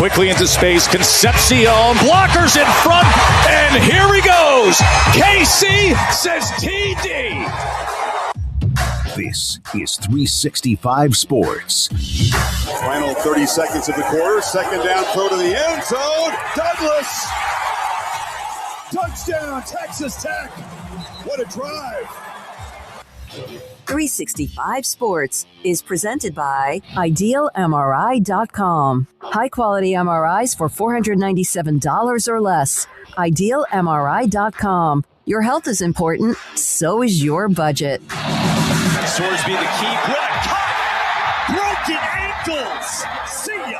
quickly into space. Concepcion, blockers in front, and here he goes. KC says TD. This is 365 Sports. Final 30 seconds of the quarter. Second down throw to the end zone. Douglas. Touchdown, Texas Tech. What a drive. 365 Sports is presented by IdealMRI.com. High-quality MRIs for $497 or less. IdealMRI.com. Your health is important, so is your budget. Sorsby the key. What a cut! Broken ankles! See ya!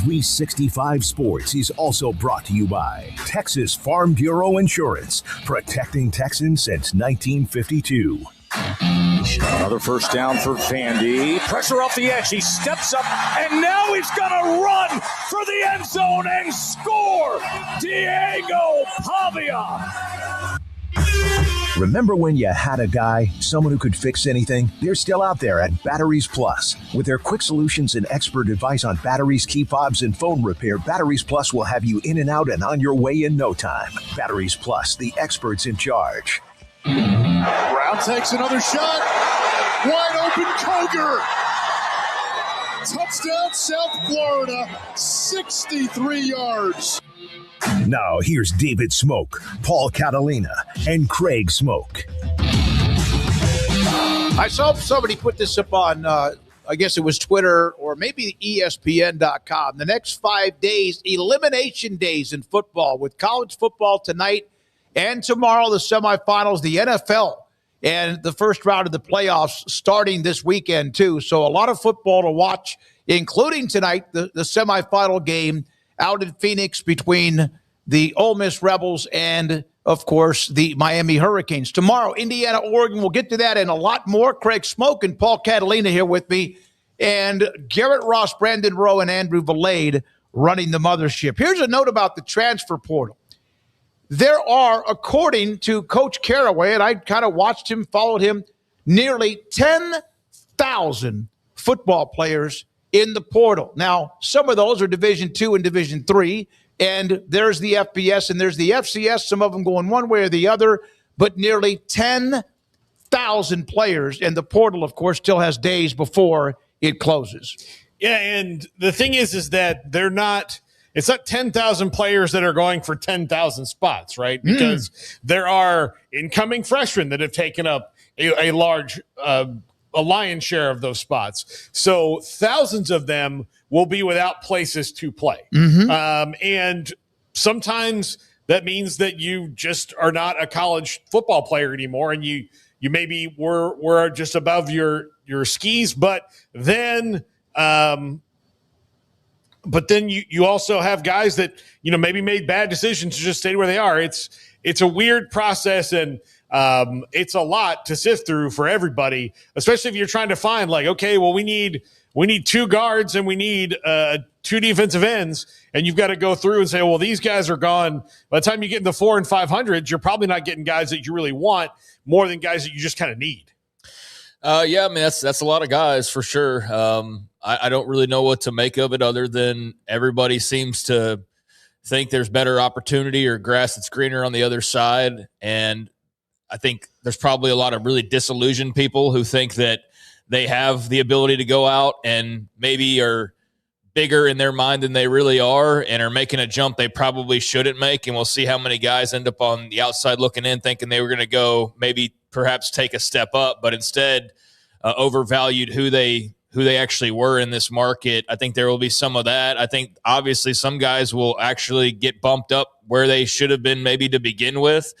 365 Sports is also brought to you by Texas Farm Bureau Insurance, protecting Texans since 1952. Another first down for Vandy. Pressure off the edge. He steps up, and now he's going to run for the end zone and score! Diego Pavia! Remember when you had a guy, someone who could fix anything? They're still out there at Batteries Plus. With their quick solutions and expert advice on batteries, key fobs, and phone repair, Batteries Plus will have you in and out and on your way in no time. Batteries Plus, the experts in charge. Brown takes another shot. Wide open Koger. Touchdown, South Florida. 63 yards. Now here's David Smoak, Paul Catalina, and Craig Smoak. I saw somebody put this up on, I guess it was Twitter or maybe ESPN.com. The next 5 days, elimination days in football, with college football tonight and tomorrow, the semifinals, the NFL, and the first round of the playoffs starting this weekend, too. So a lot of football to watch, including tonight, the semifinal game out in Phoenix between the Ole Miss Rebels and, of course, the Miami Hurricanes. Tomorrow, Indiana, Oregon. We'll get to that and a lot more. Craig Smoak and Paul Catalina here with me. And Garrett Ross, Brandon Rowe, and Andrew Valade running the mothership. Here's a note about the transfer portal. There are, according to Coach Caraway, and I kind of watched him, followed him, nearly 10,000 football players in the portal. Now, some of those are Division II and Division III, and there's the FBS and there's the FCS, some of them going one way or the other, but nearly 10,000 players, and the portal, of course, still has days before it closes. Yeah, and the thing is that they're not – it's not 10,000 players that are going for 10,000 spots, right? Because there are incoming freshmen that have taken up a large a lion's share of those spots. So thousands of them will be without places to play. And sometimes that means that you just are not a college football player anymore, and you maybe were just above your skis, but then you also have guys that, maybe made bad decisions to just stay where they are. It's a weird process, and it's a lot to sift through for everybody, especially if you're trying to find we need two guards and we need two defensive ends, and you've got to go through and say, well, these guys are gone. By the time you get in the 400 and 500, you're probably not getting guys that you really want more than guys that you just kind of need. Yeah, I mean, that's a lot of guys for sure. I don't really know what to make of it other than everybody seems to think there's better opportunity or grass that's greener on the other side. And I think there's probably a lot of really disillusioned people who think that they have the ability to go out and maybe are bigger in their mind than they really are and are making a jump they probably shouldn't make. And we'll see how many guys end up on the outside looking in thinking they were going to go maybe perhaps take a step up, but instead overvalued who they actually were in this market. I think there will be some of that. I think obviously some guys will actually get bumped up where they should have been maybe to begin with.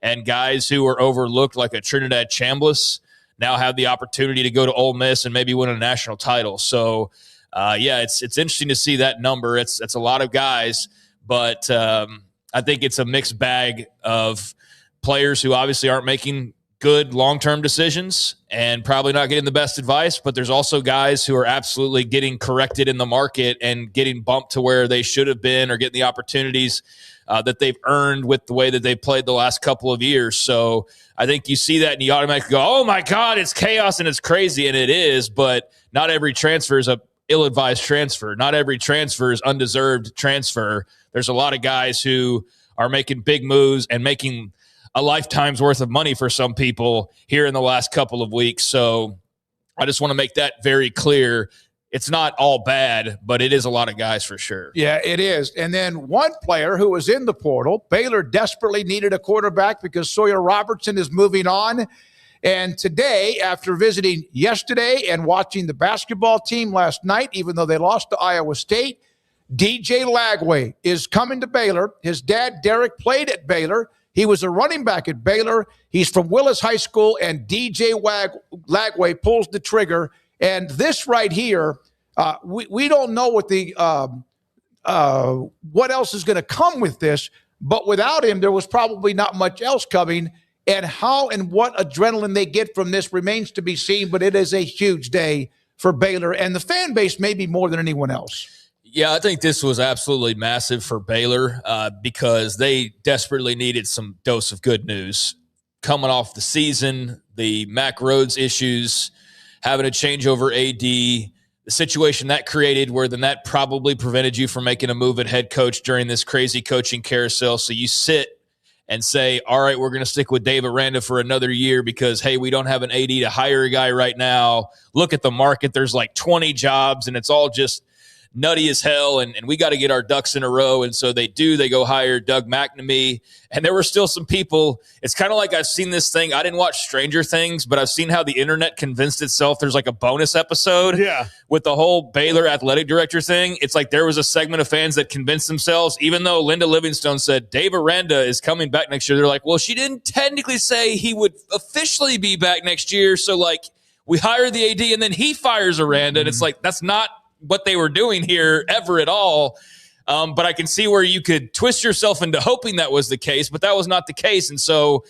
And guys who were overlooked like a Trinidad Chambliss now have the opportunity to go to Ole Miss and maybe win a national title. So, it's interesting to see that number. It's a lot of guys, but I think it's a mixed bag of players who obviously aren't making good long-term decisions and probably not getting the best advice, but there's also guys who are absolutely getting corrected in the market and getting bumped to where they should have been or getting the opportunities that they've earned with the way that they played the last couple of years. So I think you see that and you automatically go, oh my God, it's chaos and it's crazy. And it is, but not every transfer is ill-advised transfer. Not every transfer is undeserved transfer. There's a lot of guys who are making big moves and making a lifetime's worth of money for some people here in the last couple of weeks. So I just want to make that very clear. It's not all bad, but it is a lot of guys for sure. Yeah, it is. And then one player who was in the portal, Baylor desperately needed a quarterback because Sawyer Robertson is moving on. And today, after visiting yesterday and watching the basketball team last night, even though they lost to Iowa State, DJ Lagway is coming to Baylor. His dad, Derek, played at Baylor. He was a running back at Baylor. He's from Willis High School, and DJ Lagway pulls the trigger. And this right here, we don't know what what else is going to come with this, but without him, there was probably not much else coming. And how and what adrenaline they get from this remains to be seen, but it is a huge day for Baylor and the fan base, maybe more than anyone else. Yeah, I think this was absolutely massive for Baylor because they desperately needed some dose of good news. Coming off the season, the Mac Rhodes issues, having a changeover AD, the situation that created where then that probably prevented you from making a move at head coach during this crazy coaching carousel. So you sit and say, all right, we're going to stick with Dave Aranda for another year because, hey, we don't have an AD to hire a guy right now. Look at the market. There's like 20 jobs, and it's all just nutty as hell, and we got to get our ducks in a row. And so they go hire Doug McNamee. And there were still some people. It's kind of like I've seen this thing. I didn't watch Stranger Things, but I've seen how the internet convinced itself there's like a bonus episode with the whole Baylor athletic director thing. It's like there was a segment of fans that convinced themselves, even though Linda Livingstone said Dave Aranda is coming back next year, they're like, well, she didn't technically say he would officially be back next year. So like we hire the AD and then he fires Aranda. And it's like, that's not what they were doing here ever at all. But I can see where you could twist yourself into hoping that was the case, but that was not the case. And so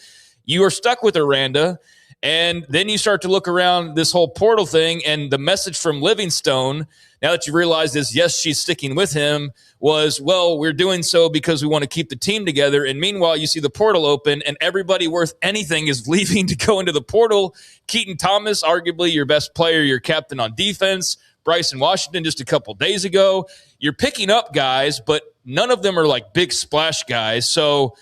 you are stuck with Aranda. And then you start to look around this whole portal thing, and the message from Livingstone, now that you realize is, yes, she's sticking with him, was, well, we're doing so because we want to keep the team together. And meanwhile, you see the portal open, and everybody worth anything is leaving to go into the portal. Keaton Thomas, arguably your best player, your captain on defense. Bryson Washington just a couple days ago. You're picking up guys, but none of them are like big splash guys. So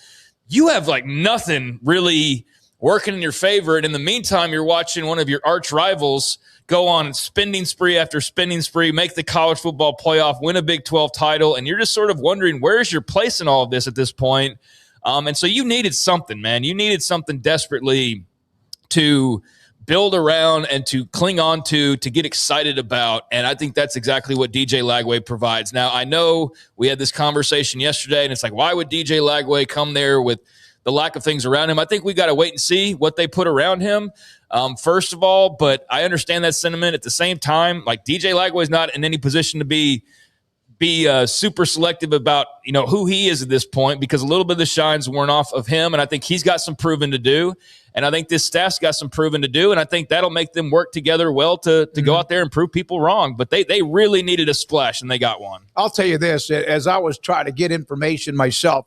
you have like nothing really working in your favor. And in the meantime, you're watching one of your arch rivals go on spending spree after spending spree, make the college football playoff, win a Big 12 title. And you're just sort of wondering, where's your place in all of this at this point? And so you needed something, man. You needed something desperately to build around and to cling on to get excited about. And I think that's exactly what DJ Lagway provides. Now, I know we had this conversation yesterday, and it's like, why would DJ Lagway come there with the lack of things around him? I think we got to wait and see what they put around him, first of all. But I understand that sentiment. At the same time, like, DJ Lagway is not in any position to be super selective about, who he is at this point, because a little bit of the shine's worn off of him. And I think he's got some proving to do. And I think this staff's got some proving to do. And I think that'll make them work together well to go out there and prove people wrong. But they really needed a splash, and they got one. I'll tell you this, as I was trying to get information myself,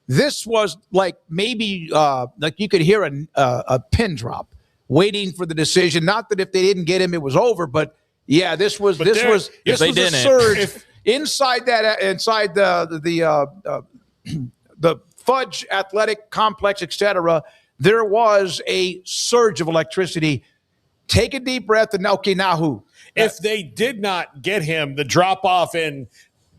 this was like maybe like you could hear a pin drop waiting for the decision. Not that if they didn't get him, it was over, but yeah, this was a surge inside the Fudge Athletic Complex, etc. There was a surge of electricity. Take a deep breath and okay, now who? If they did not get him, the drop off in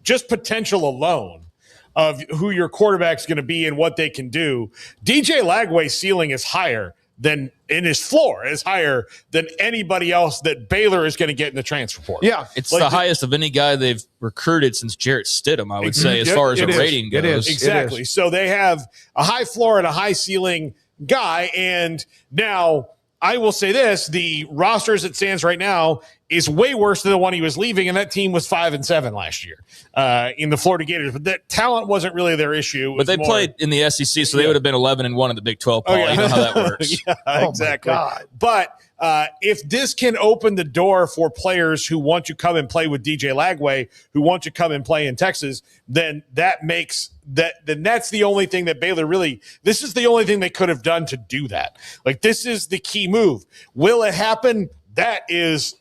just potential alone of who your quarterback's going to be and what they can do, DJ Lagway's ceiling is higher than, in his floor is higher than anybody else that Baylor is going to get in the transfer portal. Yeah, it's like the highest of any guy they've recruited since Jarrett Stidham, I would say, as far as a rating goes. It is. Exactly. So they have a high floor and a high ceiling guy. And now I will say this, the roster as it stands right now is way worse than the one he was leaving, and that team was 5-7 last year in the Florida Gators. But that talent wasn't really their issue. But they played in the SEC, so they would have been 11-1 in the Big 12, Paul. You know how that works. Yeah, exactly. But if this can open the door for players who want to come and play with DJ Lagway, who want to come and play in Texas, then that makes then that's the only thing that Baylor this is the only thing they could have done to do that. Like, this is the key move. Will it happen? that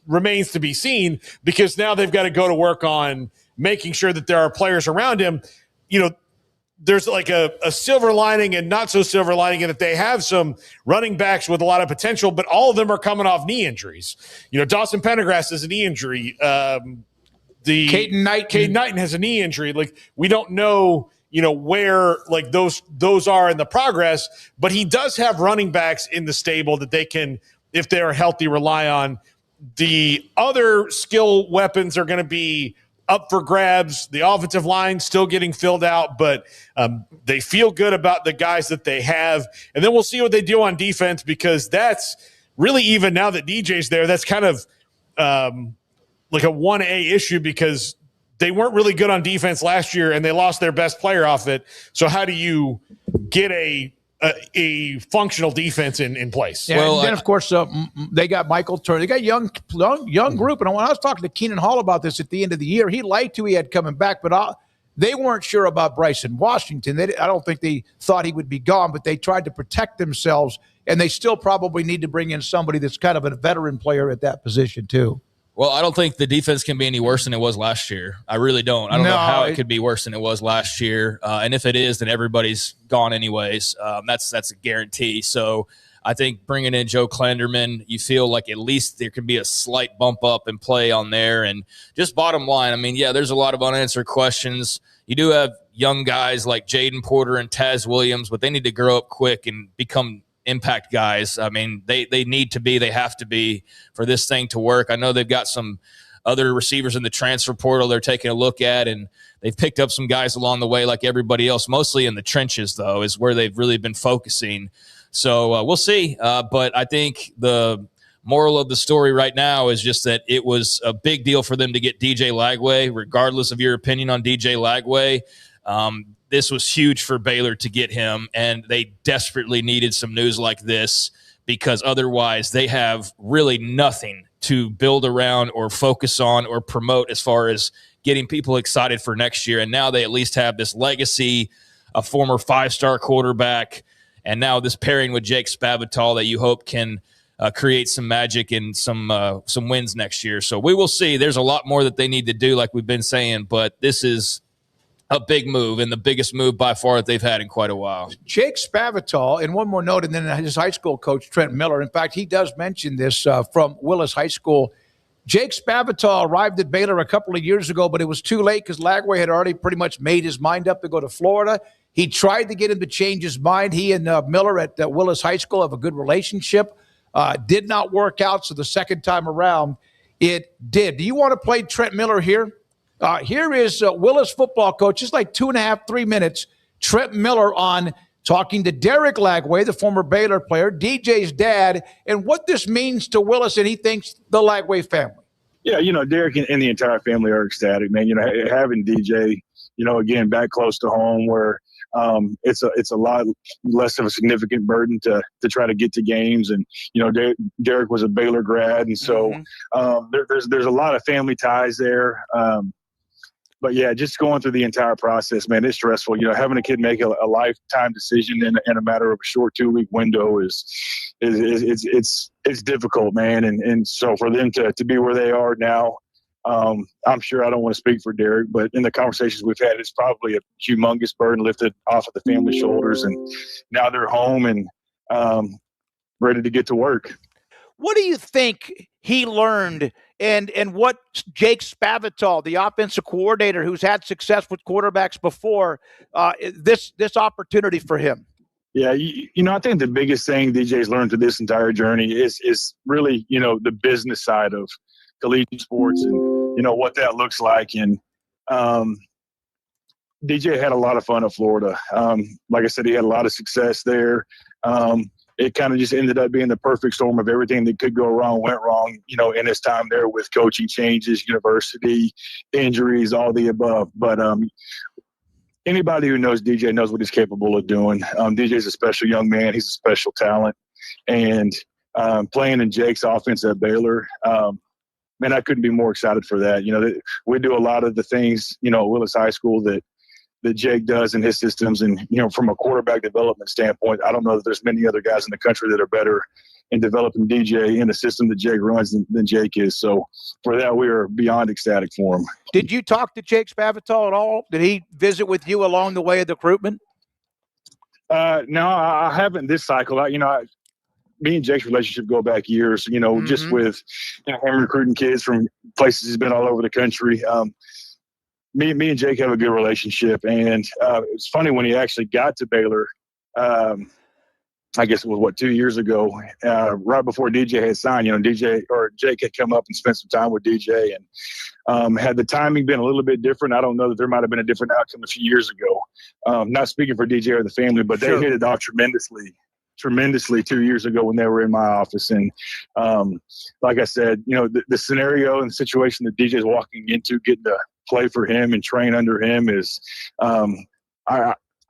remains to be seen, because now they've got to go to work on making sure that there are players around him. There's like a silver lining and not so silver lining in that they have some running backs with a lot of potential, but all of them are coming off knee injuries. Dawson Pendergrass has a knee injury. Caden Knighton has a knee injury. Like, we don't know, where like those are in the progress, but he does have running backs in the stable that they can, if they're healthy, rely on. The other skill weapons are going to be up for grabs. The offensive line still getting filled out, but they feel good about the guys that they have. And then we'll see what they do on defense, because that's really, even now that DJ's there, that's kind of like a 1A issue, because they weren't really good on defense last year and they lost their best player off it. So how do you get a functional defense in place? Yeah, well, and then, of course, they got Michael Turner. They got young group. And when I was talking to Keenan Hall about this at the end of the year, he liked who he had coming back, but they weren't sure about Bryson Washington. I don't think they thought he would be gone, but they tried to protect themselves, and they still probably need to bring in somebody that's kind of a veteran player at that position too. Well, I don't think the defense can be any worse than it was last year. I really don't. I don't know how it could be worse than it was last year. And if it is, then everybody's gone anyways. That's a guarantee. So I think bringing in Joe Klanderman, you feel like at least there could be a slight bump up in play on there. And just bottom line, I mean, yeah, there's a lot of unanswered questions. You do have young guys like Jaden Porter and Taz Williams, but they need to grow up quick and become impact guys. I mean, they have to be for this thing to work. I know they've got some other receivers in the transfer portal they're taking a look at, and they've picked up some guys along the way like everybody else. Mostly in the trenches, though, is where they've really been focusing. So we'll see. But I think the moral of the story right now is just that it was a big deal for them to get DJ Lagway, regardless of your opinion on DJ Lagway. This was huge for Baylor to get him, and they desperately needed some news like this, because otherwise they have really nothing to build around or focus on or promote as far as getting people excited for next year. And now they at least have this legacy, a former 5-star quarterback, and now this pairing with Jake Spavital that you hope can create some magic and some wins next year. So we will see. There's a lot more that they need to do, like we've been saying, but this is a big move, and the biggest move by far that they've had in quite a while. Jake Spavital, and one more note, and then his high school coach, Trent Miller. In fact, he does mention this from Willis High School. Jake Spavital arrived at Baylor a couple of years ago, but it was too late because Lagway had already pretty much made his mind up to go to Florida. He tried to get him to change his mind. He and Miller at Willis High School have a good relationship. Did not work out, so the second time around, it did. Do you want to play Trent Miller here? Here is Willis football coach, just like 2.5, 3 minutes, Trent Miller on talking to Derek Lagway, the former Baylor player, DJ's dad, and what this means to Willis and he thinks the Lagway family. Yeah, Derek and the entire family are ecstatic, man. Having DJ, again, back close to home where it's a lot less of a significant burden to try to get to games. And, Derek was a Baylor grad. And so there's a lot of family ties there. But yeah, just going through the entire process, man, it's stressful. Having a kid make a lifetime decision in a matter of a short 2-week window is difficult, man. And so for them to be where they are now, I'm sure I don't want to speak for Derek, but in the conversations we've had, it's probably a humongous burden lifted off of the family shoulders. And now they're home and ready to get to work. What do you think he learned and what Jake Spavital, the offensive coordinator who's had success with quarterbacks before, this opportunity for him? Yeah, I think the biggest thing DJ's learned through this entire journey is really, the business side of collegiate sports and, what that looks like. And DJ had a lot of fun at Florida. Like I said, he had a lot of success there. It kind of just ended up being the perfect storm of everything that could go wrong, went wrong, in his time there with coaching changes, university, injuries, all the above. But anybody who knows DJ knows what he's capable of doing. DJ's a special young man. He's a special talent. And playing in Jake's offense at Baylor, man, I couldn't be more excited for that. We do a lot of the things, at Willis High School that Jake does in his systems. And, from a quarterback development standpoint, I don't know that there's many other guys in the country that are better and developing DJ in the system that Jake runs than Jake is. So for that, we are beyond ecstatic for him. Did you talk to Jake Spavital at all? Did he visit with you along the way of the recruitment? No, I haven't this cycle. Me and Jake's relationship go back years, just with him recruiting kids from places he's been all over the country. Me and Jake have a good relationship. And it's funny, when he actually got to Baylor, I guess it was 2 years ago, right before DJ had signed, Jake had come up and spent some time with DJ, and had the timing been a little bit different, I don't know that there might have been a different outcome a few years ago. Not speaking for DJ or the family, but they hit it off tremendously 2 years ago when they were in my office. And like I said, the scenario and situation that DJ is walking into, getting to play for him and train under him is,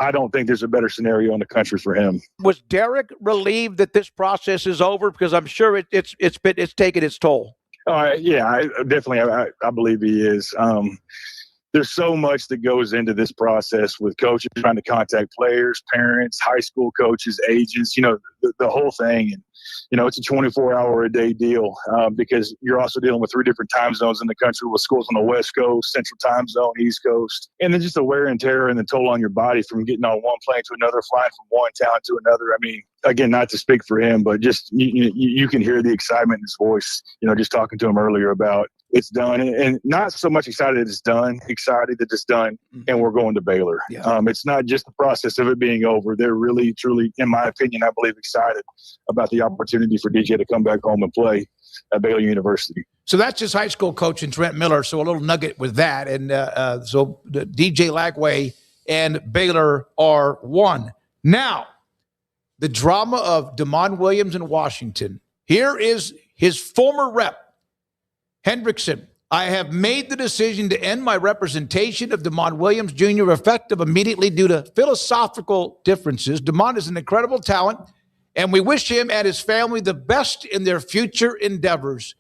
I don't think there's a better scenario in the country for him. Was Derek relieved that this process is over? Because I'm sure it's taken its toll. Yeah, I believe he is. There's so much that goes into this process with coaches trying to contact players, parents, high school coaches, agents, the whole thing. And, it's a 24-hour-a-day deal because you're also dealing with 3 different time zones in the country, with schools on the West Coast, Central Time Zone, East Coast. And then just the wear and tear and the toll on your body from getting on one plane to another, flying from one town to another. I mean, again, not to speak for him, but just you can hear the excitement in his voice, just talking to him earlier about it's done, and not so much excited that it's done, excited that it's done, and we're going to Baylor. Yeah. It's not just the process of it being over. They're really, truly, in my opinion, I believe, excited about the opportunity for DJ to come back home and play at Baylor University. So that's his high school coach, and Trent Miller. So a little nugget with that. And so DJ Lagway and Baylor are one. Now, the drama of Damon Williams in Washington. Here is his former rep, Hendrickson. I have made the decision to end my representation of Damon Williams Jr. effective immediately due to philosophical differences. Damon is an incredible talent, and we wish him and his family the best in their future endeavors.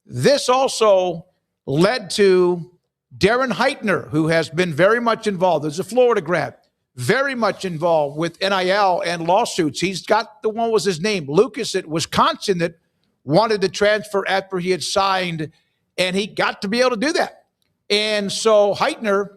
This also led to Darren Heitner, who has been very much involved. There's a Florida grad, very much involved with NIL and lawsuits. He's got the one was his name, Lucas at Wisconsin, that wanted to transfer after he had signed, and he got to be able to do that. And so Heitner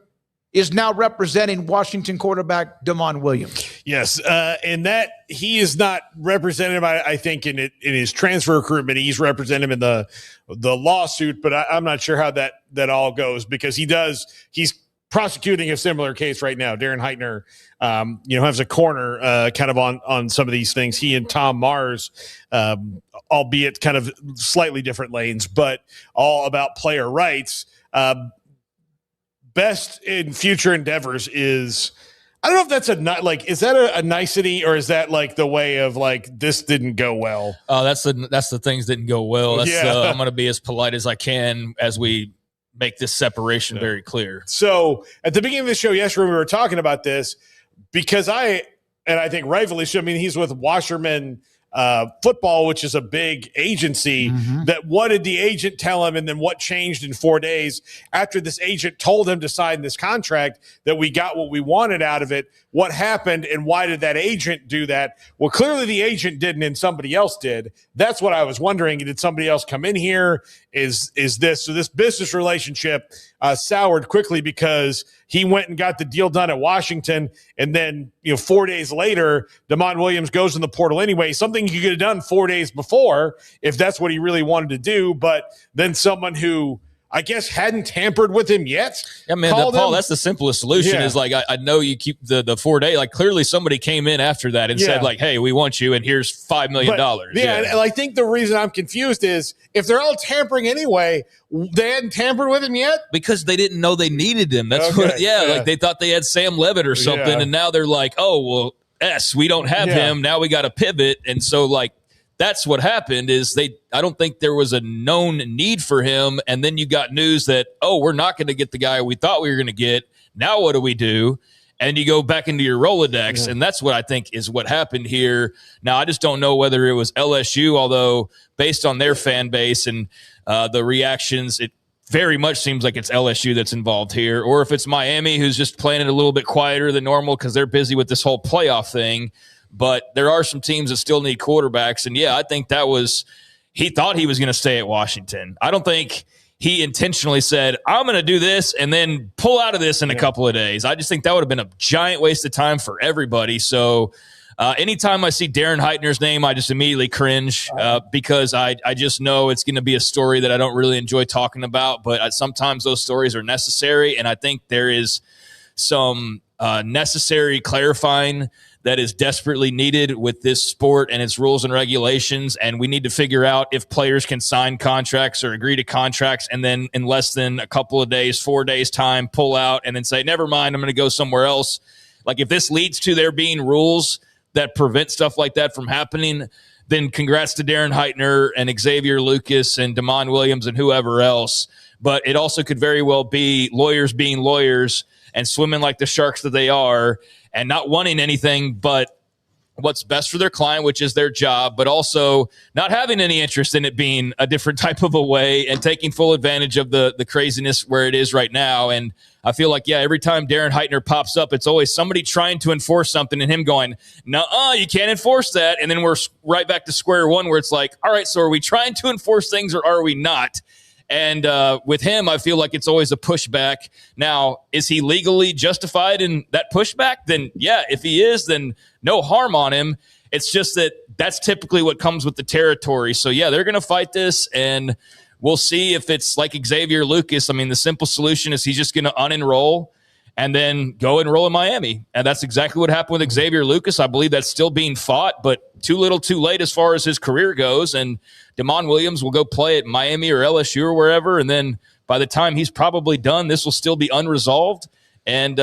is now representing Washington quarterback Damon Williams. Yes, and that he is not represented, I think, in his transfer recruitment. He's represented in the lawsuit, but I'm not sure how that all goes, because he's prosecuting a similar case right now. Darren Heitner, has a corner kind of on some of these things. He and Tom Mars, albeit kind of slightly different lanes, but all about player rights. Best in future endeavors is, I don't know if that's is that a nicety, or is that like the way of like, this didn't go well? Oh, that's the things didn't go well. I'm going to be as polite as I can as we make this separation very clear. So at the beginning of the show yesterday, we were talking about this because I think rightfully so. I mean, he's with Washerman Football, which is a big agency. That what did the agent tell him, and then what changed in 4 days after this agent told him to sign this contract, that we got what we wanted out of it? What happened, and why did that agent do that? Well, clearly the agent didn't, and somebody else did. That's what I was wondering. Did somebody else come in here? Is this business relationship soured quickly because he went and got the deal done at Washington, and then 4 days later, Damon Williams goes in the portal anyway. Something he could have done 4 days before if that's what he really wanted to do, but then someone who I guess hadn't tampered with him yet. Yeah, man, Paul, that's the simplest solution. Is like, I know you keep the 4 day. Like, clearly somebody came in after that and said, like, hey, we want you, and here's $5 million. And I think the reason I'm confused is if they're all tampering anyway, they hadn't tampered with him yet? Because they didn't know they needed him. That's like they thought they had Sam Levitt or something, and now they're like, oh, well, we don't have him. Now we got to pivot. And so, like, that's what happened is I don't think there was a known need for him. And then you got news that, oh, we're not going to get the guy we thought we were going to get. Now what do we do? And you go back into your Rolodex. And that's what I think is what happened here. Now, I just don't know whether it was LSU, although based on their fan base and the reactions, it very much seems like it's LSU that's involved here, or if it's Miami, who's just playing it a little bit quieter than normal because they're busy with this whole playoff thing. but there are some teams that still need quarterbacks. And yeah, I think he thought he was going to stay at Washington. I don't think he intentionally said, I'm going to do this and then pull out of this in a couple of days. I just think that would have been a giant waste of time for everybody. So anytime I see Darren Heitner's name, I just immediately cringe because I just know it's going to be a story that I don't really enjoy talking about, but sometimes those stories are necessary. And I think there is some necessary clarifying that is desperately needed with this sport and its rules and regulations. And we need to figure out if players can sign contracts or agree to contracts and then in less than a couple of days, 4 days time, pull out and then say, never mind, I'm going to go somewhere else. Like if this leads to there being rules that prevent stuff like that from happening, then congrats to Darren Heitner and Xavier Lucas and Damon Williams and whoever else. But it also could very well be lawyers being lawyers and swimming like the sharks that they are and not wanting anything but what's best for their client, which is their job, but also not having any interest in it being a different type of a way and taking full advantage of the craziness where it is right now. And I feel like, yeah, every time Darren Heitner pops up, it's always somebody trying to enforce something and him going, nuh-uh, you can't enforce that. And then we're right back to square one where it's like, all right, so are we trying to enforce things or are we not? And with him, I feel like it's always a pushback. Now, is he legally justified in that pushback? Then, yeah, if he is, then no harm on him. It's just that that's typically what comes with the territory. So, yeah, they're going to fight this, and we'll see if it's like Xavier Lucas. I mean, the simple solution is he's just going to unenroll and then go enroll in Miami. And that's exactly what happened with Xavier Lucas. I believe that's still being fought, but too little too late as far as his career goes. And Damon Williams will go play at Miami or LSU or wherever. And then by the time he's probably done, this will still be unresolved. And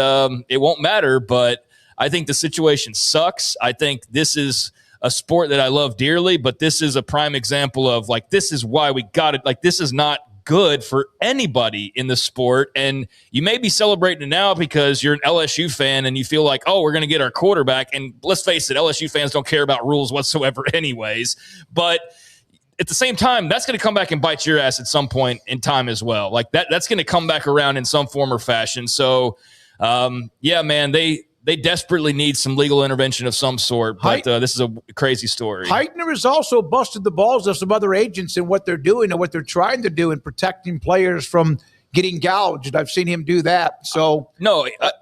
it won't matter, but I think the situation sucks. I think this is a sport that I love dearly, but this is a prime example of, like, this is why we got it. Like, this is not good for anybody in the sport. And you may be celebrating it now because you're an LSU fan and you feel like, oh, we're going to get our quarterback. And let's face it, LSU fans don't care about rules whatsoever anyways. But at the same time, that's going to come back and bite your ass at some point in time as well. Like that's going to come back around in some form or fashion. So, yeah, man, they desperately need some legal intervention of some sort, but this is a crazy story. Heitner has also busted the balls of some other agents in what they're doing and what they're trying to do in protecting players from getting gouged. I've seen him do that. So I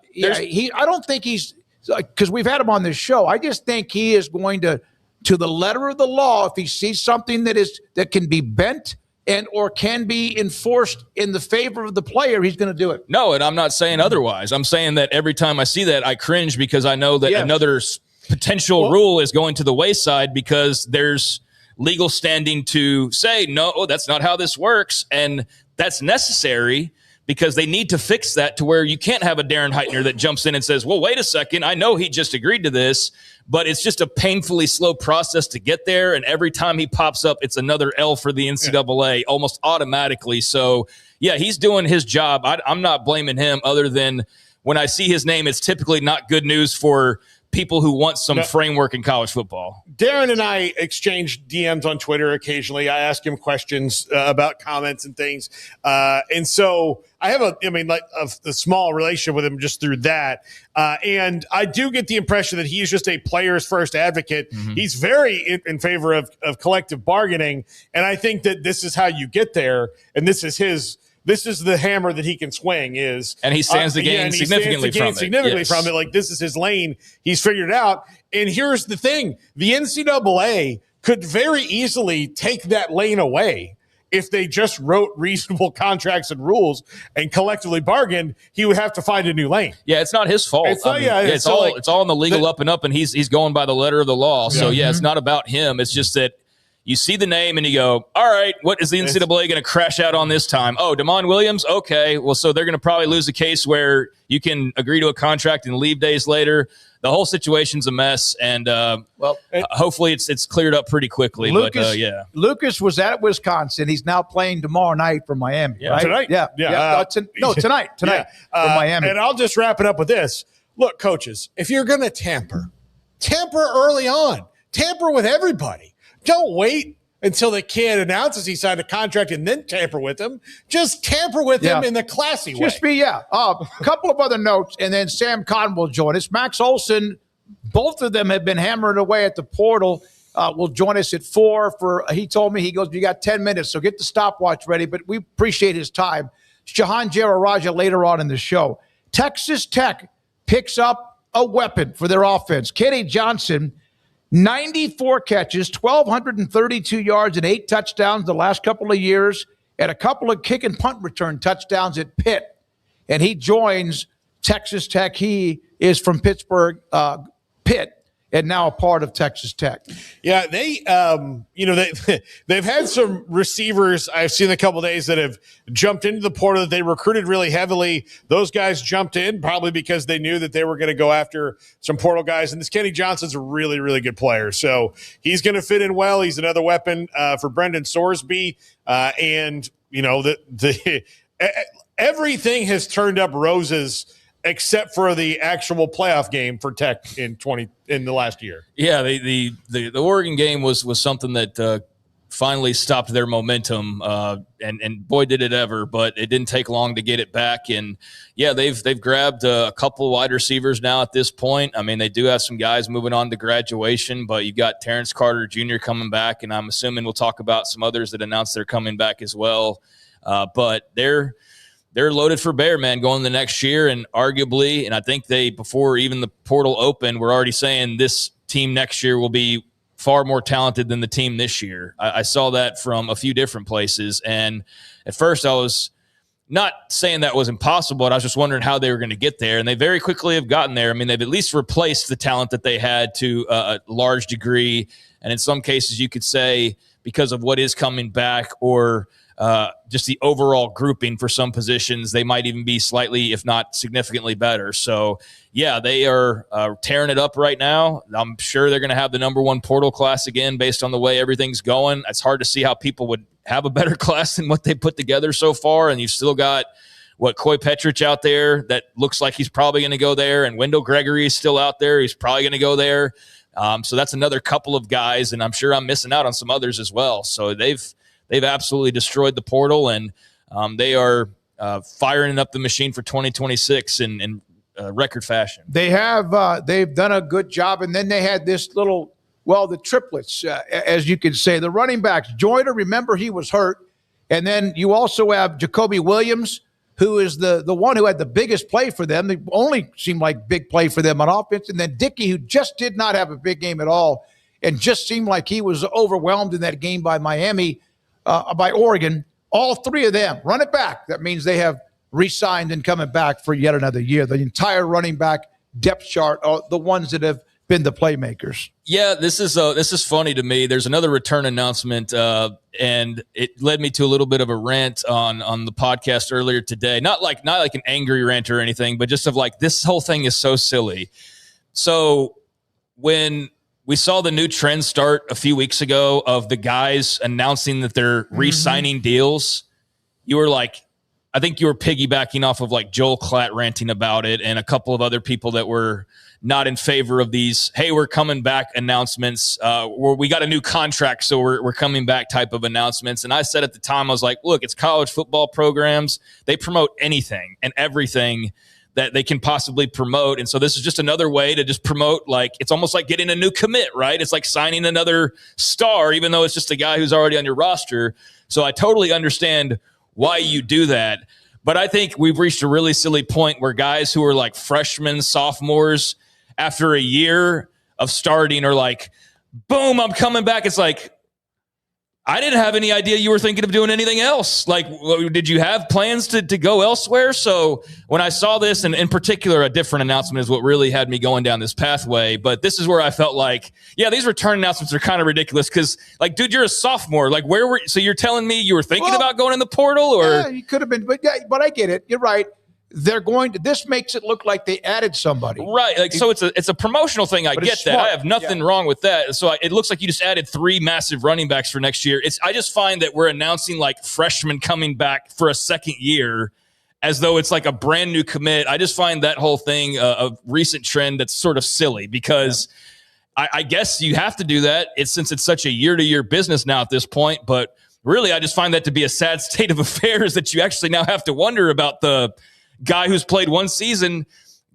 don't think he's, because we've had him on this show, I just think he is going to the letter of the law, if he sees something that can be bent and or can be enforced in the favor of the player, he's going to do it. No, and I'm not saying otherwise. I'm saying that every time I see that, I cringe because I know that another potential rule is going to the wayside because there's legal standing to say, no, that's not how this works. And that's necessary because they need to fix that to where you can't have a Darren Heitner that jumps in and says, well, wait a second, I know he just agreed to this, but it's just a painfully slow process to get there. And every time he pops up, it's another L for the NCAA almost automatically. So, yeah, he's doing his job. I'm not blaming him other than when I see his name, it's typically not good news for people who want some framework in college football. Darren and I exchange DMs on Twitter occasionally. I ask him questions about comments and things. And so I have a small relationship with him just through that. And I do get the impression that he's just a player's first advocate. Mm-hmm. He's very in favor of collective bargaining. And I think that this is how you get there. And this is the hammer that he can swing and he stands to gain significantly from it. Like, this is his lane. He's figured it out. And here's the thing. The NCAA could very easily take that lane away. If they just wrote reasonable contracts and rules and collectively bargained, he would have to find a new lane. Yeah, it's not his fault. It's all in the legal up and up, and he's going by the letter of the law. So, it's not about him. It's just that you see the name and you go, all right, what is the NCAA going to crash out on this time? Oh, Damon Williams? Okay. Well, so they're going to probably lose a case where you can agree to a contract and leave days later. The whole situation's a mess, and hopefully it's cleared up pretty quickly. Lucas was at Wisconsin. He's now playing tomorrow night for Miami, right? Tonight? Tonight for Miami. And I'll just wrap it up with this. Look, coaches, if you're going to tamper early on. Tamper with everybody. Don't wait until the kid announces he signed a contract and then tamper with him. Just tamper with him in the classy way. A couple of other notes, and then Sam Cotton will join us. Max Olson both of them have been hammering away at the portal. Will join us at 4 he told me, he goes, you got 10 minutes, so get the stopwatch ready, but we appreciate his time. Shahan Jaja later on in the show. Texas Tech picks up a weapon for their offense. Kenny Johnson, 94 catches, 1,232 yards, and 8 touchdowns the last couple of years, and a couple of kick and punt return touchdowns at Pitt. And he joins Texas Tech. He is from Pittsburgh, Pitt, and now a part of Texas Tech. Yeah, they've had some receivers I've seen a couple of days that have jumped into the portal that they recruited really heavily. Those guys jumped in probably because they knew that they were going to go after some portal guys. And this Kenny Johnson's a really, really good player. So he's going to fit in well. He's another weapon for Brendan Sorsby. Everything has turned up roses except for the actual playoff game for Tech in the last year. Yeah, the Oregon game was something that finally stopped their momentum, and boy did it ever. But it didn't take long to get it back. And yeah, they've grabbed a couple of wide receivers now at this point. I mean, they do have some guys moving on to graduation, but you've got Terrence Carter Jr. coming back, and I'm assuming we'll talk about some others that announced they're coming back as well. But they're loaded for bear, man, going the next year. And arguably, and I think before even the portal opened, we're already saying this team next year will be far more talented than the team this year. I saw that from a few different places. And at first I was not saying that was impossible, but I was just wondering how they were going to get there. And they very quickly have gotten there. I mean, they've at least replaced the talent that they had to a large degree. And in some cases you could say because of what is coming back or just the overall grouping for some positions, they might even be slightly, if not significantly better. So, yeah, they are tearing it up right now. I'm sure they're going to have the number one portal class again based on the way everything's going. It's hard to see how people would have a better class than what they put together so far. And you've still got, Coy Petrich out there that looks like he's probably going to go there. And Wendell Gregory is still out there. He's probably going to go there. So that's another couple of guys, and I'm sure I'm missing out on some others as well. So they've absolutely destroyed the portal, and they are firing up the machine for 2026 in record fashion. They have they've done a good job, and then they had this the triplets, as you could say, the running backs. Joyner, remember, he was hurt, and then you also have Jacoby Williams, who is the one who had the biggest play for them. They only seemed like big play for them on offense, and then Dickey, who just did not have a big game at all, and just seemed like he was overwhelmed in that game by by Oregon. All three of them run it back. That means they have re-signed and coming back for yet another year. The entire running back depth chart are the ones that have been the playmakers. Yeah, this is funny to me. There's another return announcement, and it led me to a little bit of a rant on the podcast earlier today. Not like an angry rant or anything, but just of like, this whole thing is so silly. So when we saw the new trend start a few weeks ago of the guys announcing that they're re-signing deals, you were like, I think you were piggybacking off of like Joel Klatt ranting about it and a couple of other people that were not in favor of these, hey, we're coming back announcements. We got a new contract, so we're coming back type of announcements. And I said at the time, I was like, look, it's college football programs. They promote anything and everything that they can possibly promote. And so this is just another way to just promote, like, it's almost like getting a new commit, right? It's like signing another star, even though it's just a guy who's already on your roster. So I totally understand why you do that. But I think we've reached a really silly point where guys who are like freshmen, sophomores, after a year of starting are like, boom, I'm coming back. It's like, I didn't have any idea you were thinking of doing anything else. Like, did you have plans to go elsewhere? So when I saw this, and in particular, a different announcement is what really had me going down this pathway. But this is where I felt like, yeah, these return announcements are kind of ridiculous because, like, dude, you're a sophomore. Like, so you're telling me you were thinking about going in the portal? Or yeah, you could have been. But I get it. You're right. They're going to. This makes it look like they added somebody, right? Like, so it's a promotional thing. I get that. I have nothing wrong with that. So it looks like you just added 3 massive running backs for next year. I just find that we're announcing like freshmen coming back for a second year, as though it's like a brand new commit. I just find that whole thing a recent trend that's sort of silly because I guess you have to do that. Since it's such a year-to-year business now at this point. But really, I just find that to be a sad state of affairs that you actually now have to wonder about the guy who's played one season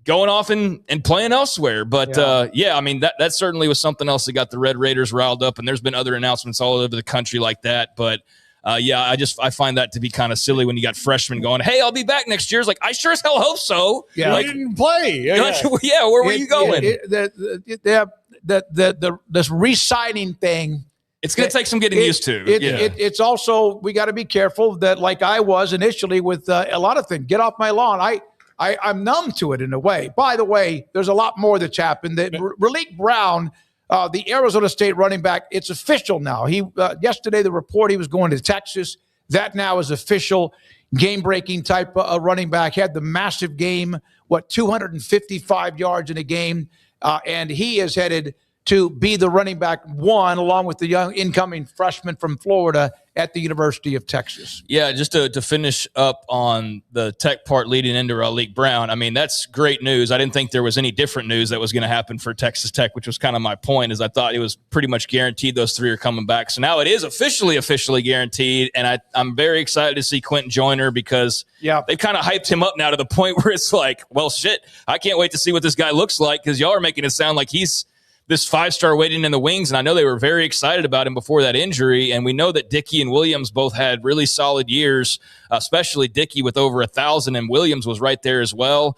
going off and playing elsewhere. But, I mean, that certainly was something else that got the Red Raiders riled up, and there's been other announcements all over the country like that. But, I find that to be kind of silly when you got freshmen going, hey, I'll be back next year. It's like, I sure as hell hope so. Yeah, like, you didn't play. Where were you going? This re-signing thing, it's going to take some getting used to. It's also, we got to be careful that, like I was initially with a lot of things, get off my lawn. I'm numb to it in a way. By the way, there's a lot more that's happened. Raleek Brown, the Arizona State running back, it's official now. He yesterday, the report he was going to Texas. That now is official. Game-breaking type of running back. Had the massive game, 255 yards in a game, and he is headed to be the running back one, along with the young incoming freshman from Florida at the University of Texas. Yeah, just to finish up on the Tech part leading into Raleek Brown, I mean, that's great news. I didn't think there was any different news that was going to happen for Texas Tech, which was kind of my point, is I thought it was pretty much guaranteed those three are coming back. So now it is officially guaranteed, and I'm very excited to see Quentin Joyner because they've kind of hyped him up now to the point where it's like, well, shit, I can't wait to see what this guy looks like because y'all are making it sound like he's this 5-star waiting in the wings, and I know they were very excited about him before that injury, and we know that Dickey and Williams both had really solid years, especially Dickey with over 1,000, and Williams was right there as well.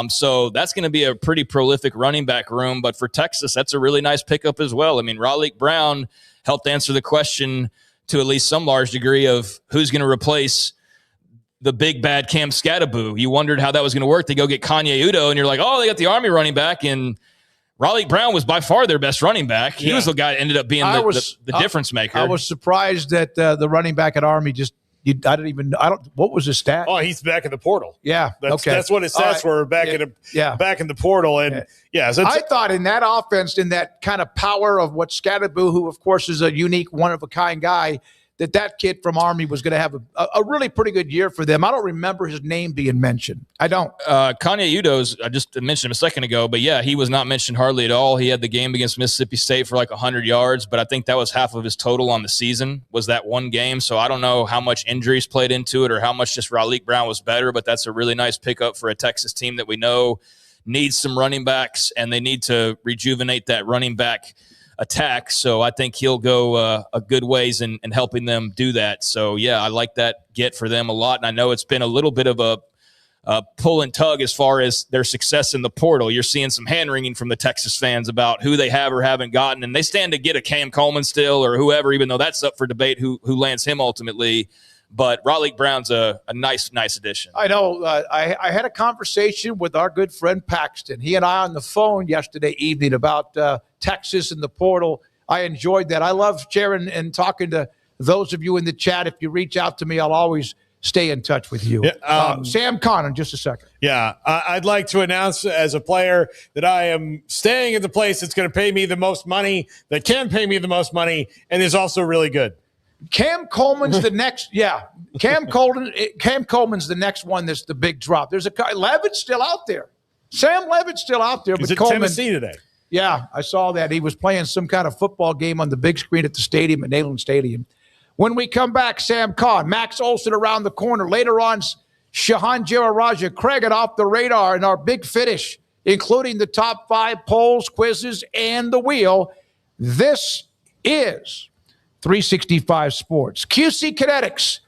So that's going to be a pretty prolific running back room, but for Texas, that's a really nice pickup as well. I mean, Raleek Brown helped answer the question to at least some large degree of who's going to replace the big bad Cam Scattaboo. You wondered how that was going to work. They go get Kanye Udo, and you're like, oh, they got the Army running back, and Raleek Brown was by far their best running back. He was the guy that ended up being the difference maker. I was surprised that the running back at Army what was his stat? Oh, he's back in the portal. Yeah. That's what his stats were back in the portal. And so I thought in that offense, in that kind of power of what Scattaboo, who of course is a unique, one of a kind guy, that kid from Army was going to have a really pretty good year for them. I don't remember his name being mentioned. I don't. Kanye Udo's, I just mentioned him a second ago, but yeah, he was not mentioned hardly at all. He had the game against Mississippi State for like 100 yards, but I think that was half of his total on the season was that one game. So I don't know how much injuries played into it or how much just Raleek Brown was better, but that's a really nice pickup for a Texas team that we know needs some running backs, and they need to rejuvenate that running back attack. So I think he'll go a good ways in helping them do that. So, yeah, I like that get for them a lot. And I know it's been a little bit of a pull and tug as far as their success in the portal. You're seeing some hand-wringing from the Texas fans about who they have or haven't gotten. And they stand to get a Cam Coleman still or whoever, even though that's up for debate who lands him ultimately. But Raleek Brown's a nice addition. I know. I had a conversation with our good friend Paxton. He and I on the phone yesterday evening about Texas and the portal. I enjoyed that. I love sharing and talking to those of you in the chat. If you reach out to me, I'll always stay in touch with you. Sam Conn in just a second. Yeah, I'd like to announce as a player that I am staying at the place that's going to pay me the most money, that can pay me the most money, and is also really good. Cam Coleman's the next. Yeah, Cam Coleman's the next one. That's the big drop. There's Levitt's still out there. Sam Levitt's still out there. He's but at Tennessee today. Yeah, I saw that. He was playing some kind of football game on the big screen at the stadium, at Neyland Stadium. When we come back, Sam Conn, Max Olson around the corner. Later on, Shahan Jaja, Craig it off the radar in our big finish, including the top 5 polls, quizzes, and the wheel. This is 365 Sports. QC Kinetics.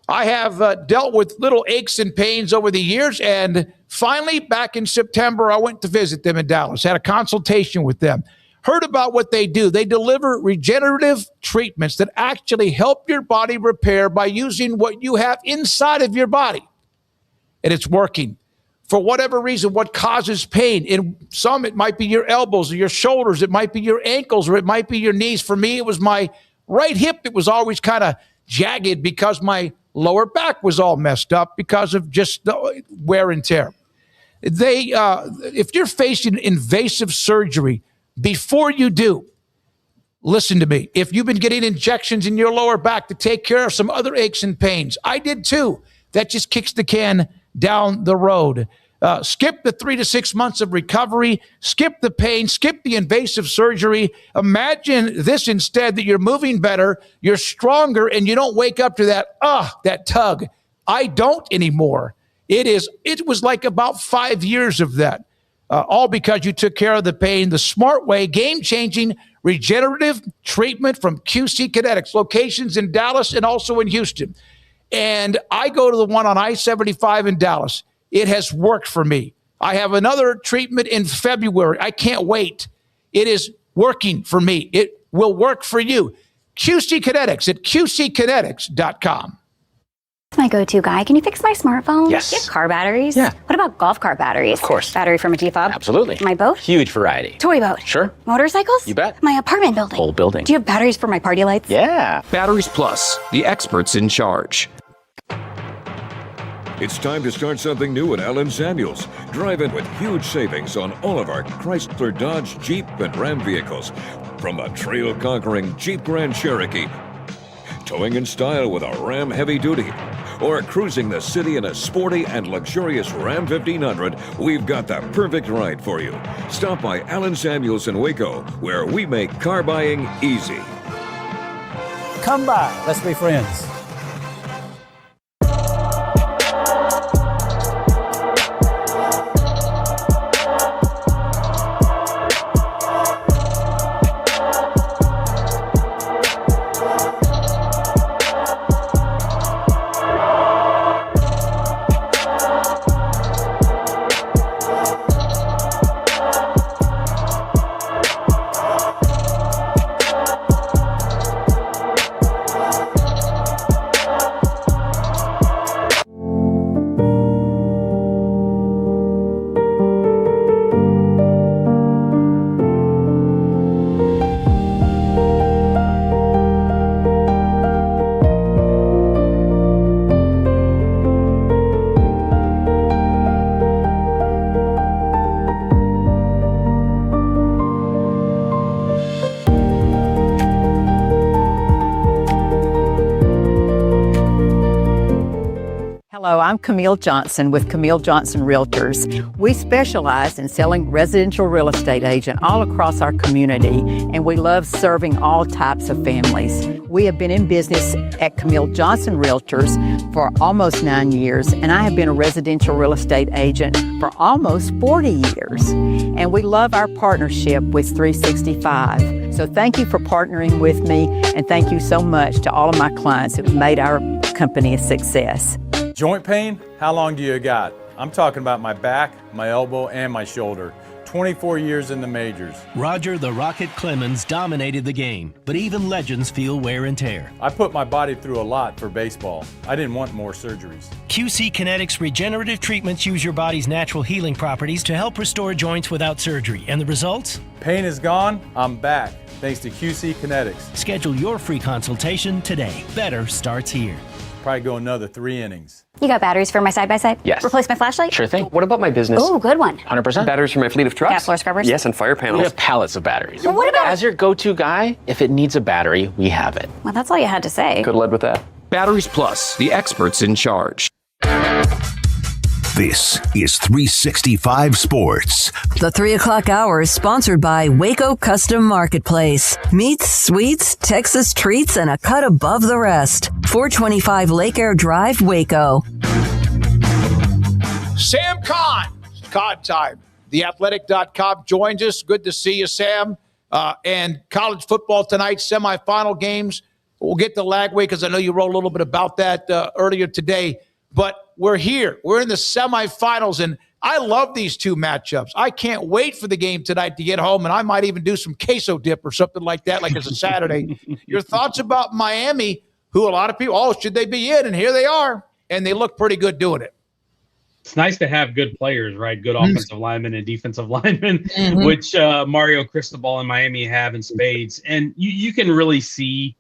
I have dealt with little aches and pains over the years, and finally, back in September, I went to visit them in Dallas, had a consultation with them, heard about what they do. They deliver regenerative treatments that actually help your body repair by using what you have inside of your body, and it's working. For whatever reason, what causes pain? In some, it might be your elbows or your shoulders. It might be your ankles, or it might be your knees. For me, it was my right hip that was always kind of jagged because my lower back was all messed up because of just the wear and tear. If you're facing invasive surgery, before you do, listen to me. If you've been getting injections in your lower back to take care of some other aches and pains, I did too. That just kicks the can down the road. Skip the 3 to 6 months of recovery, skip the pain, skip the invasive surgery. Imagine this instead, that you're moving better, you're stronger, and you don't wake up to that tug. I don't anymore. It was like about 5 years of that, all because you took care of the pain the smart way. Game-changing regenerative treatment from QC Kinetics, locations in Dallas and also in Houston. And I go to the one on I-75 in Dallas. It has worked for me. I have another treatment in February. I can't wait. It is working for me. It will work for you. QC Kinetics at QCkinetics.com. My go-to guy. Can you fix my smartphone? Yes. Do you have car batteries? Yeah. What about golf cart batteries? Of course. Battery from a G-Fob? Absolutely. My boat? Huge variety. Toy boat? Sure. Motorcycles? You bet. My apartment building? Whole building. Do you have batteries for my party lights? Yeah. Batteries Plus, the experts in charge. It's time to start something new at Allen Samuels. Drive in with huge savings on all of our Chrysler, Dodge, Jeep, and Ram vehicles. From a trail-conquering Jeep Grand Cherokee, towing in style with a Ram Heavy Duty, or cruising the city in a sporty and luxurious Ram 1500, we've got the perfect ride for you. Stop by Allen Samuels in Waco, where we make car buying easy. Come by. Let's be friends. Hello, I'm Camille Johnson with Camille Johnson Realtors. We specialize in selling residential real estate agent all across our community, and we love serving all types of families. We have been in business at Camille Johnson Realtors for almost 9 years, and I have been a residential real estate agent for almost 40 years. And we love our partnership with 365. So thank you for partnering with me, and thank you so much to all of my clients who have made our company a success. Joint pain? How long do you got? I'm talking about my back, my elbow, and my shoulder. 24 years in the majors. Roger the Rocket Clemens dominated the game, but even legends feel wear and tear. I put my body through a lot for baseball. I didn't want more surgeries. QC Kinetics regenerative treatments use your body's natural healing properties to help restore joints without surgery. And the results? Pain is gone, I'm back, thanks to QC Kinetics. Schedule your free consultation today. Better starts here. Probably go another 3 innings. You got batteries for my side-by-side? Yes. Replace my flashlight? Sure thing. What about my business? Oh, good one. 100%. Batteries for my fleet of trucks? Gas floor scrubbers? Yes, and fire panels. We have pallets of batteries. Well, what about... As your go-to guy, if it needs a battery, we have it. Well, that's all you had to say. Could have led with that. Batteries Plus, the experts in charge. This is 365 Sports. The 3 o'clock hour is sponsored by Waco Custom Marketplace. Meats, sweets, Texas treats, and a cut above the rest. 425 Lake Air Drive, Waco. Sam Kahn. Kahn time. TheAthletic.com joins us. Good to see you, Sam. And college football tonight, semifinal games. We'll get to Lagway because I know you wrote a little bit about that earlier today. But we're here. We're in the semifinals, and I love these two matchups. I can't wait for the game tonight to get home, and I might even do some queso dip or something like that, like it's a Saturday. Your thoughts about Miami, who a lot of people, should they be in? And here they are, and they look pretty good doing it. It's nice to have good players, right? Good offensive linemen and defensive linemen, which Mario Cristobal and Miami have in spades. And you can really see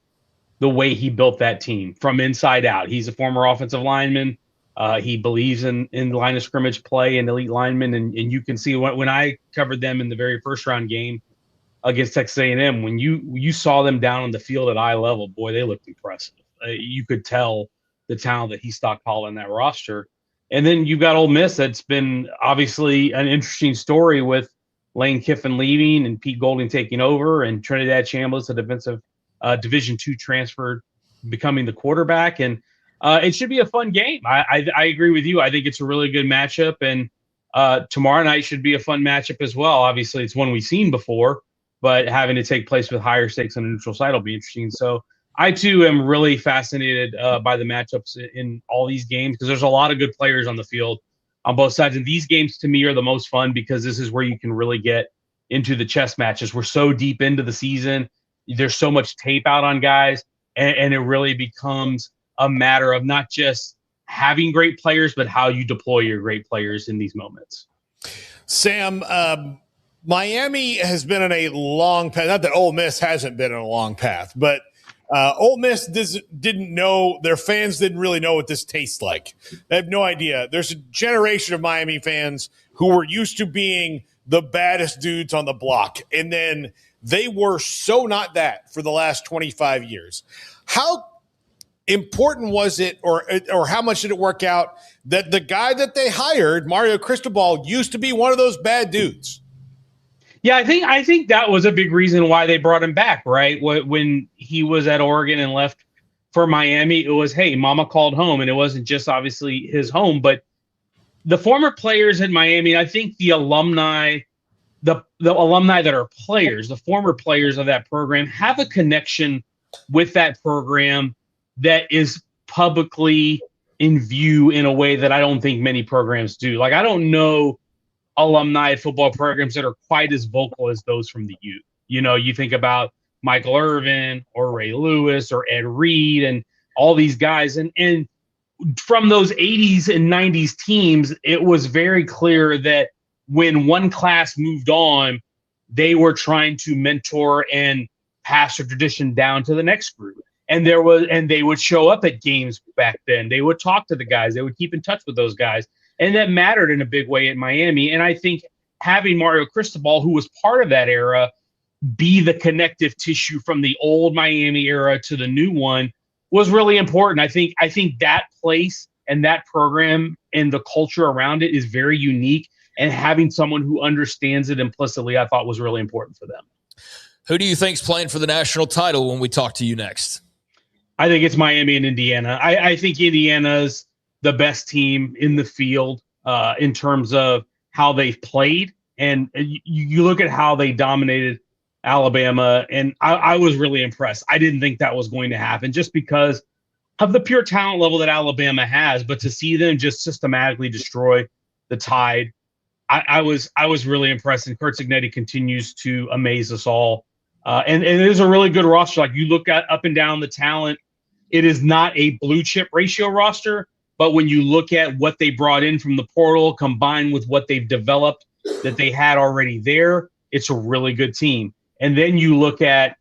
the way he built that team from inside out. He's a former offensive lineman. He believes in line of scrimmage play and elite linemen. And you can see when I covered them in the very first round game against Texas A&M, when you saw them down on the field at eye level, boy, they looked impressive. You could tell the talent that he stockpiled in that roster. And then you've got Ole Miss. That's been obviously an interesting story with Lane Kiffin leaving and Pete Golding taking over, and Trinidad Chambliss, a defensive Division II transfer, becoming the quarterback. And it should be a fun game. I agree with you. I think it's a really good matchup, and tomorrow night should be a fun matchup as well. Obviously, it's one we've seen before, but having to take place with higher stakes on a neutral site will be interesting. So I, too, am really fascinated by the matchups in all these games because there's a lot of good players on the field on both sides. And these games, to me, are the most fun because this is where you can really get into the chess matches. We're so deep into the season. There's so much tape out on guys, and it really becomes a matter of not just having great players, but how you deploy your great players in these moments. Sam, Miami has been on a long path. Not that Ole Miss hasn't been on a long path, but Ole Miss didn't know, their fans didn't really know what this tastes like. They have no idea. There's a generation of Miami fans who were used to being the baddest dudes on the block, and then they were so not that for the last 25 years. How important was it, or how much did it work out that the guy that they hired, Mario Cristobal, used to be one of those bad dudes? Yeah, I think that was a big reason why they brought him back, right? When he was at Oregon and left for Miami, it was, hey, mama called home, and it wasn't just obviously his home, but the former players in Miami, I think the alumni, the alumni that are players, the former players of that program, have a connection with that program that is publicly in view in a way that I don't think many programs do. Like, I don't know alumni football programs that are quite as vocal as those from the U. You know, you think about Michael Irvin or Ray Lewis or Ed Reed and all these guys. And from those 80s and 90s teams, it was very clear that when one class moved on, they were trying to mentor and pass the tradition down to the next group. And they would show up at games back then. They would talk to the guys. They would keep in touch with those guys. And that mattered in a big way in Miami. And I think having Mario Cristobal, who was part of that era, be the connective tissue from the old Miami era to the new one was really important. I think that place and that program and the culture around it is very unique. And having someone who understands it implicitly, I thought was really important for them. Who do you think's playing for the national title when we talk to you next? I think it's Miami and Indiana. I think Indiana's the best team in the field in terms of how they've played. And you look at how they dominated Alabama, and I was really impressed. I didn't think that was going to happen just because of the pure talent level that Alabama has. But to see them just systematically destroy the Tide, I was really impressed. And Curt Cignetti continues to amaze us all. And it is a really good roster. Like, you look at up and down the talent, it is not a blue chip ratio roster, but when you look at what they brought in from the portal combined with what they've developed that they had already there, it's a really good team. And then you look at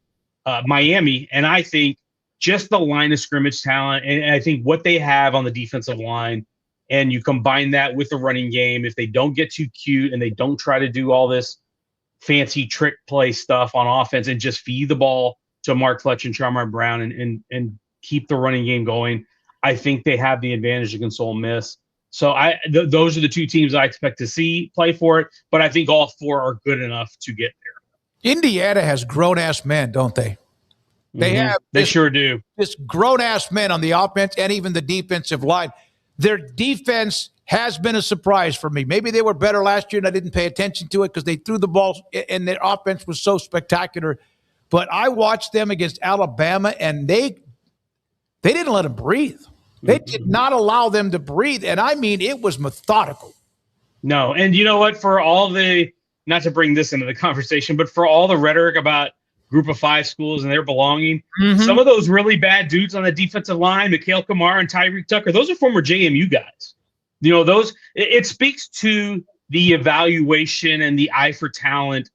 Miami, and I think just the line of scrimmage talent, and I think what they have on the defensive line, and you combine that with the running game, if they don't get too cute and they don't try to do all this fancy trick play stuff on offense and just feed the ball to Mark Fletcher and Shamar Brown and keep the running game going, I think they have the advantage against Ole Miss. So those are the two teams I expect to see play for it, but I think all four are good enough to get there. Indiana has grown-ass men, don't they? They have. They sure do. Just grown-ass men on the offense and even the defensive line. Their defense has been a surprise for me. Maybe they were better last year and I didn't pay attention to it because they threw the ball and their offense was so spectacular. But I watched them against Alabama, and they didn't let them breathe. They did not allow them to breathe. And I mean, it was methodical. No. And you know what? For all the, not to bring this into the conversation, but for all the rhetoric about Group of Five schools and their belonging, some of those really bad dudes on the defensive line, Mikhail Kamara and Tyreek Tucker, those are former JMU guys. You know, those, it speaks to the evaluation and the eye for talent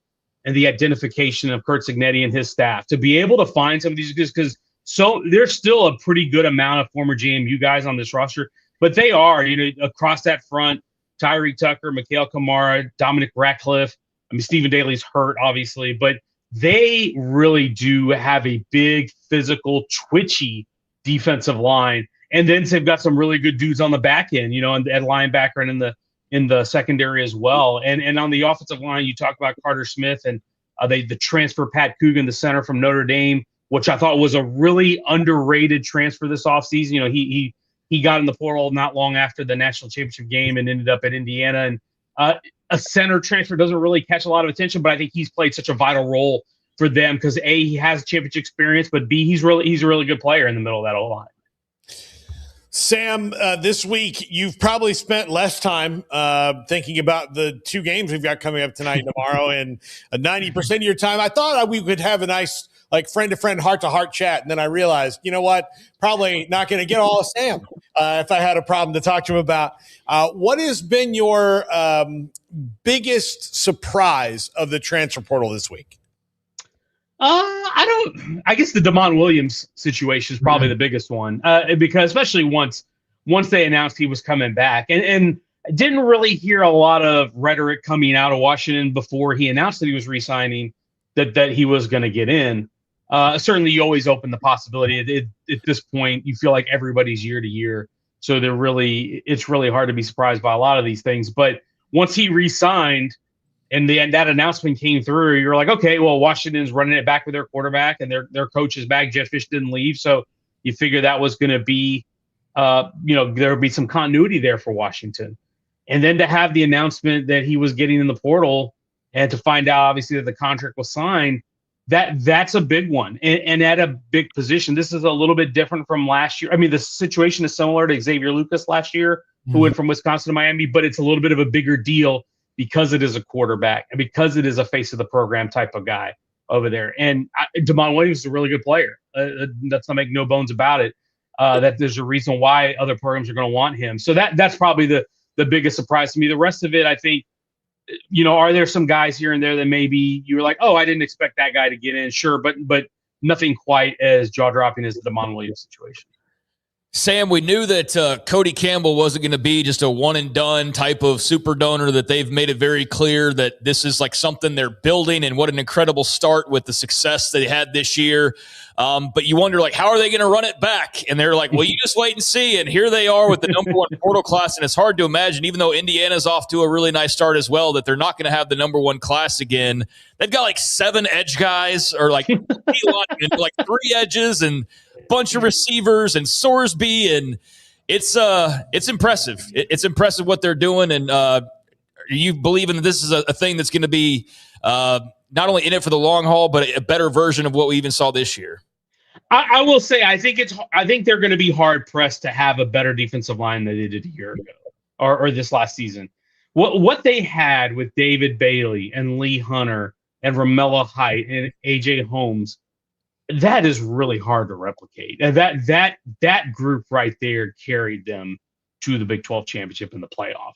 and the identification of Curt Cignetti and his staff to be able to find some of these guys, because so there's still a pretty good amount of former JMU guys on this roster, but they are, you know, across that front, Tyreek Tucker, Mikhail Kamara, Dominic Ratcliffe. I mean, Stephen Daly's hurt, obviously, but they really do have a big, physical, twitchy defensive line. And then they've got some really good dudes on the back end, you know, and at linebacker and in the secondary as well. And on the offensive line, you talk about Carter Smith and the transfer Pat Coogan, the center from Notre Dame, which I thought was a really underrated transfer this offseason. You know, he He got in the portal not long after the national championship game and ended up at Indiana. And a center transfer doesn't really catch a lot of attention, but I think he's played such a vital role for them because A, he has championship experience, but B, he's a really good player in the middle of that O-line. Sam, this week you've probably spent less time thinking about the two games we've got coming up tonight and tomorrow, and 90% of your time. I thought we could have a nice, like, friend-to-friend, heart-to-heart chat, and then I realized, you know what? Probably not going to get all of Sam if I had a problem to talk to him about. What has been your biggest surprise of the transfer portal this week? I guess the Damon Williams situation is probably the biggest one because especially once they announced he was coming back and didn't really hear a lot of rhetoric coming out of Washington before he announced that he was re-signing, that he was going to get in. Certainly you always open the possibility. At this point, you feel like everybody's year to year. So it's really hard to be surprised by a lot of these things. But once he re-signed, and that announcement came through, you're like, okay, well, Washington's running it back with their quarterback, and their coach is back. Jet Fish didn't leave, so you figure that was going to be, there would be some continuity there for Washington. And then to have the announcement that he was getting in the portal, and to find out obviously that the contract was signed, that's a big one, and at a big position. This is a little bit different from last year. I mean, the situation is similar to Xavier Lucas last year, who went from Wisconsin to Miami, but it's a little bit of a bigger deal because it is a quarterback and because it is a face of the program type of guy over there. And Damon Williams is a really good player. Let's not make no bones about it. That there's a reason why other programs are going to want him. So that's probably the biggest surprise to me. The rest of it, I think, are there some guys here and there that maybe you were like, oh, I didn't expect that guy to get in? Sure, but nothing quite as jaw-dropping as the Damon Williams situation. Sam, we knew that Cody Campbell wasn't going to be just a one-and-done type of super donor, that they've made it very clear that this is like something they're building, and what an incredible start with the success they had this year. But you wonder, like, how are they going to run it back? And they're like, well, you just wait and see. And here they are with the number one portal class, and it's hard to imagine, even though Indiana's off to a really nice start as well, that they're not going to have the number one class again. They've got like 7 edge guys, or like like 3 edges and bunch of receivers and Sorsby, and it's impressive. It's impressive what they're doing, and you believe in that this is a thing that's going to be not only in it for the long haul, but a better version of what we even saw this year. I will say I think they're going to be hard pressed to have a better defensive line than they did a year ago or this last season. What they had with David Bailey and Lee Hunter and Romello Height and AJ Holmes, that is really hard to replicate. And that group right there carried them to the Big 12 championship in the playoff.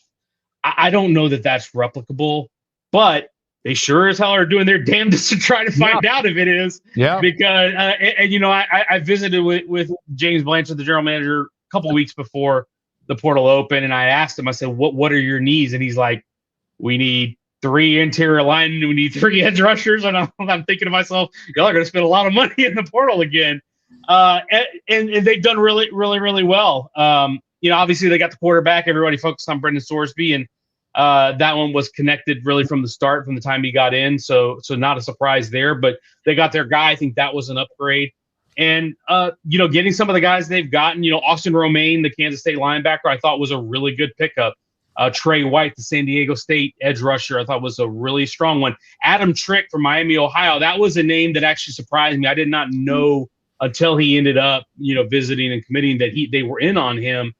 I don't know that that's replicable, but they sure as hell are doing their damnedest to try to find out if it is. Yeah. Because, I visited with James Blanchard, the general manager, a couple weeks before the portal opened, and I asked him, I said, what are your needs? And he's like, we need 3 interior linemen, we need 3 edge rushers. And I'm thinking to myself, y'all are going to spend a lot of money in the portal again. And they've done really, really, really well. Obviously they got the quarterback. Everybody focused on Brendan Sorsby, and that one was connected really from the start, from the time he got in. So not a surprise there, but they got their guy. I think that was an upgrade. And, getting some of the guys they've gotten, Austin Romaine, the Kansas State linebacker, I thought was a really good pickup. Trey White, the San Diego State edge rusher, I thought was a really strong one. Adam Trick from Miami, Ohio, that was a name that actually surprised me. I did not know until he ended up, visiting and committing that they were in on him.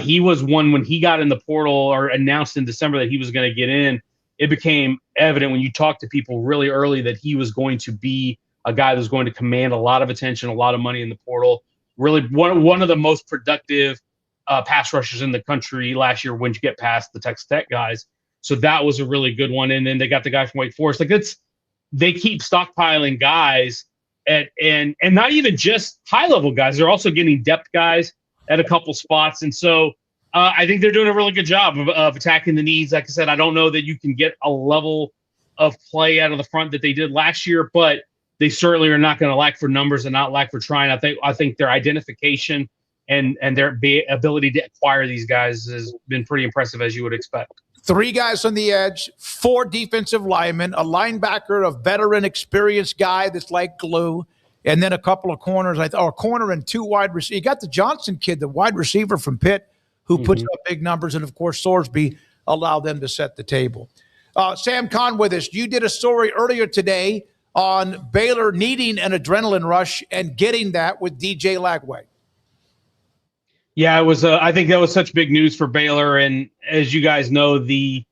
He was one when he got in the portal or announced in December that he was going to get in. It became evident when you talk to people really early that he was going to be a guy that was going to command a lot of attention, a lot of money in the portal. Really one of the most productive pass rushers in the country last year when you get past the Texas Tech guys. So that was a really good one. And then they got the guy from Wake Forest. They keep stockpiling guys and not even just high-level guys. They're also getting depth guys at a couple spots. And so I think they're doing a really good job of attacking the needs. Like I said, I don't know that you can get a level of play out of the front that they did last year, but they certainly are not going to lack for numbers and not lack for trying. I think their identification and their ability to acquire these guys has been pretty impressive, as you would expect. 3 guys on the edge, 4 defensive linemen, a linebacker, a veteran, experienced guy that's like glue, and then a couple of corners. A corner and 2 wide receivers. You got the Johnson kid, the wide receiver from Pitt, who puts up big numbers, and of course Sorsby allowed them to set the table. Sam Kahn with us. You did a story earlier today on Baylor needing an adrenaline rush and getting that with DJ Lagway. Yeah, it was. I think that was such big news for Baylor, and as you guys know, the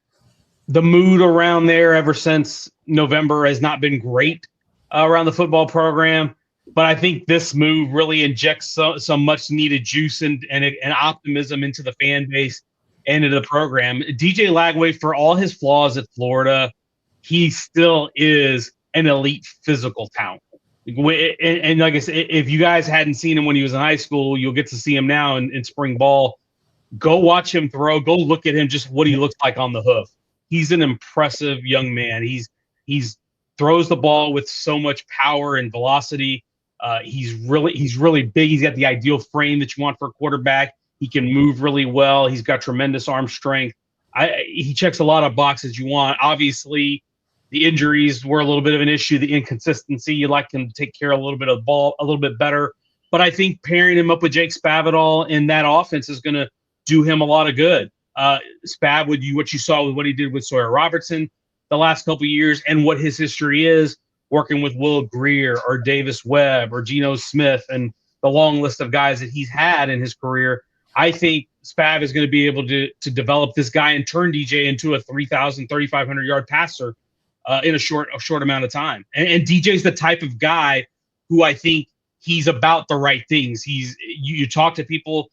mood around there ever since November has not been great around the football program. But I think this move really injects some much needed juice and optimism into the fan base and into the program. DJ Lagway, for all his flaws at Florida, he still is an elite physical talent. And like I said, if you guys hadn't seen him when he was in high school, you'll get to see him now in spring ball. Go watch him throw. Go look at him, just what he looks like on the hoof. He's an impressive young man. He's throws the ball with so much power and velocity. He's really big. He's got the ideal frame that you want for a quarterback. He can move really well. He's got tremendous arm strength. He checks a lot of boxes you want. Obviously, the injuries were a little bit of an issue. The inconsistency, you'd like him to take care of a little bit of the ball a little bit better. But I think pairing him up with Jake Spavital in that offense is going to do him a lot of good. Spav, what you saw with what he did with Sawyer Robertson the last couple of years, and what his history is working with Will Greer or Davis Webb or Geno Smith and the long list of guys that he's had in his career, I think Spav is going to be able to develop this guy and turn DJ into a 3,000, 3,500-yard passer in a short amount of time. And DJ's the type of guy who I think he's about the right things. You talk to people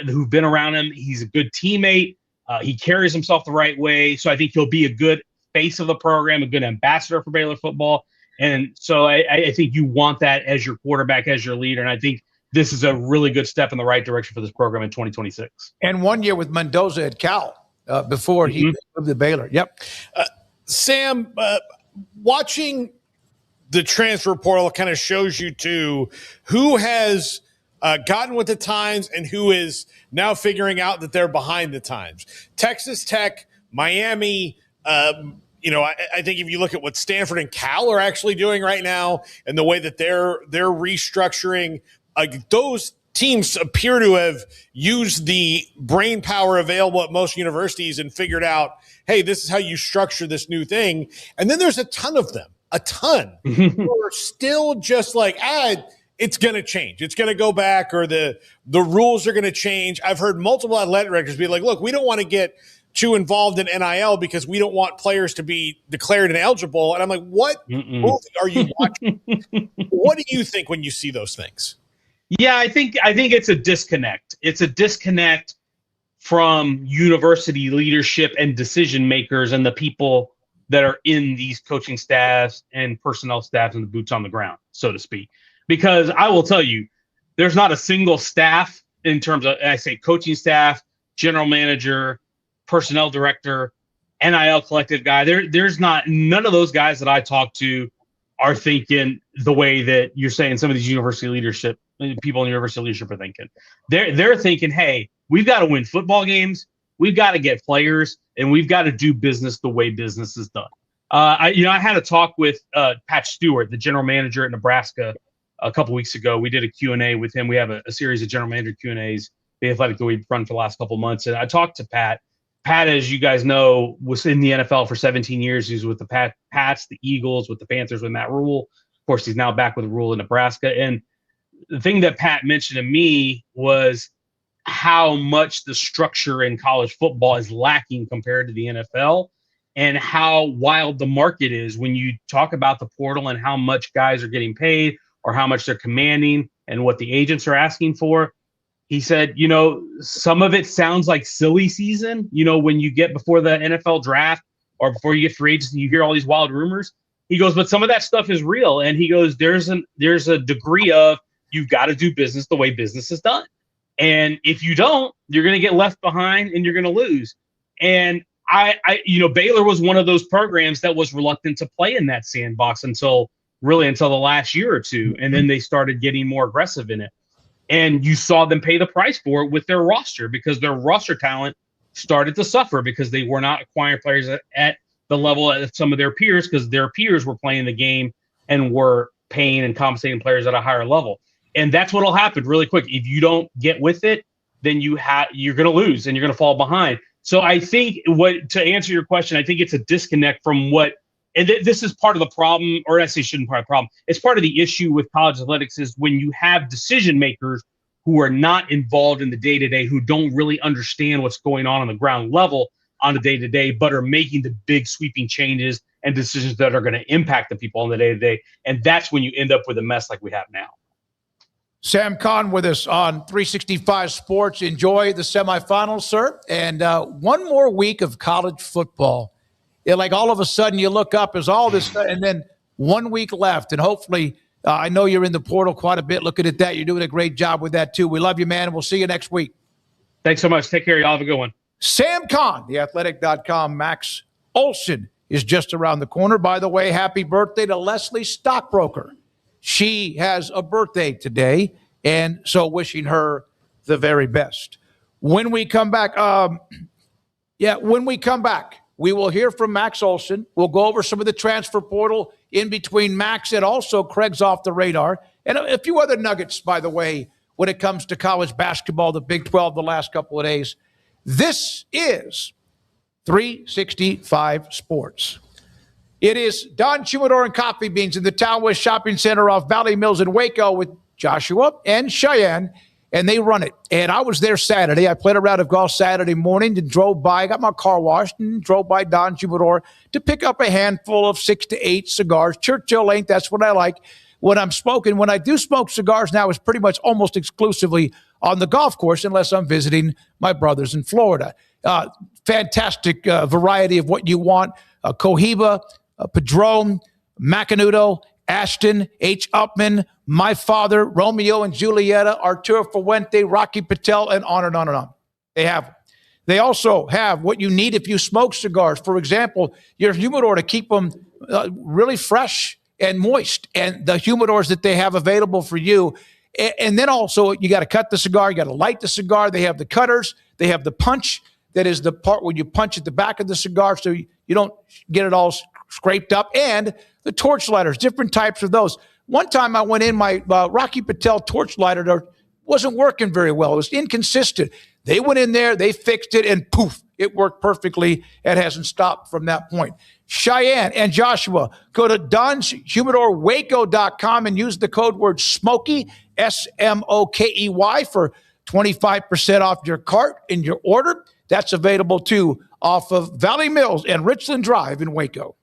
who've been around him. He's a good teammate. He carries himself the right way. So I think he'll be a good face of the program, a good ambassador for Baylor football. And so I think you want that as your quarterback, as your leader. And I think this is a really good step in the right direction for this program in 2026. And 1 year with Mendoza at Cal before he moved to Baylor. Yep. Sam, watching the transfer portal kind of shows you too who has gotten with the times and who is now figuring out that they're behind the times. Texas Tech, Miami, I think if you look at what Stanford and Cal are actually doing right now and the way that they're restructuring, those teams appear to have used the brain power available at most universities and figured out, hey, this is how you structure this new thing. And then there's a ton of them, who are still just like, it's going to change. It's going to go back, or the rules are going to change. I've heard multiple athletic directors be like, look, we don't want to get too involved in NIL because we don't want players to be declared ineligible. And I'm like, what movie are you watching? What do you think when you see those things? Yeah, I think it's a disconnect. It's a disconnect from university leadership and decision makers and the people that are in these coaching staffs and personnel staffs and the boots on the ground, so to speak. Because I will tell you, there's not a single staff in terms of, I say coaching staff, general manager, personnel director, NIL collective guy. There's not, none of those guys that I talk to are thinking the way that you're saying some of these university leadership people in university leadership are thinking. They're thinking, hey, we've got to win football games, we've got to get players, and we've got to do business the way business is done. I had a talk with Pat Stewart, the general manager at Nebraska, a couple weeks ago. We did a Q&A with him. We have a series of general manager Q&As, the athletic that we've run for the last couple of months. And I talked to Pat. Pat, as you guys know, was in the NFL for 17 years. He was with the Pats, the Eagles, with the Panthers with Matt Rule. Of course, he's now back with Rule in Nebraska. And the thing that Pat mentioned to me was how much the structure in college football is lacking compared to the NFL, and how wild the market is when you talk about the portal and how much guys are getting paid or how much they're commanding and what the agents are asking for. He said, some of it sounds like silly season, when you get before the NFL draft or before you get free agents and you hear all these wild rumors. He goes, but some of that stuff is real. And he goes, there's a degree of, you've got to do business the way business is done. And if you don't, you're going to get left behind and you're going to lose. And Baylor was one of those programs that was reluctant to play in that sandbox until the last year or two. And then they started getting more aggressive in it. And you saw them pay the price for it with their roster, because their roster talent started to suffer because they were not acquiring players at the level of some of their peers, because their peers were playing the game and were paying and compensating players at a higher level. And that's what will happen really quick. If you don't get with it, then you're going to lose and you're going to fall behind. So I think to answer your question, I think it's a disconnect from and this is part of the problem, or actually shouldn't part of the problem. It's part of the issue with college athletics is when you have decision makers who are not involved in the day-to-day, who don't really understand what's going on the ground level on the day-to-day, but are making the big sweeping changes and decisions that are going to impact the people on the day-to-day. And that's when you end up with a mess like we have now. Sam Kahn with us on 365 Sports. Enjoy the semifinals, sir. And one more week of college football. Like all of a sudden you look up as all this, and then 1 week left. And hopefully, I know you're in the portal quite a bit looking at that. You're doing a great job with that, too. We love you, man, and we'll see you next week. Thanks so much. Take care. Y'all have a good one. Sam Kahn, theathletic.com. Max Olson is just around the corner. By the way, happy birthday to Leslie Stockbroker. She has a birthday today, and so wishing her the very best. When we come back, we will hear from Max Olson. We'll go over some of the transfer portal in between Max and also Craig's Off the Radar. And a few other nuggets, by the way, when it comes to college basketball, the Big 12 the last couple of days. This is 365 Sports. It is Don Humidor and Coffee Beans in the Town West Shopping Center off Valley Mills in Waco with Joshua and Cheyenne, and they run it. And I was there Saturday. I played a round of golf Saturday morning and drove by, got my car washed, and drove by Don Humidor to pick up a handful of 6 to 8 cigars. Churchill length, that's what I like when I'm smoking. When I do smoke cigars now, it's pretty much almost exclusively on the golf course unless I'm visiting my brothers in Florida. Fantastic variety of what you want. Cohiba, Padron, Macanudo, Ashton, H. Upman, My Father, Romeo and Julieta, Arturo Fuente, Rocky Patel, and on and on and on. They have them. They also have what you need if you smoke cigars. For example, your humidor to keep them really fresh and moist, and the humidors that they have available for you. And then also you got to cut the cigar. You got to light the cigar. They have the cutters. They have the punch. That is the part where you punch at the back of the cigar so you don't get it all scraped up. And the torch lighters, different types of those. One time I went in, my Rocky Patel torch lighter wasn't working very well. It was inconsistent. They went in there, they fixed it, and poof, it worked perfectly. It hasn't stopped from that point. Cheyenne and Joshua, go to Don'sHumidorWaco.com and use the code word SMOKEY, SMOKEY, for 25% off your cart in your order. That's available, too, off of Valley Mills and Richland Drive in Waco.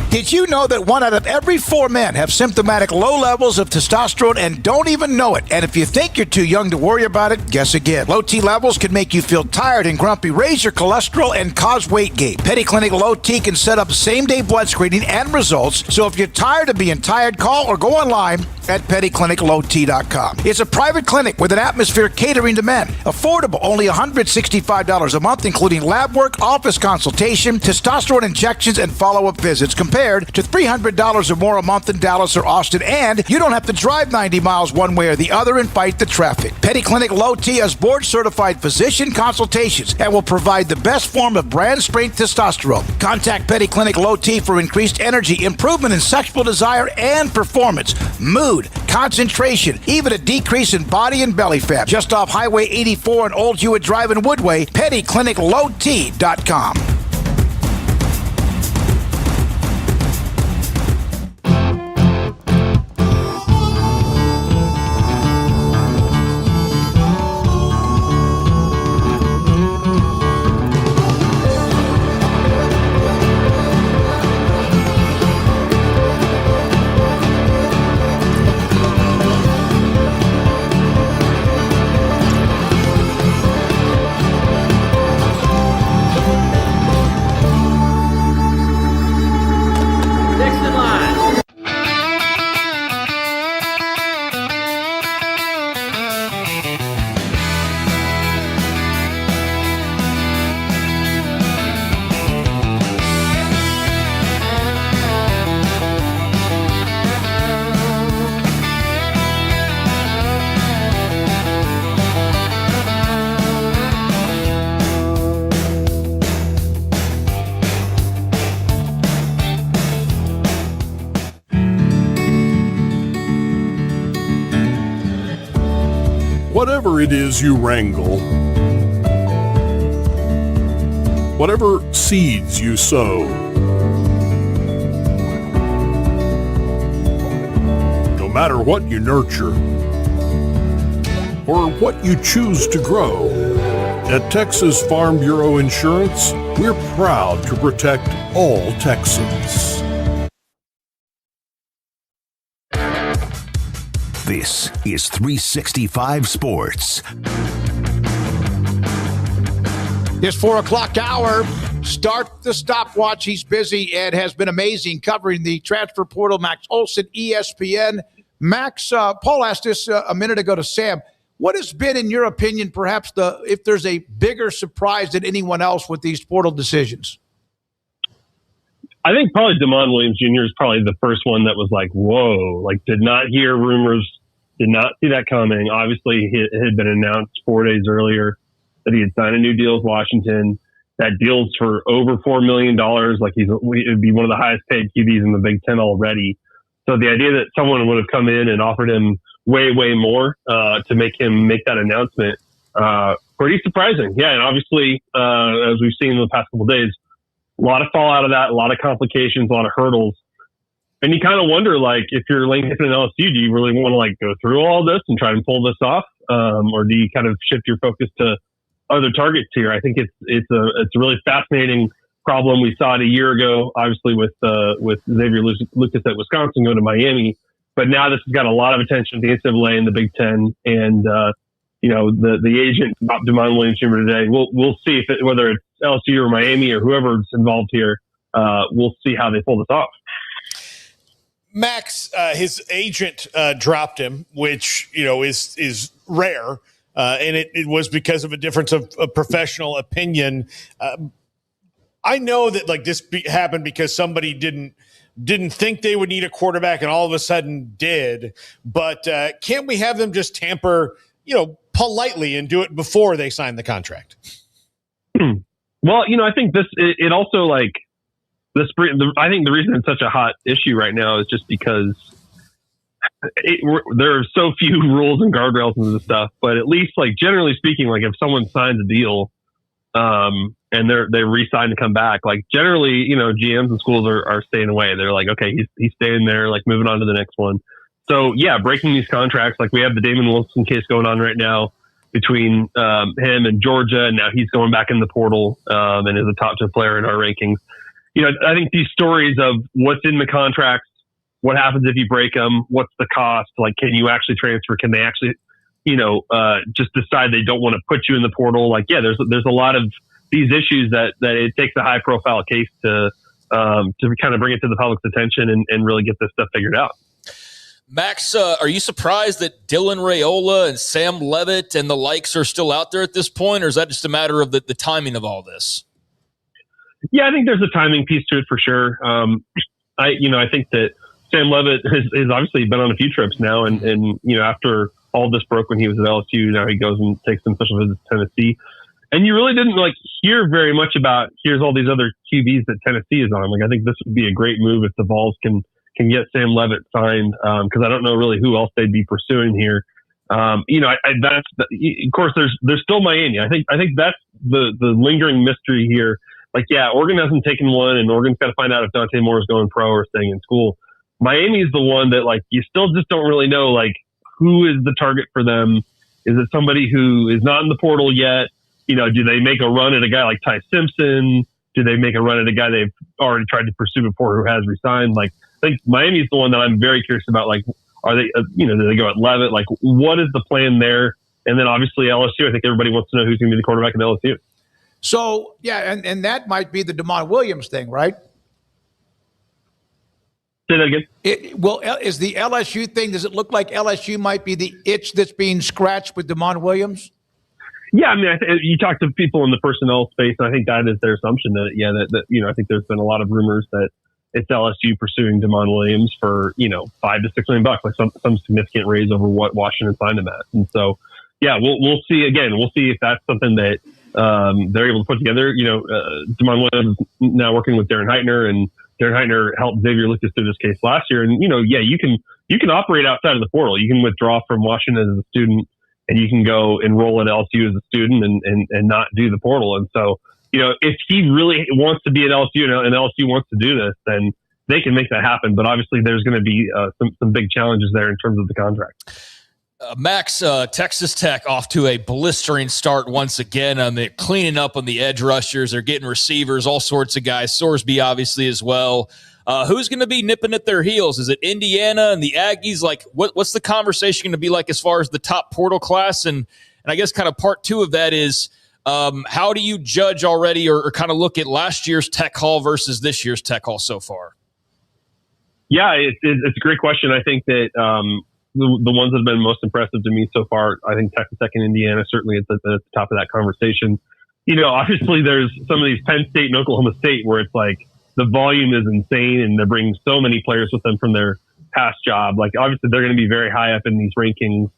Did you know that 1 out of every 4 men have symptomatic low levels of testosterone and don't even know it? And if you think you're too young to worry about it, guess again. Low T levels can make you feel tired and grumpy, raise your cholesterol, and cause weight gain. Petty Clinic Low T can set up same-day blood screening and results. So if you're tired of being tired, call or go online at pettycliniclowt.com. It's a private clinic with an atmosphere catering to men. Affordable, only $165 a month, including lab work, office consultation, testosterone injections, and follow-up visits, compared to $300 or more a month in Dallas or Austin. And you don't have to drive 90 miles one way or the other and fight the traffic. Petty Clinic Low T has board-certified physician consultations and will provide the best form of brand-strength testosterone. Contact Petty Clinic Low T for increased energy, improvement in sexual desire and performance, mood, concentration, even a decrease in body and belly fat. Just off Highway 84 and Old Hewitt Drive in Woodway, pettycliniclowt.com. Whatever it is you wrangle, whatever seeds you sow, no matter what you nurture or what you choose to grow, at Texas Farm Bureau Insurance, we're proud to protect all Texans. This is 365 Sports. This 4 o'clock hour, start the stopwatch. He's busy and has been amazing covering the transfer portal. Max Olson, ESPN. Max, Paul asked this a minute ago to Sam. What has been, in your opinion, perhaps if there's a bigger surprise than anyone else with these portal decisions? I think probably DeMond Williams Jr. is probably the first one that was like, whoa, like did not hear rumors, did not see that coming. Obviously, it had been announced 4 days earlier that he had signed a new deal with Washington. That deal's for over $4 million. Like it would be one of the highest paid QBs in the Big Ten already. So the idea that someone would have come in and offered him way, way more to make him make that announcement, pretty surprising. Yeah, and obviously, as we've seen in the past couple of days, a lot of fallout of that, a lot of complications, a lot of hurdles. And you kind of wonder, like, if you're Lane Kiffin and LSU, do you really want to, like, go through all this and try and pull this off? Or do you kind of shift your focus to other targets here? I think it's a really fascinating problem. We saw it a year ago, obviously, with Xavier Lucas at Wisconsin going to Miami. But now this has got a lot of attention, the NCAA and the Big Ten. And, the agent, DeMond Williams Jr. today, we'll see whether it's LSU or Miami or whoever's involved here. We'll see how they pull this off. Max, his agent dropped him, which is rare, and it was because of a difference of professional opinion. I know that this happened because somebody didn't think they would need a quarterback, and all of a sudden did. But can't we have them just tamper, politely and do it before they sign the contract? Well, I think it also I think the reason it's such a hot issue right now is just because there are so few rules and guardrails and this stuff. But at least, generally speaking, if someone signs a deal and they re-sign to come back, generally, GMs and schools are staying away. They're like, okay, he's staying there, moving on to the next one. So yeah, breaking these contracts, we have the Damon Wilson case going on right now between him and Georgia, and now he's going back in the portal and is a top 10 player in our rankings. I think these stories of what's in the contracts, what happens if you break them, what's the cost, can you actually transfer? Can they actually, just decide they don't want to put you in the portal? There's a lot of these issues that it takes a high profile case to kind of bring it to the public's attention and really get this stuff figured out. Max, are you surprised that Dylan Raiola and Sam Levitt and the likes are still out there at this point, or is that just a matter of the timing of all this? Yeah, I think there's a timing piece to it for sure. I think that Sam Levitt has obviously been on a few trips now, and after all this broke when he was at LSU, now he goes and takes some special visits to Tennessee. And you really didn't hear very much about here's all these other QBs that Tennessee is on. I think this would be a great move if the Vols can get Sam Levitt signed, because I don't know really who else they'd be pursuing here. Of course, there's still Miami. I think that's the lingering mystery here. Oregon hasn't taken one, and Oregon's got to find out if Dante Moore is going pro or staying in school. Miami is the one that you still just don't really know who is the target for them. Is it somebody who is not in the portal yet? Do they make a run at a guy like Ty Simpson? Do they make a run at a guy they've already tried to pursue before who has resigned? I think Miami is the one that I'm very curious about. Are they, do they go at Levitt? What is the plan there? And then obviously LSU. I think everybody wants to know who's going to be the quarterback at LSU. So, yeah, and that might be the DeMond Williams thing, right? Say that again. Is the LSU thing, does it look like LSU might be the itch that's being scratched with DeMond Williams? Yeah, I mean, you talk to people in the personnel space, and I think that is their assumption that I think there's been a lot of rumors that it's LSU pursuing DeMond Williams for, $5 to $6 million, some significant raise over what Washington signed him at. And so, yeah, we'll see again. We'll see if that's something that they're able to put together. DeMond Williams is now working with Darren Heitner, and Darren Heitner helped Xavier Lucas through this case last year. And, you can operate outside of the portal. You can withdraw from Washington as a student and you can go enroll at LSU as a student and not do the portal. And so, if he really wants to be at LSU and LSU wants to do this, then they can make that happen. But obviously there's going to be some big challenges there in terms of the contract. Max, Texas Tech off to a blistering start once again on the cleaning up on the edge rushers. They're getting receivers, all sorts of guys. Sorsby obviously as well. Who's going to be nipping at their heels? Is it Indiana and the Aggies? Like, what's the conversation going to be like as far as the top portal class? And I guess kind of part two of that is how do you judge already or kind of look at last year's Tech Hall versus this year's Tech Hall so far? Yeah, it's a great question. I think that the ones that have been most impressive to me so far, I think Texas Tech and Indiana certainly at the top of that conversation. Obviously there's some of these Penn State and Oklahoma State where it's like the volume is insane and they're bringing so many players with them from their past job. Like obviously they're going to be very high up in these rankings,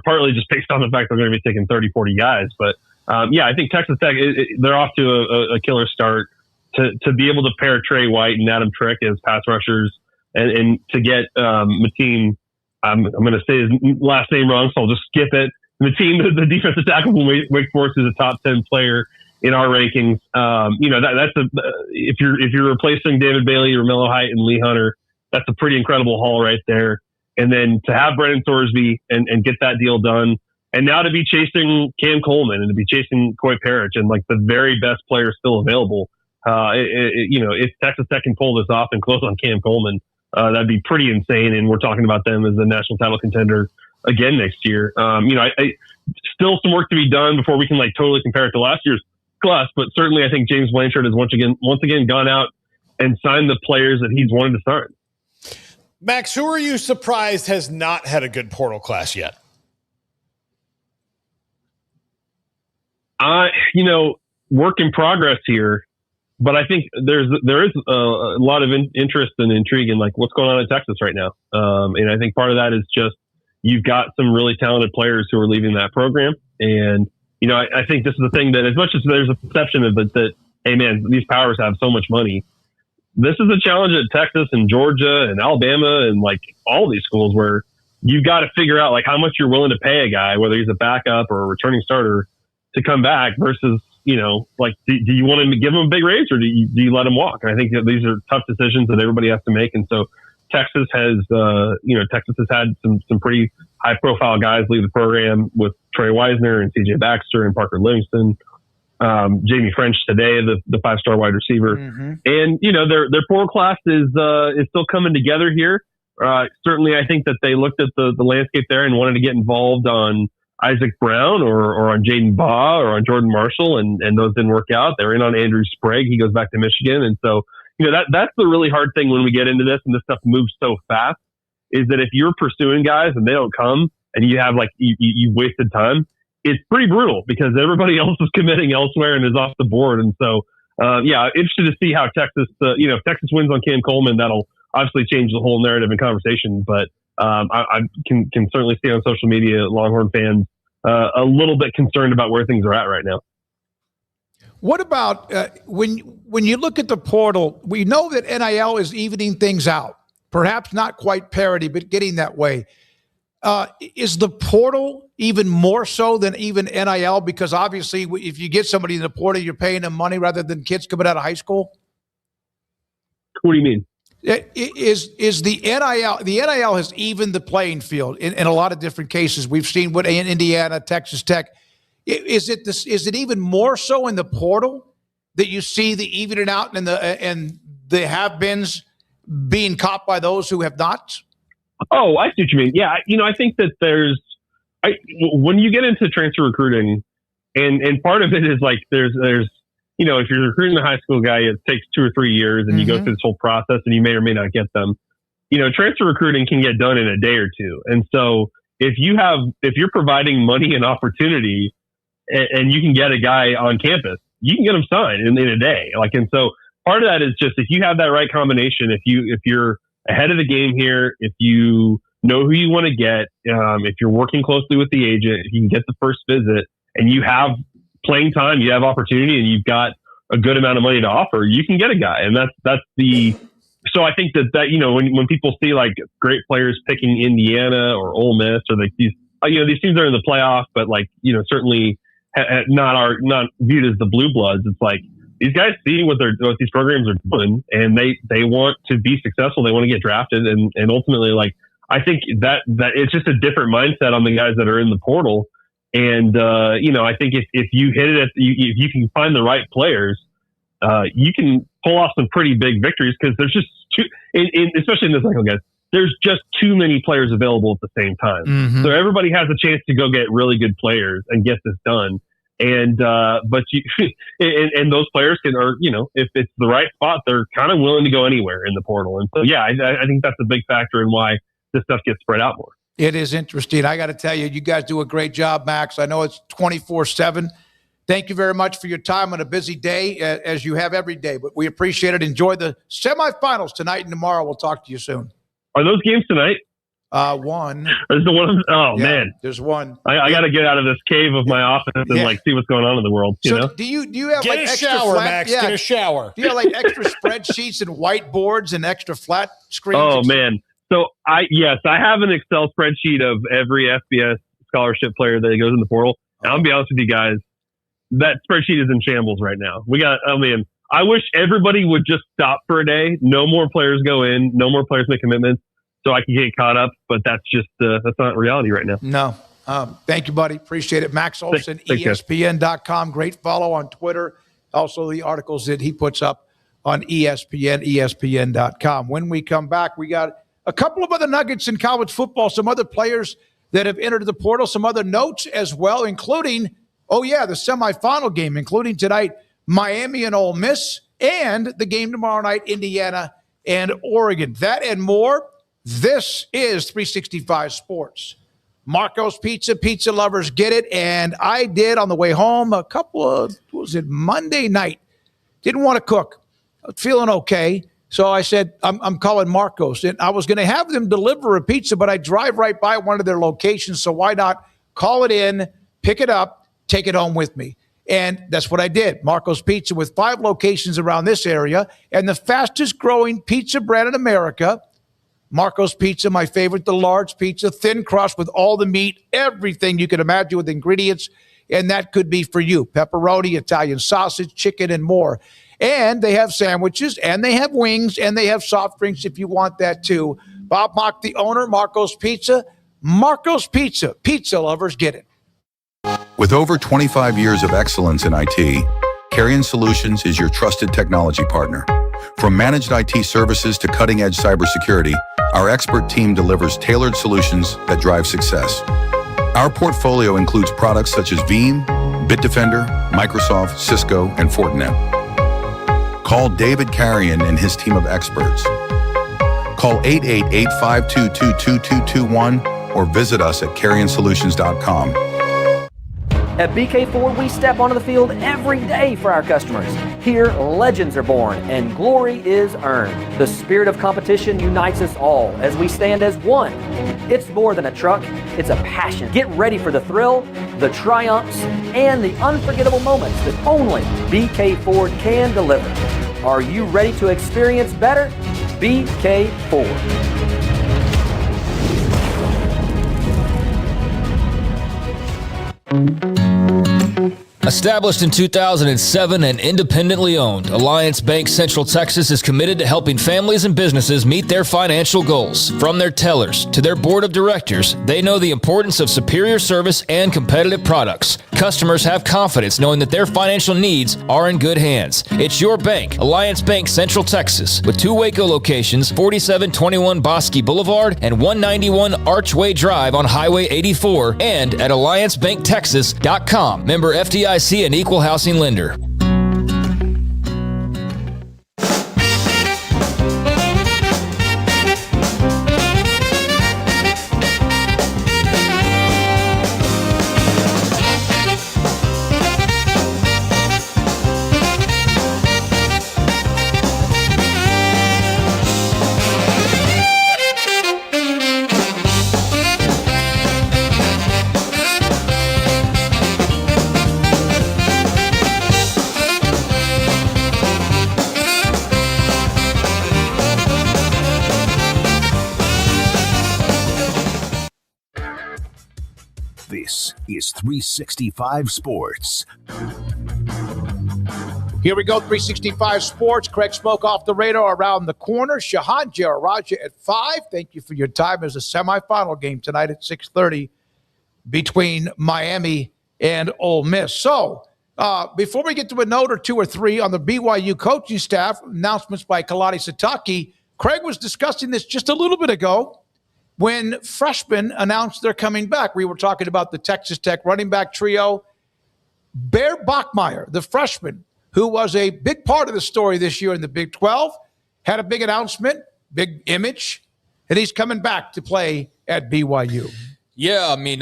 partly just based on the fact they're going to be taking 30, 40 guys. But I think Texas Tech, they're off to a killer start. To be able to pair Trey White and Adam Trick as pass rushers and to get Mateen, I'm going to say his last name wrong, so I'll just skip it. Mateen, the defensive tackle from Wake Forest, is a top 10 player in our rankings. If you're replacing David Bailey, Romello Height, and Lee Hunter, that's a pretty incredible haul right there. And then to have Brennan Thorsby and get that deal done, and now to be chasing Cam Coleman and to be chasing Coy Parrish and like the very best player still available. If Texas Tech can pull this off and close on Cam Coleman, that'd be pretty insane. And we're talking about them as a national title contender again next year. I still some work to be done before we can like totally compare it to last year's class, but certainly I think James Blanchard has once again gone out and signed the players that he's wanted to sign. Max, who are you surprised has not had a good portal class yet? Work in progress here. But I think there is a lot of interest and intrigue in like what's going on in Texas right now. And I think part of that is just you've got some really talented players who are leaving that program. And, I think this is the thing that as much as there's a perception of it that, hey, man, these powers have so much money. This is a challenge at Texas and Georgia and Alabama and like all these schools where you've got to figure out like how much you're willing to pay a guy, whether he's a backup or a returning starter, to come back versus do you want to give him a big raise or do you let him walk? And I think that these are tough decisions that everybody has to make. And so Texas has had some pretty high profile guys leave the program with Trey Wisner and CJ Baxter and Parker Livingston, Jamie French today, the 5-star wide receiver. Mm-hmm. And, their portal class is still coming together here. Certainly I think that they looked at the landscape there and wanted to get involved on Isaac Brown or on Jaden Baugh or on Jordan Marshall, and those didn't work out. They're in on Andrew Sprague. He goes back to Michigan. And so, that's the really hard thing when we get into this and this stuff moves so fast, is that if you're pursuing guys and they don't come and you have you wasted time, it's pretty brutal because everybody else is committing elsewhere and is off the board. And so, interested to see how Texas, if Texas wins on Cam Coleman, that'll obviously change the whole narrative and conversation. But I can certainly see on social media Longhorn fans a little bit concerned about where things are at right now. What about when you look at the portal? We know that NIL is evening things out. Perhaps not quite parity, but getting that way. Is the portal even more so than even NIL? Because obviously, if you get somebody in the portal, you're paying them money rather than kids coming out of high school. What do you mean? Is the NIL? The NIL has evened the playing field in a lot of different cases. We've seen what in Indiana, Texas Tech. Is it even more so in the portal that you see the evening out and the have-beens being caught by those who have not? Oh, I see what you mean. Yeah, I think that when you get into transfer recruiting, and part of it is like there's if you're recruiting a high school guy, it takes 2 or 3 years, and you go through this whole process, and you may or may not get them. Transfer recruiting can get done in a day or two, and so if you're providing money and opportunity, and you can get a guy on campus, you can get him signed in a day. And so part of that is just if you have that right combination, if you're ahead of the game here, if you know who you want to get, if you're working closely with the agent, if you can get the first visit and you have playing time, you have opportunity, and you've got a good amount of money to offer, you can get a guy. And so I think that when people see like great players picking Indiana or Ole Miss or like these these teams are in the playoff, but like, certainly not viewed as the blue bloods. It's like these guys see what these programs are doing, and they want to be successful. They want to get drafted, and ultimately, like, I think that it's just a different mindset on the guys that are in the portal. And I think if you hit it, if you can find the right players, you can pull off some pretty big victories, because there's just especially in this cycle, guys, there's just too many players available at the same time. Mm-hmm. So everybody has a chance to go get really good players and get this done. And but and those players if it's the right spot, they're kind of willing to go anywhere in the portal. And so I think that's a big factor in why this stuff gets spread out more. It is interesting. I got to tell you, you guys do a great job, Max. I know it's 24/7. Thank you very much for your time on a busy day, as you have every day. But we appreciate it. Enjoy the semifinals tonight and tomorrow. We'll talk to you soon. Are those games tonight? One. There's the one. Oh, man. There's one. I got to get out of this cave of my office and see what's going on in the world. So do you have get like a extra shower, flat, Max? Get a shower. Do you have like extra spreadsheets and whiteboards and extra flat screens? Oh, man. So I have an Excel spreadsheet of every FBS scholarship player that goes in the portal. And I'll be honest with you guys, that spreadsheet is in shambles right now. I wish everybody would just stop for a day. No more players go in. No more players make commitments, so I can get caught up. But that's just that's not reality right now. No. Thank you, buddy. Appreciate it. Max Olson, ESPN.com. Great follow on Twitter. Also, the articles that he puts up on ESPN, ESPN.com. When we come back, we got a couple of other nuggets in college football, some other players that have entered the portal, some other notes as well, including, the semifinal game, including tonight, Miami and Ole Miss, and the game tomorrow night, Indiana and Oregon. That and more. This is 365 Sports. Marco's Pizza lovers get it, and I did on the way home Monday night. Didn't want to cook. I was feeling okay. So I said, I'm calling Marco's. And I was going to have them deliver a pizza, but I drive right by one of their locations, so why not call it in, pick it up, take it home with me? And that's what I did. Marco's Pizza with 5 locations around this area and the fastest growing pizza brand in America. Marco's Pizza, my favorite, the large pizza, thin crust with all the meat, everything you can imagine with ingredients, and that could be for you. Pepperoni, Italian sausage, chicken, and more. And they have sandwiches, and they have wings, and they have soft drinks if you want that too. Bob Mock, the owner, Marco's Pizza. Marco's Pizza. Pizza lovers get it. With over 25 years of excellence in IT, Carrion Solutions is your trusted technology partner. From managed IT services to cutting-edge cybersecurity, our expert team delivers tailored solutions that drive success. Our portfolio includes products such as Veeam, Bitdefender, Microsoft, Cisco, and Fortinet. Call David Carrion and his team of experts. Call 888-522-2221 or visit us at carrionsolutions.com. At BK4, we step onto the field every day for our customers. Here, legends are born and glory is earned. The spirit of competition unites us all as we stand as one. It's more than a truck, it's a passion. Get ready for the thrill, the triumphs, and the unforgettable moments that only BK Ford can deliver. Are you ready to experience better? BK Ford. Established in 2007 and independently owned, Alliance Bank Central Texas is committed to helping families and businesses meet their financial goals. From their tellers to their board of directors, they know the importance of superior service and competitive products. Customers have confidence knowing that their financial needs are in good hands. It's your bank, Alliance Bank Central Texas, with 2 Waco locations, 4721 Bosque Boulevard and 191 Archway Drive on Highway 84, and at alliancebanktexas.com. Member FDIC and equal housing lender. This is 365 Sports. Here we go, 365 Sports. Craig Smoak off the radar around the corner. Shahan Jaja at 5. Thank you for your time. There's a semifinal game tonight at 6:30 between Miami and Ole Miss. So before we get to a note or two or three on the BYU coaching staff, announcements by Kalani Sitake, Craig was discussing this just a little bit ago when freshmen announced they're coming back. We were talking about the Texas Tech running back trio. Bear Bachmeier, the freshman, who was a big part of the story this year in the Big 12, had a big announcement, big image, and he's coming back to play at BYU. Yeah, I mean,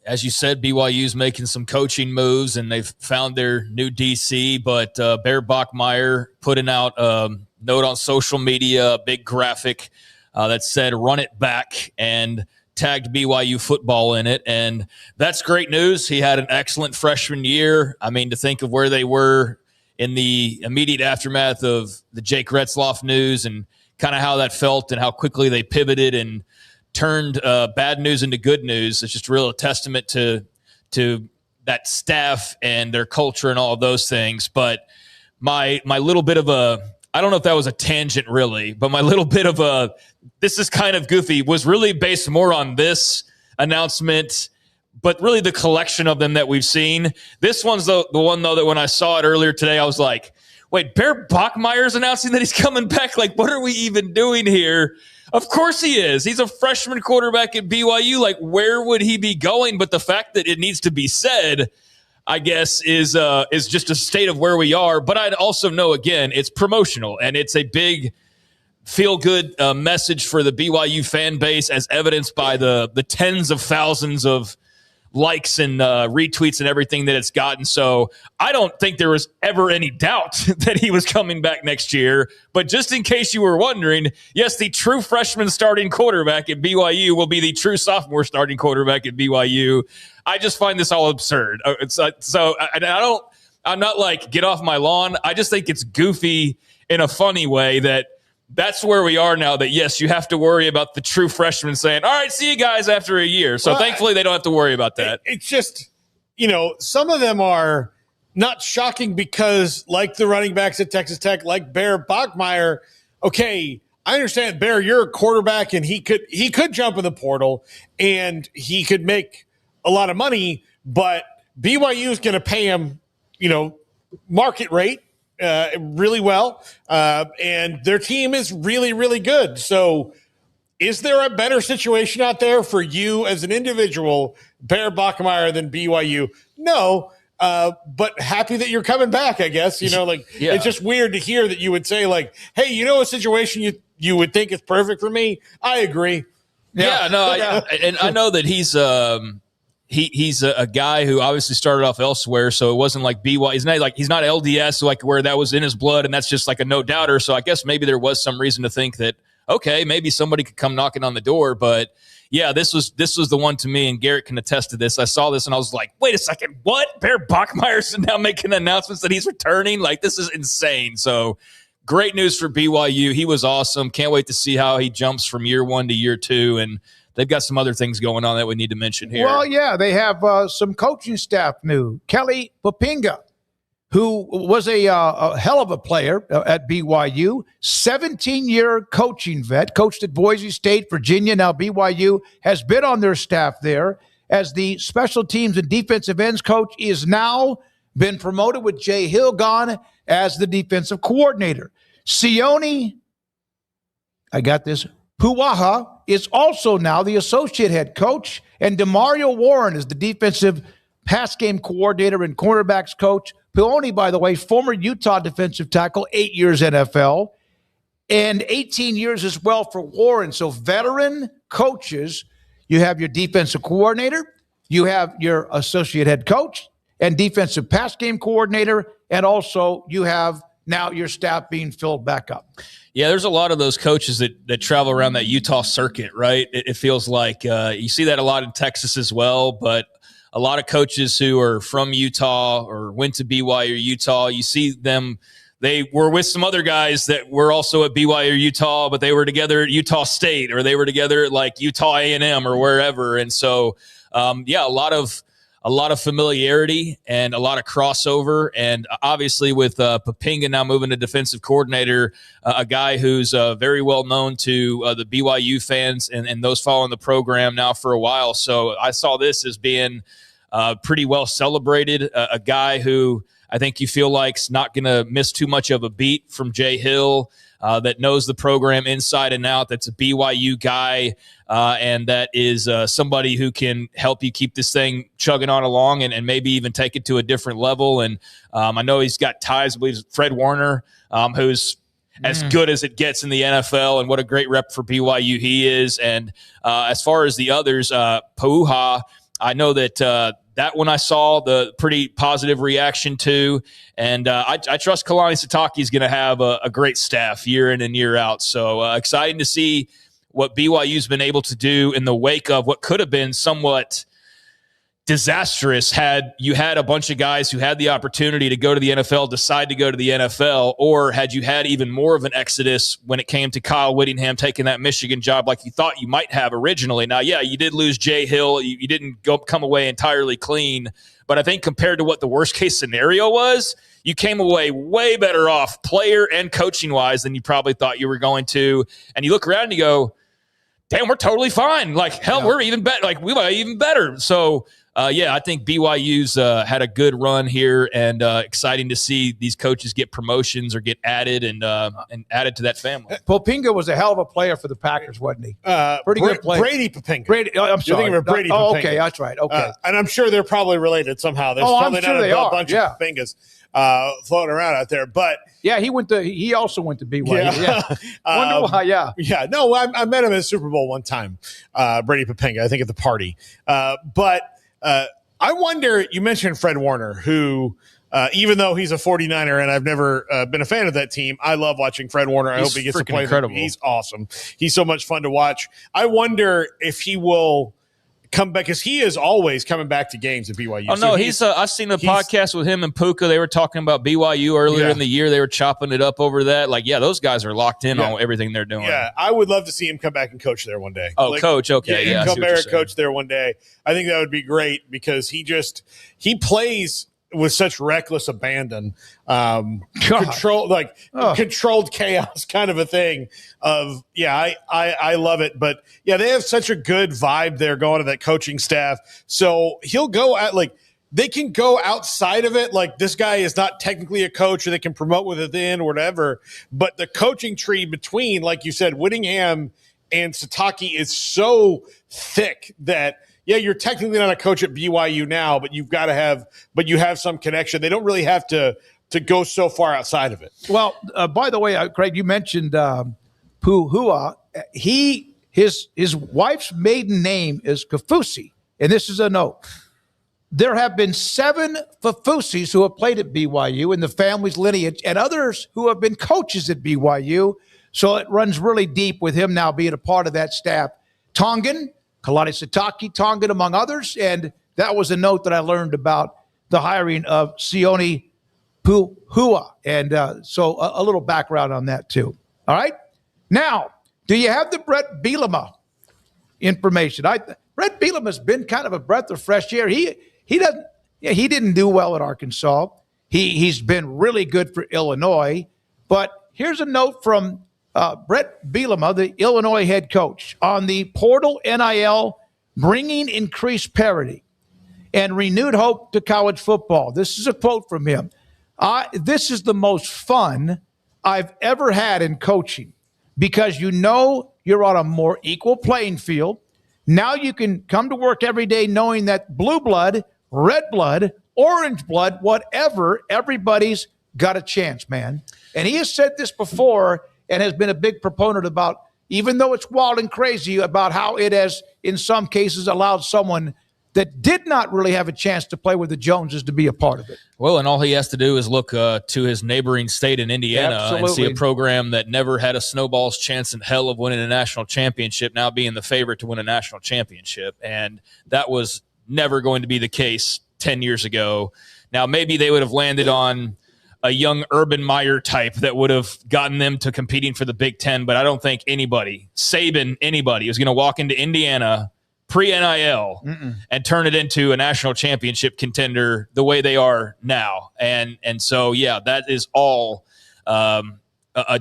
as you said, BYU's making some coaching moves, and they've found their new DC, but Bear Bachmeier putting out a note on social media, a big graphic that said, "Run it back," and tagged BYU football in it, and that's great news. He had an excellent freshman year. I mean, to think of where they were in the immediate aftermath of the Jake Retzloff news and kind of how that felt and how quickly they pivoted and turned bad news into good news. It's just real a testament to that staff and their culture and all of those things. But my little bit of I don't know if that was a tangent really, but my little bit of this is kind of goofy was really based more on this announcement, but really the collection of them that we've seen. This one's the one, though, that when I saw it earlier today, I was like, wait, Bear Bachmeier's announcing that he's coming back? Like, what are we even doing here? Of course he is. He's a freshman quarterback at BYU. Like, where would he be going? But the fact that it needs to be said, I guess, is just a state of where we are. But I'd also know, again, it's promotional, and it's a big feel-good message for the BYU fan base, as evidenced by the tens of thousands of likes and retweets and everything that it's gotten. So I don't think there was ever any doubt that he was coming back next year. But just in case you were wondering, yes, the true freshman starting quarterback at BYU will be the true sophomore starting quarterback at BYU. I just find this all absurd. I'm not like, get off my lawn. I just think it's goofy in a funny way that's where we are now, that, yes, you have to worry about the true freshmen saying, all right, see you guys after a year. So thankfully they don't have to worry about that. It's just, some of them are not shocking because, like the running backs at Texas Tech, like Bear Bachmeier, okay, I understand, Bear, you're a quarterback, and he could jump in the portal and he could make a lot of money, but BYU is going to pay him, market rate. Really well, and their team is really, really good. So is there a better situation out there for you as an individual, Bear Bachmeier, than BYU? No, but happy that you're coming back, I guess. It's just weird to hear that you would say, like, hey, a situation you would think is perfect for me? I agree. I know that he's a guy who obviously started off elsewhere, so it wasn't like BYU. He's not LDS, like where that was in his blood, and that's just like a no doubter. So I guess maybe there was some reason to think that, okay, maybe somebody could come knocking on the door. But yeah, this was the one to me, and Garrett can attest to this. I saw this and I was like, wait a second, what? Bear Bachmeier's now making announcements that he's returning? Like, this is insane. So great news for BYU. He was awesome. Can't wait to see how he jumps from year one to year two, and they've got some other things going on that we need to mention here. Well, yeah, they have some coaching staff new. Kelly Popinga, who was a hell of a player at BYU, 17-year coaching vet, coached at Boise State, Virginia, now BYU, has been on their staff there as the special teams and defensive ends coach. He has now been promoted with Jay Hill gone as the defensive coordinator. Sione, I got this, Puaha is also now the associate head coach, and DeMario Warren is the defensive pass game coordinator and cornerbacks coach. Puoni, by the way, former Utah defensive tackle, 8 years NFL, and 18 years as well for Warren. So veteran coaches, you have your defensive coordinator, you have your associate head coach and defensive pass game coordinator, and also you have now your staff being filled back up. Yeah, there's a lot of those coaches that travel around that Utah circuit, right? It feels like you see that a lot in Texas as well, but a lot of coaches who are from Utah or went to BYU or Utah, you see them, they were with some other guys that were also at BYU or Utah, but they were together at Utah State, or they were together at like Utah A&M or wherever. And so a lot of familiarity and a lot of crossover. And obviously with Papinga now moving to defensive coordinator, a guy who's very well known to the BYU fans and those following the program now for a while. So I saw this as being pretty well celebrated, a guy who I think you feel like's not going to miss too much of a beat from Jay Hill, that knows the program inside and out, that's a BYU guy, and that is somebody who can help you keep this thing chugging on along and maybe even take it to a different level. And I know he's got ties, I believe, with Fred Warner, who's as good as it gets in the NFL, and what a great rep for BYU he is. And as far as the others, Pauha, I know that that one I saw the pretty positive reaction to, and I trust Kalani Sitake is going to have a great staff year in and year out. So exciting to see what BYU's been able to do in the wake of what could have been somewhat disastrous had you had a bunch of guys who had the opportunity to go to the NFL decide to go to the NFL, or had you had even more of an exodus when it came to Kyle Whittingham taking that Michigan job like you thought you might have originally. Now, yeah, you did lose Jay Hill. You didn't come away entirely clean, but I think compared to what the worst case scenario was, you came away way better off player and coaching wise than you probably thought you were going to. And you look around and you go, damn, we're totally fine. Like, hell, we're even better. Like, we might even better. So, I think BYU's had a good run here, and exciting to see these coaches get promotions or get added and added to that family. Popinga was a hell of a player for the Packers, wasn't he? Pretty good player. Brady Popinga. I'm sorry. You're thinking of Brady Popinga. Okay, that's right. Okay. And I'm sure they're probably related somehow. There's probably I'm sure not a bunch of Popingas floating around out there. But yeah, he also went to BYU. Yeah. Wonder why, Yeah. No, I met him at Super Bowl one time, Brady Popinga, I think at the party. But I wonder, you mentioned Fred Warner, who, even though he's a 49er and I've never been a fan of that team, I love watching Fred Warner. I hope he gets to play. Incredible. He's awesome. He's so much fun to watch. I wonder if he will come back, because he is always coming back to games at BYU. Oh, no, I've seen a podcast with him and Puka. They were talking about BYU earlier in the year. They were chopping it up over that. Like, yeah, those guys are locked in on everything they're doing. Yeah, I would love to see him come back and coach there one day. Oh, coach, okay. Yeah, come back and coach there one day. I think that would be great, because he plays with such reckless abandon, controlled chaos kind of a thing of, I love it. But yeah, they have such a good vibe there going to that coaching staff. So he'll go at they can go outside of it. Like, this guy is not technically a coach, or they can promote within or whatever. But the coaching tree between, like you said, Whittingham and Sitake is so thick that, yeah, you're technically not a coach at BYU now, but you have some connection. They don't really have to go so far outside of it. Well, by the way, Craig, you mentioned Puhua. His wife's maiden name is Kafusi, and this is a note. There have been 7 Fafusis who have played at BYU in the family's lineage, and others who have been coaches at BYU. So it runs really deep with him now being a part of that staff. Tongan, Kalani Sitake, Tongan, among others. And that was a note that I learned about the hiring of Sione Puhua. And so a little background on that, too. All right. Now, do you have the Brett Bielema information? Brett Bielema has been kind of a breath of fresh air. He didn't do well at Arkansas. He's been really good for Illinois. But here's a note from Brett Bielema, the Illinois head coach, on the portal NIL bringing increased parity and renewed hope to college football. This is a quote from him. This is the most fun I've ever had in coaching, because you're on a more equal playing field. Now you can come to work every day knowing that blue blood, red blood, orange blood, whatever, everybody's got a chance, man. And he has said this before, and has been a big proponent about, even though it's wild and crazy, about how it has, in some cases, allowed someone that did not really have a chance to play with the Joneses to be a part of it. Well, and all he has to do is look to his neighboring state in Indiana and see a program that never had a snowball's chance in hell of winning a national championship now being the favorite to win a national championship. And that was never going to be the case 10 years ago. Now, maybe they would have landed on a young Urban Meyer type that would have gotten them to competing for the Big Ten, but I don't think anybody was going to walk into Indiana pre-NIL and turn it into a national championship contender the way they are now. And so, yeah, that is all a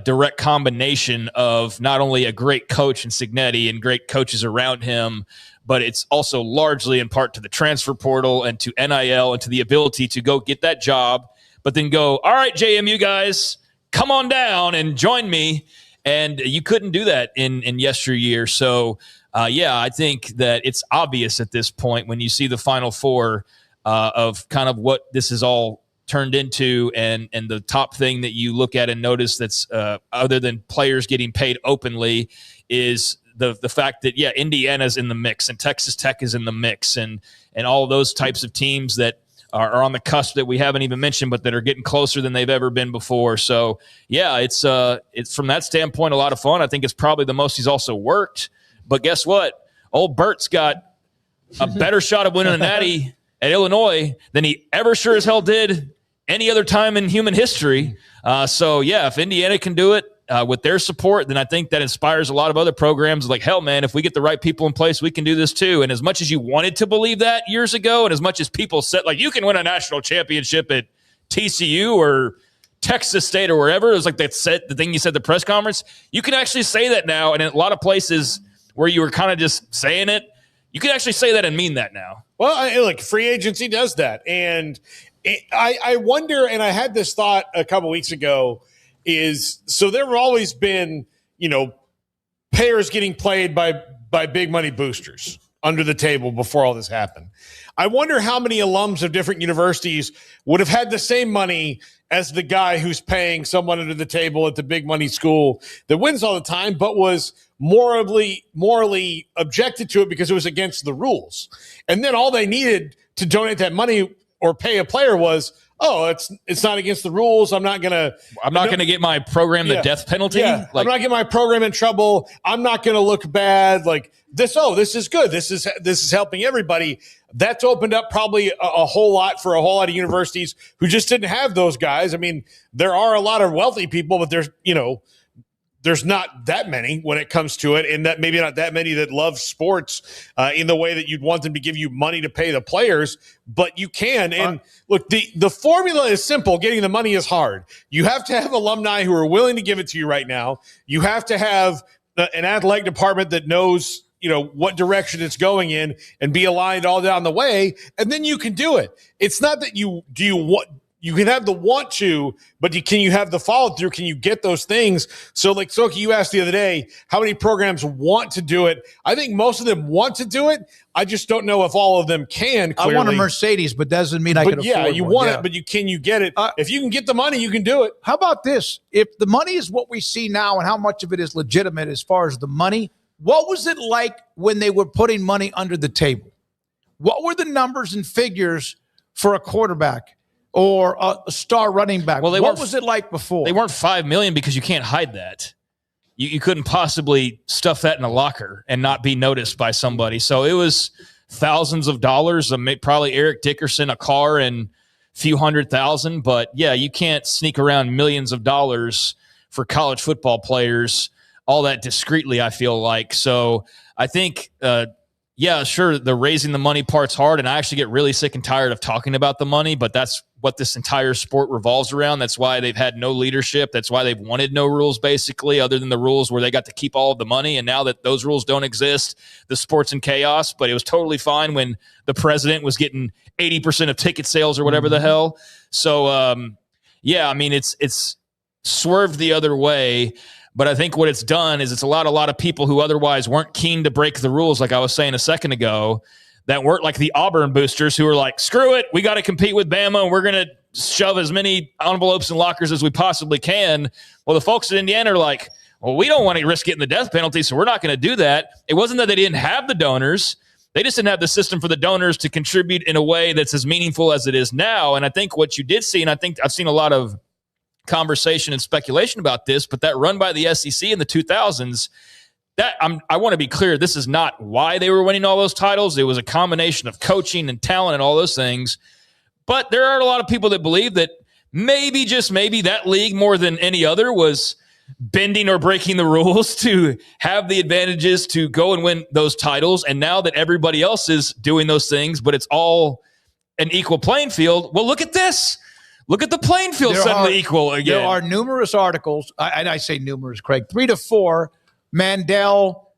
direct combination of not only a great coach in Cignetti and great coaches around him, but it's also largely in part to the transfer portal and to NIL and to the ability to go get that job, but then go, all right, JMU guys, come on down and join me. And you couldn't do that in yesteryear. So, I think that it's obvious at this point when you see the Final Four of kind of what this is all turned into, and the top thing that you look at and notice that's other than players getting paid openly is the fact that, Indiana's in the mix and Texas Tech is in the mix and all those types of teams that are on the cusp that we haven't even mentioned, but that are getting closer than they've ever been before. So, it's from that standpoint a lot of fun. I think it's probably the most he's also worked. But guess what? Old Bert's got a better shot of winning a natty at Illinois than he ever sure as hell did any other time in human history. If Indiana can do it with their support, then I think that inspires a lot of other programs. Like, hell, man, if we get the right people in place, we can do this too. And as much as you wanted to believe that years ago, and as much as people said, like, you can win a national championship at TCU or Texas State or wherever, it was like that said the thing you said at the press conference, you can actually say that now. And in a lot of places where you were kind of just saying it, you can actually say that and mean that now. Well, look, free agency does that. And I wonder, and I had this thought a couple weeks ago, so there have always been, payers getting played by big money boosters under the table before all this happened. I wonder how many alums of different universities would have had the same money as the guy who's paying someone under the table at the big money school that wins all the time, but was morally objected to it because it was against the rules. And then all they needed to donate that money or pay a player was, it's not against the rules. I'm not gonna get my program the death penalty. Yeah, I'm not getting my program in trouble. I'm not gonna look bad. Like this. This is good. This is helping everybody. That's opened up probably a whole lot for a whole lot of universities who just didn't have those guys. I mean, there are a lot of wealthy people, but there's not that many when it comes to it, and that maybe not that many that love sports in the way that you'd want them to give you money to pay the players, but you can. And look, the formula is simple. Getting the money is hard. You have to have alumni who are willing to give it to you right now. You have to have an athletic department that knows, what direction it's going in and be aligned all down the way, and then you can do it. It's not that you can have the want to, but can you have the follow through? Can you get those things? So like Soki, you asked the other day, how many programs want to do it? I think most of them want to do it. I just don't know if all of them can. Clearly. I want a Mercedes, but doesn't mean I can afford one. Yeah, you want it, but can you get it? If you can get the money, you can do it. How about this? If the money is what we see now and how much of it is legitimate as far as the money, what was it like when they were putting money under the table? What were the numbers and figures for a quarterback or a star running back? What was it like before? They weren't $5 million because you can't hide that. You couldn't possibly stuff that in a locker and not be noticed by somebody. So it was thousands of dollars. Probably Eric Dickerson, a car, and a few $100,000. But yeah, you can't sneak around millions of dollars for college football players all that discreetly, I feel like. So I think, sure, the raising the money part's hard, and I actually get really sick and tired of talking about the money, but that's what this entire sport revolves around. That's why they've had no leadership. That's why they've wanted no rules, basically, other than the rules where they got to keep all of the money. And now that those rules don't exist, the sport's in chaos. But it was totally fine when the president was getting 80% of ticket sales or whatever the hell. So, it's swerved the other way. But I think what it's done is it's allowed a lot of people who otherwise weren't keen to break the rules, like I was saying a second ago, that weren't like the Auburn boosters who were like, screw it, we got to compete with Bama, and we're going to shove as many envelopes and lockers as we possibly can. Well, the folks in Indiana are like, well, we don't want to risk getting the death penalty, so we're not going to do that. It wasn't that they didn't have the donors. They just didn't have the system for the donors to contribute in a way that's as meaningful as it is now. And I think what you did see, and I think I've seen a lot of conversation and speculation about this, but that run by the SEC in the 2000s, I want to be clear, this is not why they were winning all those titles. It was a combination of coaching and talent and all those things. But there are a lot of people that believe that maybe, just maybe, that league more than any other was bending or breaking the rules to have the advantages to go and win those titles. And now that everybody else is doing those things, but it's all an equal playing field. Well, look at this. Look at the playing field suddenly equal again. There are numerous articles, and I say numerous, Craig, 3 to 4, Mandel,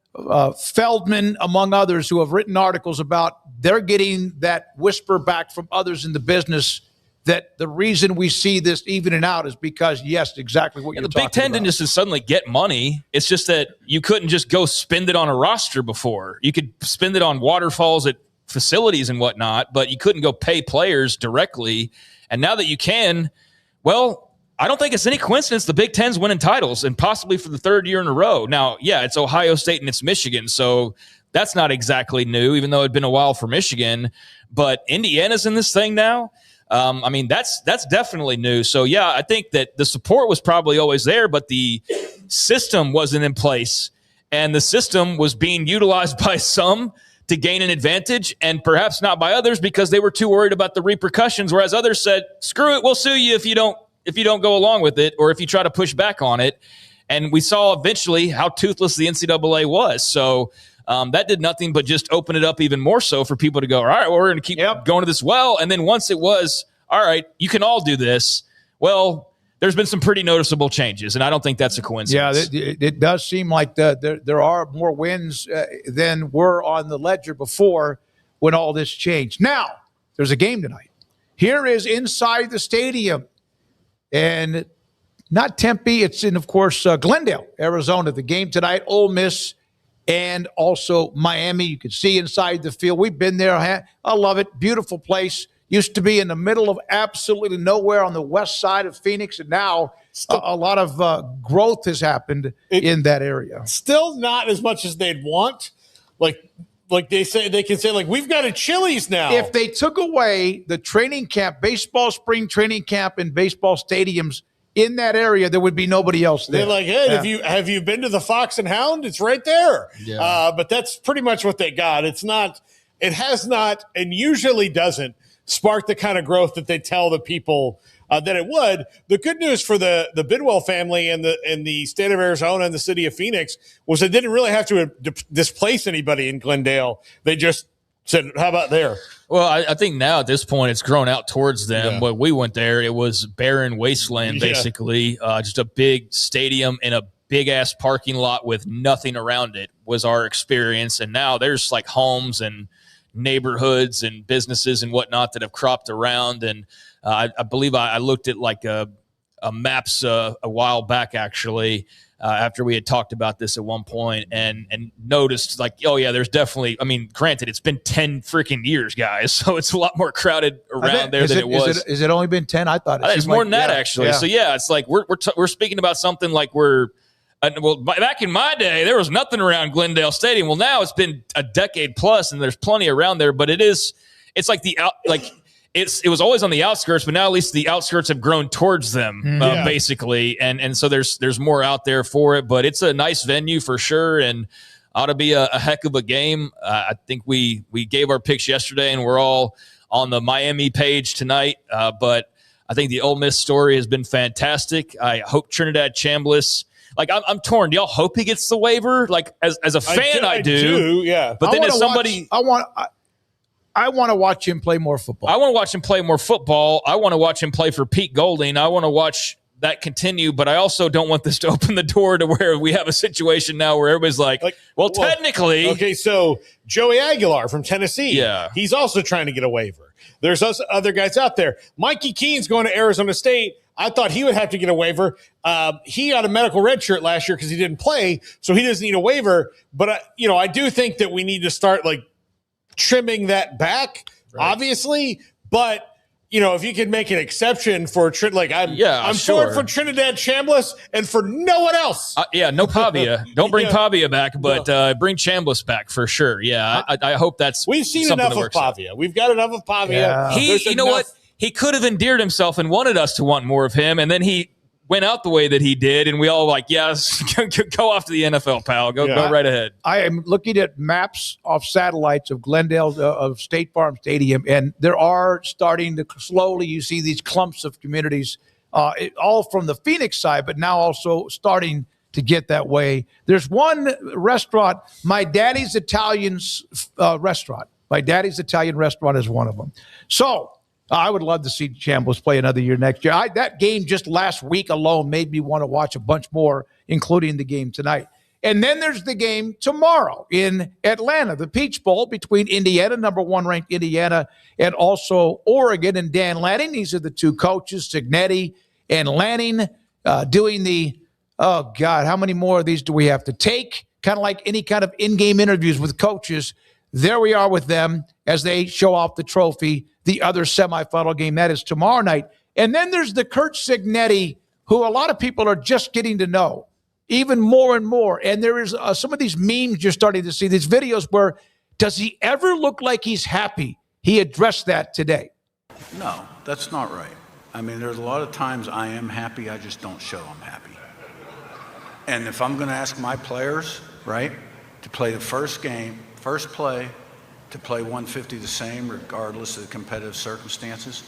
Feldman, among others, who have written articles about they're getting that whisper back from others in the business that the reason we see this evening out is because, yes, exactly what you're talking about. The Big Ten didn't just suddenly get money. It's just that you couldn't just go spend it on a roster before. You could spend it on waterfalls at facilities and whatnot, but you couldn't go pay players directly. And now that you can, well, I don't think it's any coincidence the Big Ten's winning titles, and possibly for the 3rd year in a row. Now, yeah, it's Ohio State and it's Michigan, so that's not exactly new, even though it'd been a while for Michigan. But Indiana's in this thing now. I mean, that's definitely new. So, yeah, I think that the support was probably always there, but the system wasn't in place. And the system was being utilized by some to gain an advantage and perhaps not by others because they were too worried about the repercussions, whereas others said, screw it, we'll sue you if you don't go along with it or if you try to push back on it. And we saw eventually how toothless the NCAA was. So that did nothing but just open it up even more so for people to go, all right, well, we're going to keep going to this well. And then once it was, all right, you can all do this, well, there's been some pretty noticeable changes, and I don't think that's a coincidence. Yeah, it does seem like there are more wins than were on the ledger before when all this changed. Now, there's a game tonight. Here is inside the stadium, and not Tempe, it's in, of course, Glendale, Arizona. The game tonight, Ole Miss and also Miami. You can see inside the field. We've been there. I love it. Beautiful place. Used to be in the middle of absolutely nowhere on the west side of Phoenix, and now a lot of growth has happened in that area. Still not as much as they'd want. Like they can say, we've got a Chili's now. If they took away the training camp, baseball spring training camp and baseball stadiums in that area, there would be nobody else there. They're like, hey, have you been to the Fox and Hound? It's right there. Yeah. But that's pretty much what they got. It has not, and usually doesn't spark the kind of growth that they tell the people that it would. The good news for the Bidwell family and the state of Arizona and the city of Phoenix was they didn't really have to displace anybody in Glendale. They just said, how about there? Well, I think now at this point it's grown out towards them. Yeah. When we went there, it was barren wasteland, basically. Just a big stadium and a big-ass parking lot with nothing around it was our experience. And now there's like homes and neighborhoods and businesses and whatnot that have cropped around. And I believe I looked at like a maps a while back, actually, after we had talked about this at one point and noticed like, oh yeah, there's definitely, I mean, granted, it's been 10 freaking years, guys. So it's a lot more crowded around there than it was. Is it only been 10? I thought it's more than that, actually. Yeah. So yeah, it's like we're speaking about something like well, back in my day, there was nothing around Glendale Stadium. Well, now it's been a decade plus, and there's plenty around there. But it's like it was always on the outskirts, but now at least the outskirts have grown towards them, basically. And so there's more out there for it. But it's a nice venue for sure, and ought to be a heck of a game. I think we gave our picks yesterday, and we're all on the Miami page tonight. But I think the Ole Miss story has been fantastic. I hope Trinidad Chambliss. Like, I'm torn. Do y'all hope he gets the waiver? Like, as a fan, I do. Yeah. But then as somebody... I want to watch him play more football. I want to watch him play more football. I want to watch him play for Pete Golding. I want to watch that continue, but I also don't want this to open the door to where we have a situation now where everybody's like technically... Okay, so Joey Aguilar from Tennessee. Yeah. He's also trying to get a waiver. There's other guys out there. Mikey Keene's going to Arizona State. I thought he would have to get a waiver. He got a medical red shirt last year because he didn't play, so he doesn't need a waiver. But, I do think that we need to start, trimming that back, obviously. But, if you could make an exception for I'm sure. for Trinidad Chambliss and for no one else. No Pavia. Don't bring Pavia back, but bring Chambliss back for sure. Yeah, I hope that's We've seen enough of Pavia. Out. We've got enough of Pavia. Yeah. You know what? He could have endeared himself and wanted us to want more of him, and then he went out the way that he did, and we all yes, go off to the NFL, pal. Go right ahead. I am looking at maps off satellites of Glendale, of State Farm Stadium, and there are starting to slowly, you see these clumps of communities all from the Phoenix side, but now also starting to get that way. There's one restaurant, My Daddy's Italian restaurant. My Daddy's Italian restaurant is one of them. So I would love to see Chambliss play another year next year. That game just last week alone made me want to watch a bunch more, including the game tonight. And then there's the game tomorrow in Atlanta, the Peach Bowl between Indiana, number 1 ranked Indiana, and also Oregon and Dan Lanning. These are the two coaches, Cignetti and Lanning, doing the, oh God, how many more of these do we have to take? Kind of like any kind of in-game interviews with coaches. There we are with them as they show off the trophy, the other semifinal game. That is tomorrow night. And then there's the Curt Cignetti, who a lot of people are just getting to know even more and more. And there is some of these memes you're starting to see, these videos where, does he ever look like he's happy? He addressed that today. No, that's not right. I mean, there's a lot of times I am happy, I just don't show I'm happy. And if I'm going to ask my players, right, to play the first game, first play, to play 150 the same regardless of the competitive circumstances,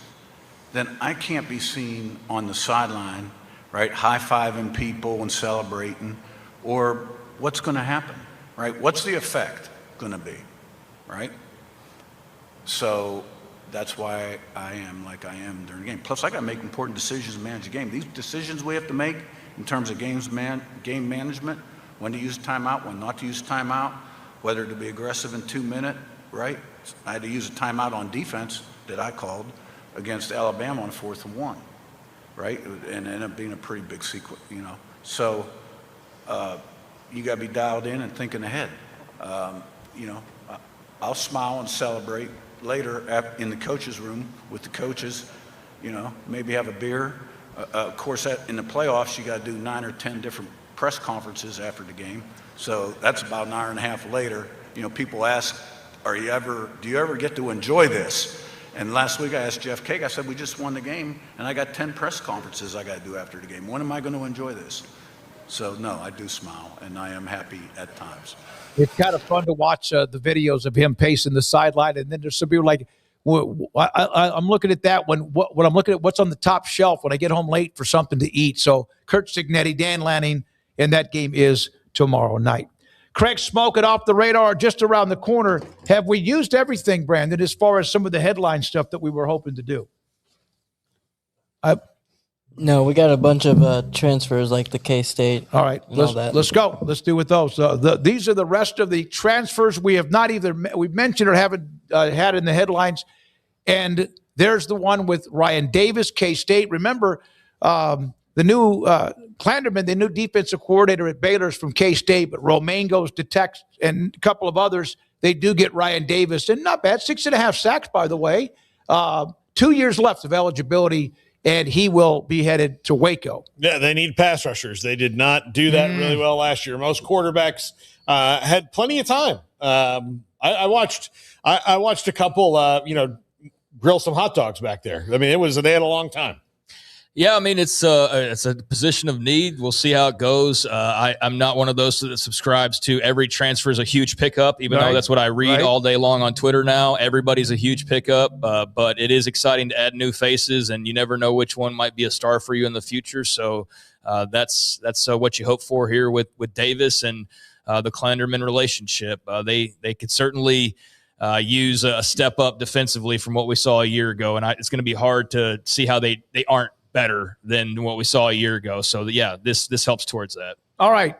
then I can't be seen on the sideline, right, high-fiving people and celebrating, or what's going to happen, right? What's the effect going to be, right? So that's why I am like I am during the game. Plus, I got to make important decisions and manage the game. These decisions we have to make in terms of game management, when to use timeout, when not to use timeout, whether to be aggressive in 2 minutes, right? I had to use a timeout on defense that I called against Alabama on 4th and 1, right? And it ended up being a pretty big sequence, you know. So you got to be dialed in and thinking ahead. You know, I'll smile and celebrate later in the coaches' room with the coaches, you know, maybe have a beer. Of course, in the playoffs, you got to do 9 or 10 different press conferences after the game. So that's about an hour and a half later. You know, people ask, do you ever get to enjoy this? And last week I asked Jeff Cake, I said, we just won the game, and I got 10 press conferences I got to do after the game. When am I going to enjoy this? So, no, I do smile, and I am happy at times. It's kind of fun to watch the videos of him pacing the sideline, and then there's some people like, I'm looking at that when I'm looking at what's on the top shelf when I get home late for something to eat. So Curt Cignetti, Dan Lanning, and that game is tomorrow night. Craig Smoak, Off the Radar, just around the corner. Have we used everything, Brandon, as far as some of the headline stuff that we were hoping to do? No, we got a bunch of transfers like the K-State. All right, let's go. Let's do with those. These are the rest of the transfers we have not either we've mentioned or haven't had in the headlines. And there's the one with Ryan Davis, K-State. Remember, the new Clanderman, the new defensive coordinator at Baylor, is from K-State, but Romaine goes to Texas and a couple of others. They do get Ryan Davis, and not bad, 6.5 sacks, by the way. 2 years left of eligibility, and he will be headed to Waco. Yeah, they need pass rushers. They did not do that really well last year. Most quarterbacks had plenty of time. I watched a couple, grill some hot dogs back there. I mean, they had a long time. Yeah, I mean, it's a position of need. We'll see how it goes. I'm not one of those that subscribes to every transfer is a huge pickup, even though that's what I read all day long on Twitter now. Everybody's a huge pickup, but it is exciting to add new faces, and you never know which one might be a star for you in the future. So that's what you hope for here with Davis and the Clanderman relationship. They could certainly use a step up defensively from what we saw a year ago, and it's going to be hard to see how they aren't better than what we saw a year ago. So, yeah, this helps towards that. All right.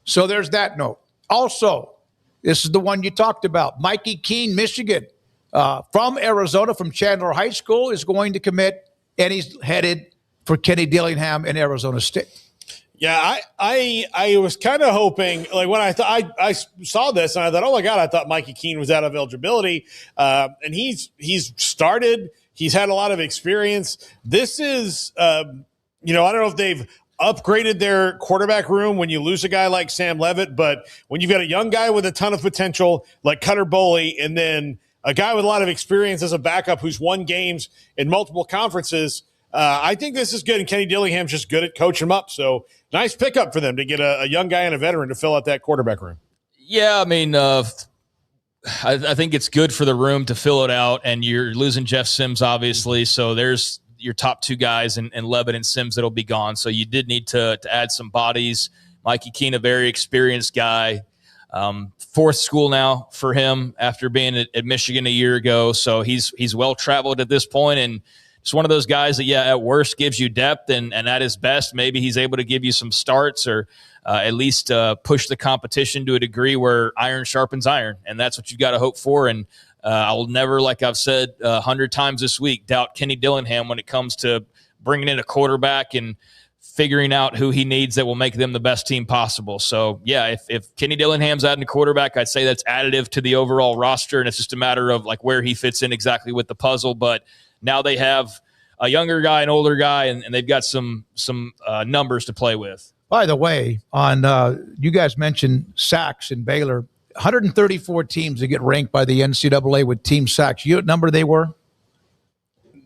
So there's that note. Also, this is the one you talked about. Mikey Keene, Michigan, from Arizona, from Chandler High School, is going to commit, and he's headed for Kenny Dillingham and Arizona State. Yeah, I was kind of hoping, like when I saw this and I thought, oh my God, I thought Mikey Keene was out of eligibility, and he's started. He's had a lot of experience. This is, I don't know if they've upgraded their quarterback room when you lose a guy like Sam Levitt, but when you've got a young guy with a ton of potential like Cutter Boley, and then a guy with a lot of experience as a backup who's won games in multiple conferences, I think this is good. And Kenny Dillingham's just good at coaching them up. So nice pickup for them to get a young guy and a veteran to fill out that quarterback room. Yeah, I mean, I think it's good for the room to fill it out, and you're losing Jeff Sims, obviously. So there's your top two guys and Levitt and Sims that'll be gone. So you did need to add some bodies. Mikey Keene, a very experienced guy. Fourth school now for him after being at Michigan a year ago. So he's well traveled at this point, and it's one of those guys that, at worst gives you depth, and at his best, maybe he's able to give you some starts or at least push the competition to a degree where iron sharpens iron, and that's what you got to hope for. And I'll never, like I've said 100 times this week, doubt Kenny Dillingham when it comes to bringing in a quarterback and figuring out who he needs that will make them the best team possible. So, if Kenny Dillingham's adding a quarterback, I'd say that's additive to the overall roster, and it's just a matter of like where he fits in exactly with the puzzle. But now they have a younger guy, an older guy, and they've got some numbers to play with. By the way, on you guys mentioned sacks in Baylor, 134 teams that get ranked by the NCAA with team sacks. You know what number they were?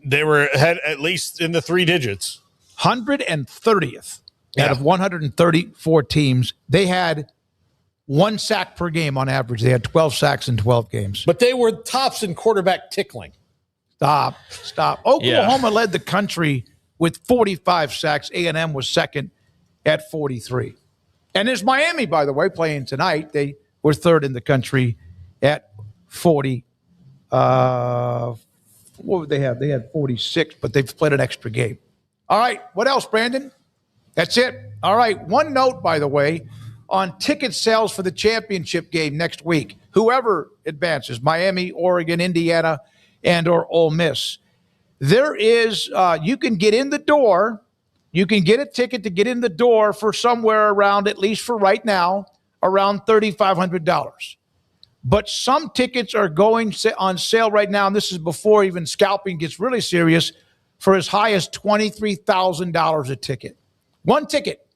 They had at least in the 3 digits. 130th out of 134 teams. They had 1 sack per game on average. They had 12 sacks in 12 games. But they were tops in quarterback tickling. Stop. Oklahoma led the country with 45 sacks. A&M was second at 43. And there's Miami, by the way, playing tonight. They were third in the country at 40. What would they have? They had 46, but they've played an extra game. All right, what else, Brandon? That's it. All right, one note, by the way, on ticket sales for the championship game next week. Whoever advances, Miami, Oregon, Indiana, and or Ole Miss. There is, you can get in the door. You can get a ticket to get in the door for somewhere around, at least for right now, around $3,500. But some tickets are going on sale right now, and this is before even scalping gets really serious, for as high as $23,000 a ticket. One ticket.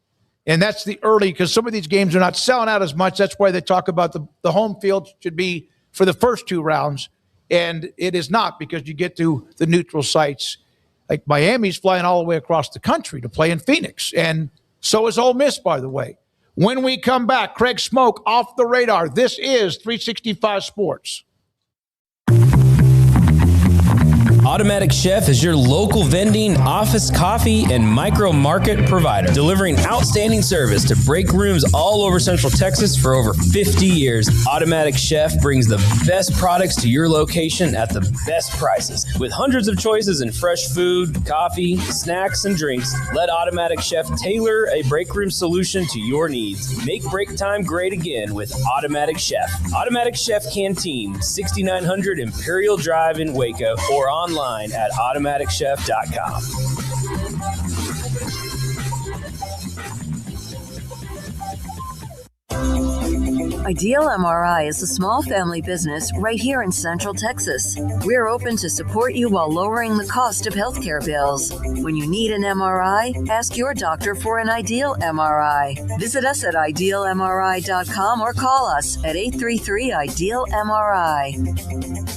And that's the early, because some of these games are not selling out as much. That's why they talk about the home field should be for the first 2 rounds. And it is not, because you get to the neutral sites. Like Miami's flying all the way across the country to play in Phoenix. And so is Ole Miss, by the way. When we come back, Craig Smoak off the radar. This is 365 Sports. Automatic Chef is your local vending, office coffee, and micro market provider, delivering outstanding service to break rooms all over Central Texas for over 50 years. Automatic Chef brings the best products to your location at the best prices. With hundreds of choices in fresh food, coffee, snacks, and drinks, let Automatic Chef tailor a break room solution to your needs. Make break time great again with Automatic Chef. Automatic Chef Canteen, 6900 Imperial Drive in Waco, or online at automaticchef.com. Ideal MRI is a small family business right here in Central Texas. We're open to support you while lowering the cost of healthcare bills. When you need an MRI, ask your doctor for an Ideal MRI. Visit us at idealmri.com or call us at 833-IDEAL-MRI.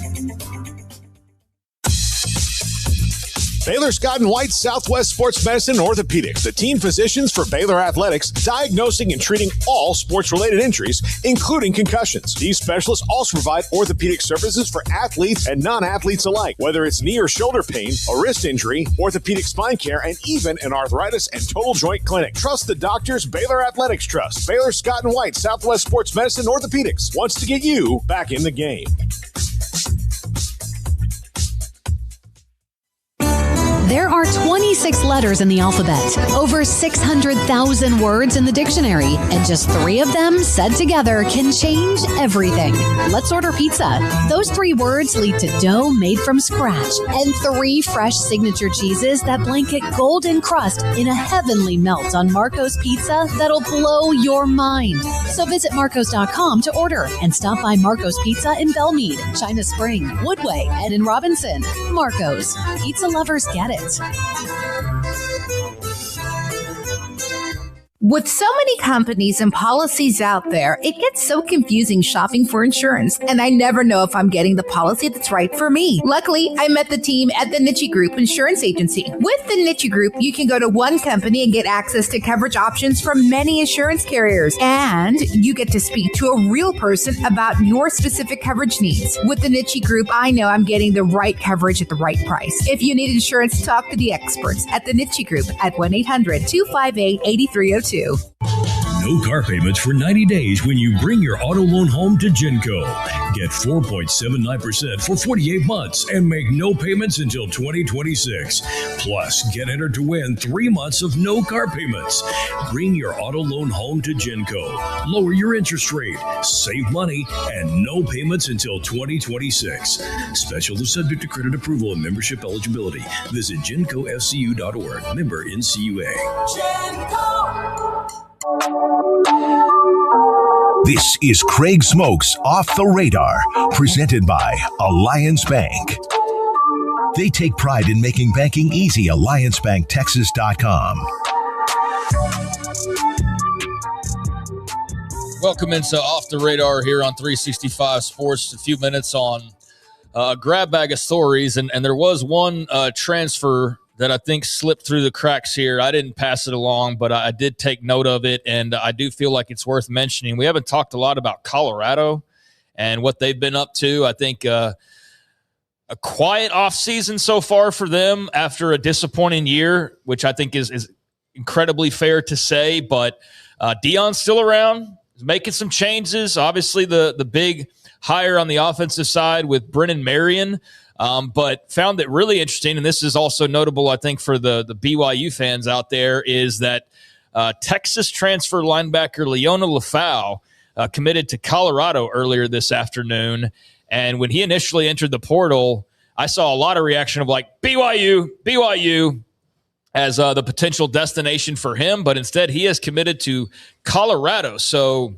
Baylor Scott & White Southwest Sports Medicine and Orthopedics, the team physicians for Baylor Athletics, diagnosing and treating all sports-related injuries, including concussions. These specialists also provide orthopedic services for athletes and non-athletes alike, whether it's knee or shoulder pain, a wrist injury, orthopedic spine care, and even an arthritis and total joint clinic. Trust the doctors Baylor Athletics trust. Baylor Scott & White Southwest Sports Medicine and Orthopedics wants to get you back in the game. There are 26 letters in the alphabet, over 600,000 words in the dictionary, and just 3 of them said together can change everything. Let's order pizza. Those 3 words lead to dough made from scratch and 3 fresh signature cheeses that blanket golden crust in a heavenly melt on Marco's Pizza that'll blow your mind. So visit marcos.com to order and stop by Marco's Pizza in Belmead, China Spring, Woodway, and in Robinson. Marco's. Pizza lovers get it. With so many companies and policies out there, it gets so confusing shopping for insurance, and I never know if I'm getting the policy that's right for me. Luckily, I met the team at the Niche Group Insurance Agency. With the Niche Group, you can go to one company and get access to coverage options from many insurance carriers, and you get to speak to a real person about your specific coverage needs. With the Niche Group, I know I'm getting the right coverage at the right price. If you need insurance, talk to the experts at the Niche Group at 1-800-258-8302. No car payments for 90 days when you bring your auto loan home to Genco. Get 4.79% for 48 months and make no payments until 2026. Plus, get entered to win 3 months of no car payments. Bring your auto loan home to Genco. Lower your interest rate, save money, and no payments until 2026. Special is subject to credit approval and membership eligibility. Visit GencoFCU.org. Member NCUA. This is Craig Smoak's Off the Radar, presented by Alliance Bank. They take pride in making banking easy. AllianceBankTexas.com. Welcome into Off the Radar here on 365 Sports. A few minutes on a grab bag of stories, and there was one transfer that I think slipped through the cracks here. I didn't pass it along, but I did take note of it, and I do feel like it's worth mentioning. We haven't talked a lot about Colorado and what they've been up to. I think a quiet offseason so far for them after a disappointing year, which I think is incredibly fair to say, but Deion's still around, making some changes. Obviously, the big hire on the offensive side with Brennan Marion, but found it really interesting, and this is also notable, I think, for the BYU fans out there, is that Texas transfer linebacker Leona Lafau committed to Colorado earlier this afternoon, and when he initially entered the portal, I saw a lot of reaction of like, BYU, as the potential destination for him, but instead he has committed to Colorado. So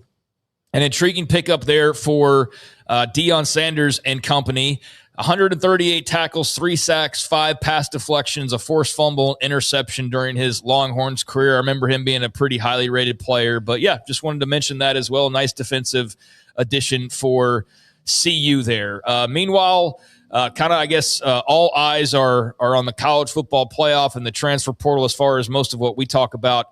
an intriguing pickup there for Deion Sanders and company. 138 tackles, 3 sacks, 5 pass deflections, a forced fumble, interception during his Longhorns career. I remember him being a pretty highly rated player. But, yeah, just wanted to mention that as well. Nice defensive addition for CU there. Meanwhile, kind of, I guess, all eyes are on the college football playoff and the transfer portal as far as most of what we talk about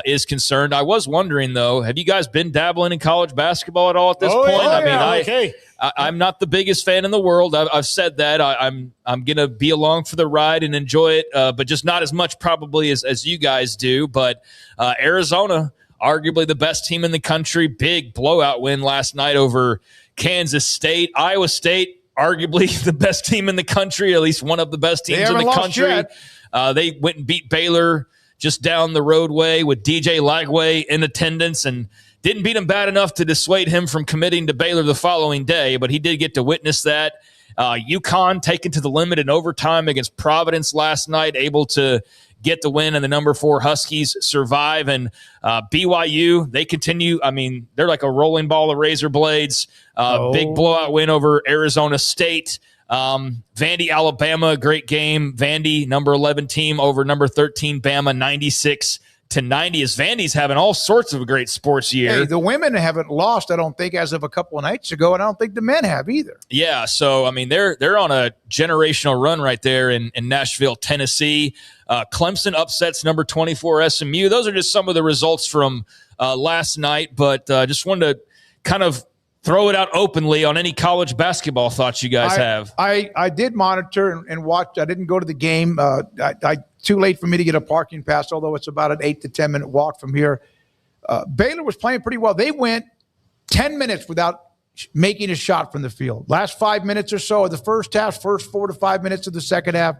is concerned. I was wondering, though, have you guys been dabbling in college basketball at all at this point? Yeah, I'm not the biggest fan in the world. I've said that. I'm going to be along for the ride and enjoy it, but just not as much probably as you guys do. But Arizona, arguably the best team in the country, big blowout win last night over Kansas State. Iowa State, arguably the best team in the country, at least one of the best teams in the country. They went and beat Baylor just down the roadway with DJ Lagway in attendance, and didn't beat him bad enough to dissuade him from committing to Baylor the following day, but he did get to witness that. UConn taken to the limit in overtime against Providence last night, able to get the win, and the number 4 Huskies survive. And BYU, they continue. I mean, they're like a rolling ball of razor blades. Big blowout win over Arizona State. Vandy, Alabama, great game. Vandy, number 11 team over number 13 Bama, 96-90. As Vandy's having all sorts of a great sports year. Hey, the women haven't lost, I don't think, as of a couple of nights ago, and I don't think the men have either. Yeah, so, I mean, they're on a generational run right there in Nashville, Tennessee. Clemson upsets number 24 SMU. Those are just some of the results from last night, but just wanted to kind of throw it out openly on any college basketball thoughts you guys have. I did monitor and watch. I didn't go to the game. Too late for me to get a parking pass, although it's about an 8 to 10 minute walk from here. Baylor was playing pretty well. They went 10 minutes without making a shot from the field. Last 5 minutes or so of the first half, first 4 to 5 minutes of the second half.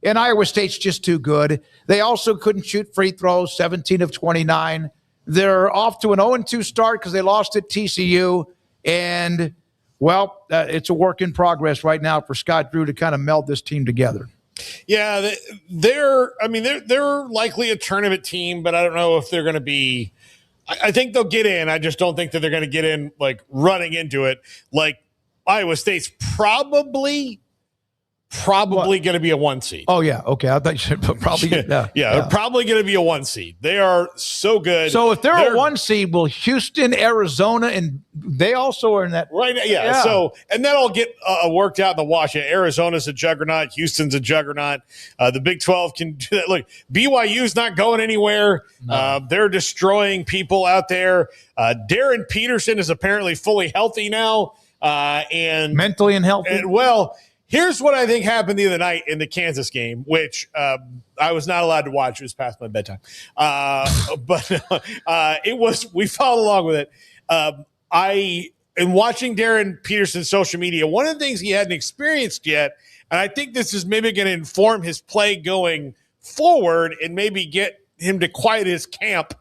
And Iowa State's just too good. They also couldn't shoot free throws, 17 of 29. They're off to an 0-2 start because they lost at TCU. And, well, it's a work in progress right now for Scott Drew to kind of meld this team together. Yeah, they're likely a tournament team, but I don't know if they're going to be – I think they'll get in. I just don't think that they're going to get in, like, running into it. Like, Iowa State's probably probably going to be a 1 seed. Oh, yeah. Okay. I thought you said probably. They're probably going to be a 1 seed. They are so good. So if they're a 1 seed, will Houston, Arizona, and they also are in that? Right. Yeah. So, and that'll get worked out in the wash. Arizona's a juggernaut. Houston's a juggernaut. The Big 12 can do that. Look, BYU's not going anywhere. No. They're destroying people out there. Darren Peterson is apparently fully healthy now. And mentally and healthy. Here's what I think happened the other night in the Kansas game, which I was not allowed to watch. It was past my bedtime. But we followed along with it. In watching Darren Peterson's social media, one of the things he hadn't experienced yet, and I think this is maybe going to inform his play going forward and maybe get him to quiet his camp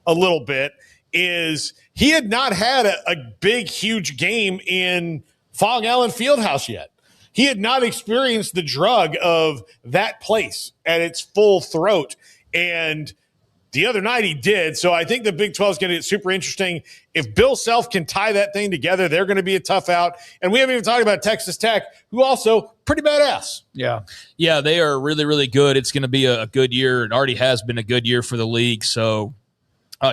a little bit, is he had not had a big, huge game in Fong Allen Fieldhouse yet. He had not experienced the drug of that place at its full throat. And the other night he did. So I think the Big 12 is going to get super interesting. If Bill Self can tie that thing together, they're going to be a tough out. And we haven't even talked about Texas Tech, who also pretty badass. Yeah. Yeah, they are really, really good. It's going to be a good year. It already has been a good year for the league. So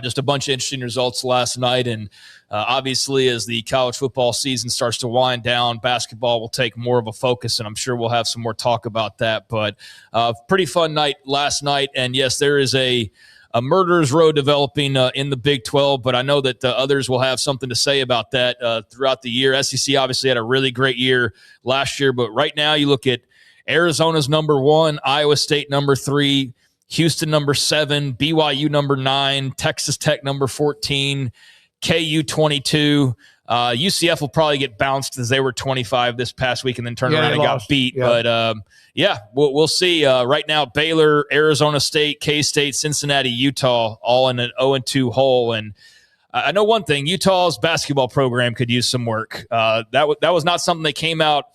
just a bunch of interesting results last night. And obviously, as the college football season starts to wind down, basketball will take more of a focus, and I'm sure we'll have some more talk about that. But pretty fun night last night. And, yes, there is a murderer's row developing in the Big 12, but I know that others will have something to say about that throughout the year. SEC obviously had a really great year last year, but right now you look at Arizona's number 1, Iowa State number 3, Houston number 7, BYU number 9, Texas Tech number 14, KU 22. UCF will probably get bounced as they were 25 this past week and then turned around and got beat. Yeah. But we'll see. Right now, Baylor, Arizona State, K-State, Cincinnati, Utah, all in an 0-2 hole. And I know one thing: Utah's basketball program could use some work. That was not something they came out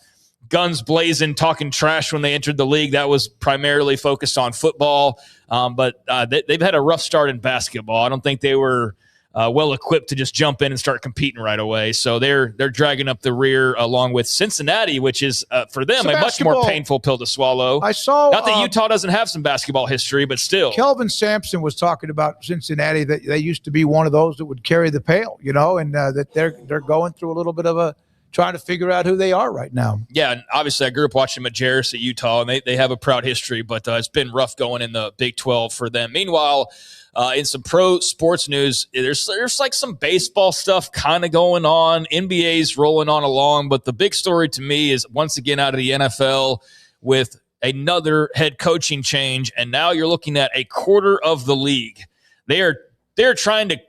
guns blazing, talking trash when they entered the league. That was primarily focused on football. But they've had a rough start in basketball. I don't think they were well equipped to just jump in and start competing right away. So they're dragging up the rear along with Cincinnati, which is for them a much more painful pill to swallow. I saw not that Utah doesn't have some basketball history, but still. Kelvin Sampson was talking about Cincinnati, that they used to be one of those that would carry the pail, and that they're going through a little bit of trying to figure out who they are right now. Yeah, and obviously I grew up watching Majerus at Utah, and they have a proud history, but it's been rough going in the Big 12 for them. Meanwhile, in some pro sports news, there's like some baseball stuff kind of going on. NBA's rolling on along, but the big story to me is once again out of the NFL with another head coaching change, and now you're looking at a quarter of the league. They're trying to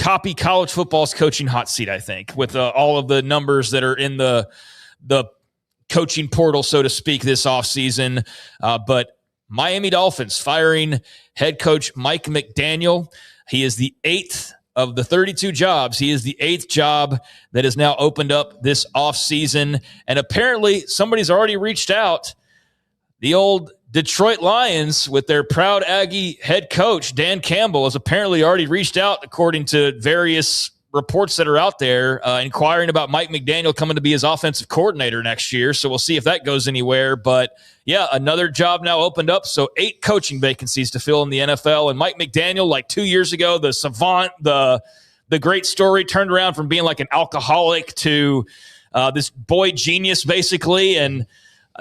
copy college football's coaching hot seat, I think, with all of the numbers that are in the coaching portal, so to speak, this offseason. But Miami Dolphins firing head coach Mike McDaniel. He is the 8th of the 32 jobs. He is the 8th job that has now opened up this offseason. And apparently somebody's already reached out. The old Detroit Lions, with their proud Aggie head coach, Dan Campbell, has apparently already reached out, according to various reports that are out there, inquiring about Mike McDaniel coming to be his offensive coordinator next year. So we'll see if that goes anywhere. But, yeah, another job now opened up. So 8 coaching vacancies to fill in the NFL. And Mike McDaniel, like 2 years ago, the savant, the great story, turned around from being like an alcoholic to this boy genius, basically. And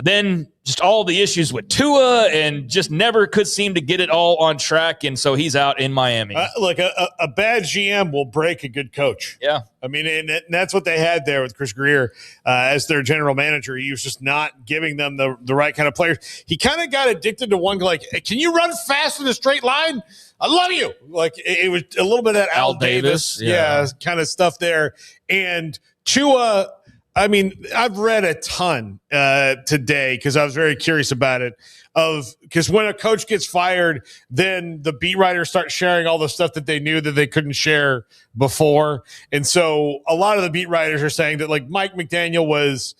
then just all the issues with Tua and just never could seem to get it all on track. And so he's out in Miami. Look, a bad GM will break a good coach. Yeah. I mean, and that's what they had there with Chris Greer as their general manager. He was just not giving them the right kind of players. He kind of got addicted to one, like, hey, can you run fast in a straight line? I love you. Like, it was a little bit of that Al Davis. Yeah, kind of stuff there. And Tua, I mean, I've read a ton today because I was very curious about it. Because when a coach gets fired, then the beat writers start sharing all the stuff that they knew that they couldn't share before. And so a lot of the beat writers are saying that, like, Mike McDaniel was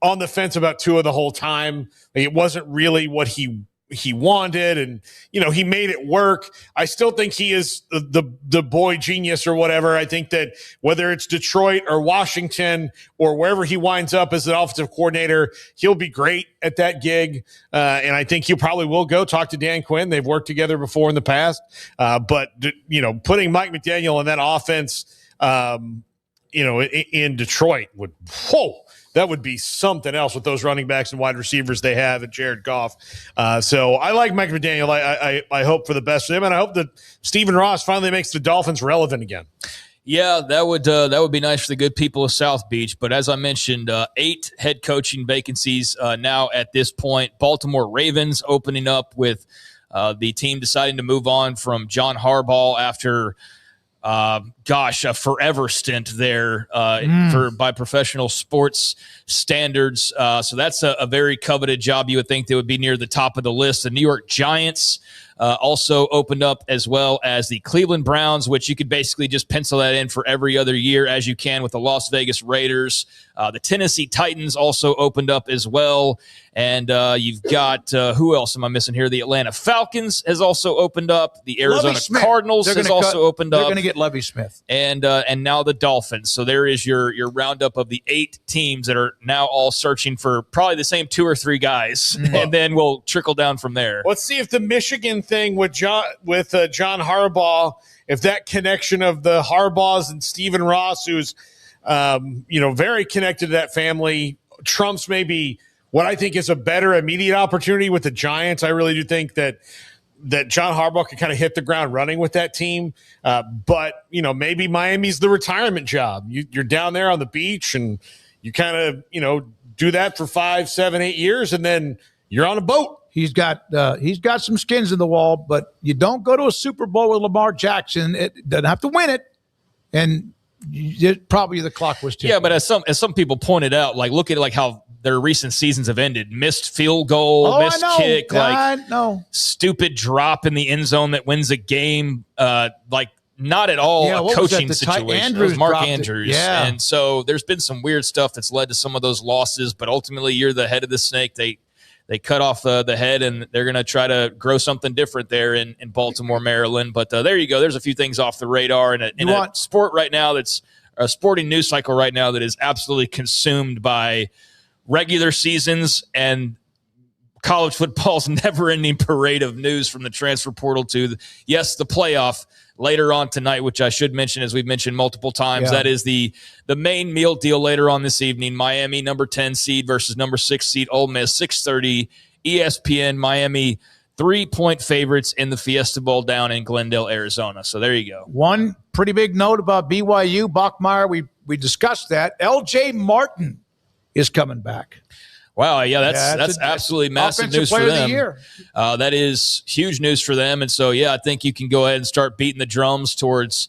on the fence about Tua the whole time. Like, it wasn't really what he he wanted, and he made it work. I still think he is the boy genius or whatever. I think that whether it's Detroit or Washington or wherever he winds up as an offensive coordinator, he'll be great at that gig. And I think he probably will go talk to Dan Quinn. They've worked together before in the past. But putting Mike McDaniel in that offense, in Detroit that would be something else with those running backs and wide receivers they have, and Jared Goff. So I like Mike McDaniel. I hope for the best for him, and I hope that Stephen Ross finally makes the Dolphins relevant again. Yeah, that would be nice for the good people of South Beach. But as I mentioned, 8 head coaching vacancies now at this point. Baltimore Ravens opening up with the team deciding to move on from John Harbaugh after a forever stint there by professional sports standards. So that's a very coveted job. You would think they would be near the top of the list. The New York Giants also opened up, as well as the Cleveland Browns, which you could basically just pencil that in for every other year as you can with the Las Vegas Raiders. The Tennessee Titans also opened up as well. And you've got, who else am I missing here? The Atlanta Falcons has also opened up. The Arizona Cardinals has also opened up. They're going to get Lovie Smith. And now the Dolphins. So there is your roundup of the 8 teams that are now all searching for probably the same 2 or 3 guys. And then we'll trickle down from there. Let's see if the Michigan thing with John Harbaugh, if that connection of the Harbaughs and Stephen Ross, who's very connected to that family, trumps maybe what I think is a better immediate opportunity with the Giants. I really do think that John Harbaugh can kind of hit the ground running with that team. But maybe Miami's the retirement job. You're down there on the beach and you kind of, do that for 5, 7, 8 years, and then you're on a boat. He's got some skins in the wall, but you don't go to a Super Bowl with Lamar Jackson. It doesn't have to win it. And probably the clock was ticking. Yeah, but as some people pointed out, look at how their recent seasons have ended. Missed field goal, missed kick, stupid drop in the end zone that wins a game. Not at all a coaching situation. It was Mark Andrews. Yeah. And so there's been some weird stuff that's led to some of those losses, but ultimately you're the head of the snake. They cut off the head, and they're going to try to grow something different there in Baltimore, Maryland. But there you go. There's a few things off the radar in a sport right now that's a sporting news cycle right now that is absolutely consumed by regular seasons and college football's never-ending parade of news, from the transfer portal to, the playoff later on tonight, which I should mention, as we've mentioned multiple times. Yeah. That is the main meal deal later on this evening. Miami, number 10 seed versus number 6 seed Ole Miss, 6:30, ESPN. Miami 3-point favorites in the Fiesta Bowl down in Glendale, Arizona. So there you go. One pretty big note about BYU, Bachmeier, we discussed that. LJ Martin is coming back. Wow, that's absolutely massive news for them. That is huge news for them. And so, I think you can go ahead and start beating the drums towards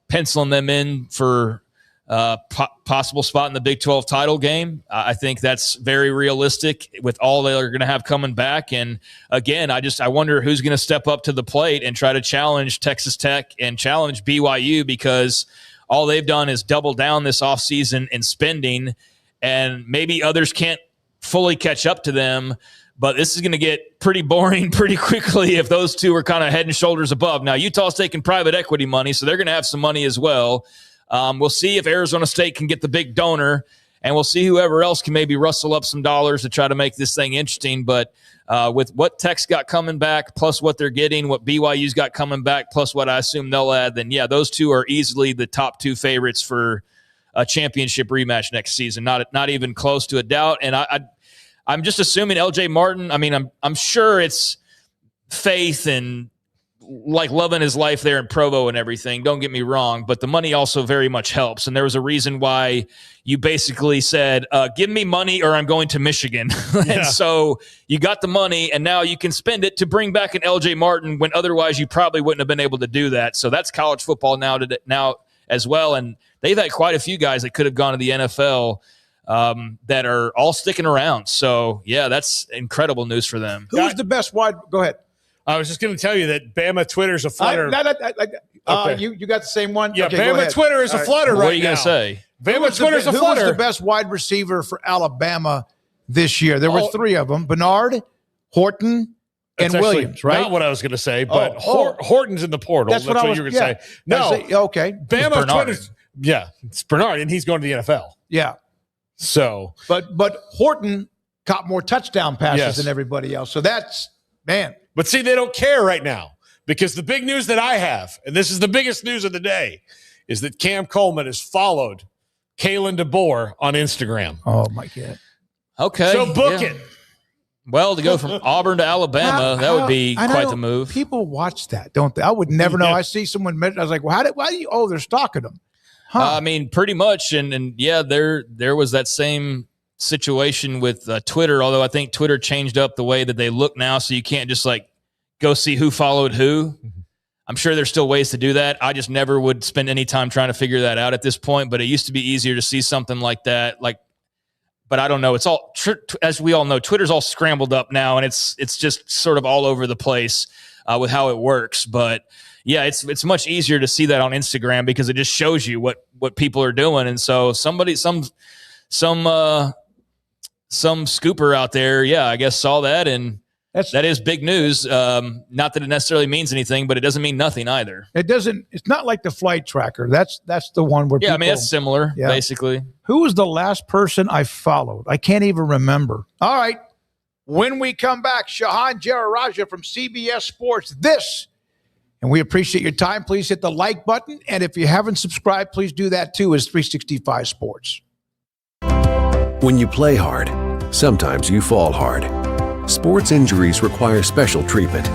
penciling them in for possible spot in the Big 12 title game. I think that's very realistic with all they're going to have coming back. And again, I wonder who's going to step up to the plate and try to challenge Texas Tech and challenge BYU, because all they've done is double down this offseason in spending, and maybe others can't fully catch up to them, but this is going to get pretty boring pretty quickly if those two are kind of head and shoulders above. Now, Utah's taking private equity money, so they're going to have some money as well. We'll see if Arizona State can get the big donor, and we'll see whoever else can maybe rustle up some dollars to try to make this thing interesting. But with what Tech's got coming back, plus what they're getting, what BYU's got coming back, plus what I assume they'll add, then those two are easily the top 2 favorites for a championship rematch next season. Not even close to a doubt. And I'm just assuming LJ Martin, I'm sure it's faith and loving his life there in Provo and everything. Don't get me wrong, but the money also very much helps. And there was a reason why you basically said, give me money or I'm going to Michigan. And so you got the money, and now you can spend it to bring back an LJ Martin when otherwise you probably wouldn't have been able to do that. So that's college football now as well. And they've had quite a few guys that could have gone to the NFL that are all sticking around. So, that's incredible news for them. Who's the best wide? Go ahead. I was just going to tell you that Bama Twitter's a flutter. Okay. You got the same one? Yeah, okay, Bama Twitter is a flutter right now. What are you going to say? Bama Twitter's a flutter. Who was the best wide receiver for Alabama this year? There were 3 of them: Bernard, Horton, and Williams, right? Not what I was going to say, but Horton's in the portal. That's what you were going to say. No, okay. Bama Twitter's. Yeah, it's Bernard, and he's going to the NFL. Yeah. So, but Horton caught more touchdown passes than everybody else. So that's man. But see, they don't care right now because the big news that I have, and this is the biggest news of the day, is that Cam Coleman has followed Kalen DeBoer on Instagram. Oh my God. Okay. So book it. Well, to go from Auburn to Alabama, that would be quite the move. People watch that, don't they? I would never know. I see someone. I was like, well, why do you? Oh, they're stalking them. I mean, pretty much. And yeah, there was that same situation with Twitter, although I think Twitter changed up the way that they look now. So you can't just like go see who followed who. I'm sure there's still ways to do that. I just never would spend any time trying to figure that out at this point. But it used to be easier to see something like that. But I don't know. It's all, as we all know, Twitter's all scrambled up now, and it's just sort of all over the place with how it works. But yeah, it's much easier to see that on Instagram because it just shows you what people are doing. And so some scooper out there, I guess saw that, and that is big news. Not that it necessarily means anything, but it doesn't mean nothing either. It doesn't. It's not like the flight tracker. That's the one where I mean that's similar, basically. Who was the last person I followed? I can't even remember. All right. When we come back, Shahan Jaja from CBS Sports. And we appreciate your time. Please hit the like button. And if you haven't subscribed, please do that too, as 365 Sports. When you play hard, sometimes you fall hard. Sports injuries require special treatment.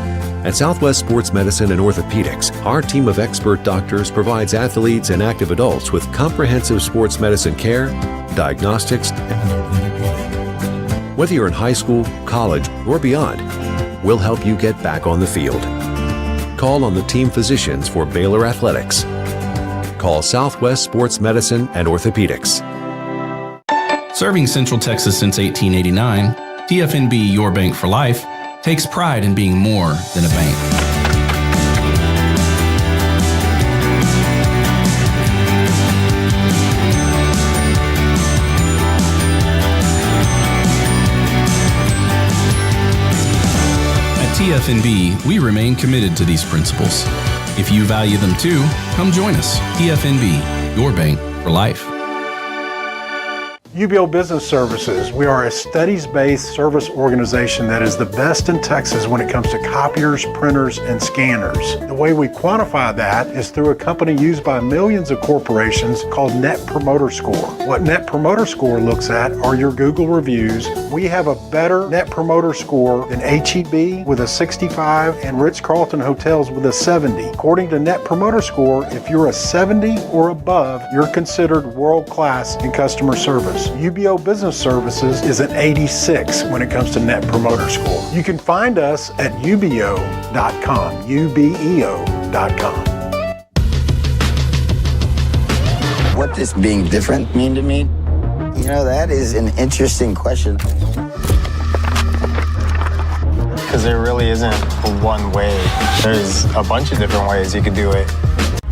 At Southwest Sports Medicine and Orthopedics, our team of expert doctors provides athletes and active adults with comprehensive sports medicine care, diagnostics, whether you're in high school, college, or beyond, we'll help you get back on the field. Call on the team physicians for Baylor Athletics. Call Southwest Sports Medicine and Orthopedics. Serving Central Texas since 1889, TFNB Your Bank for Life takes pride in being more than a bank. At TFNB, we remain committed to these principles. If you value them too, come join us. TFNB, Your Bank for Life. UBO Business Services. We are a studies-based service organization that is the best in Texas when it comes to copiers, printers, and scanners. The way we quantify that is through a company used by millions of corporations called Net Promoter Score. What Net Promoter Score looks at are your Google reviews. We have a better Net Promoter Score than H-E-B with a 65 and Ritz-Carlton Hotels with a 70. According to Net Promoter Score, if you're a 70 or above, you're considered world-class in customer service. UBO Business Services is an 86 when it comes to Net Promoter Score. You can find us at ubeo.com, ubeo.com. What does being different mean to me? You know, that is an interesting question. Because there really isn't one way. There's a bunch of different ways you could do it.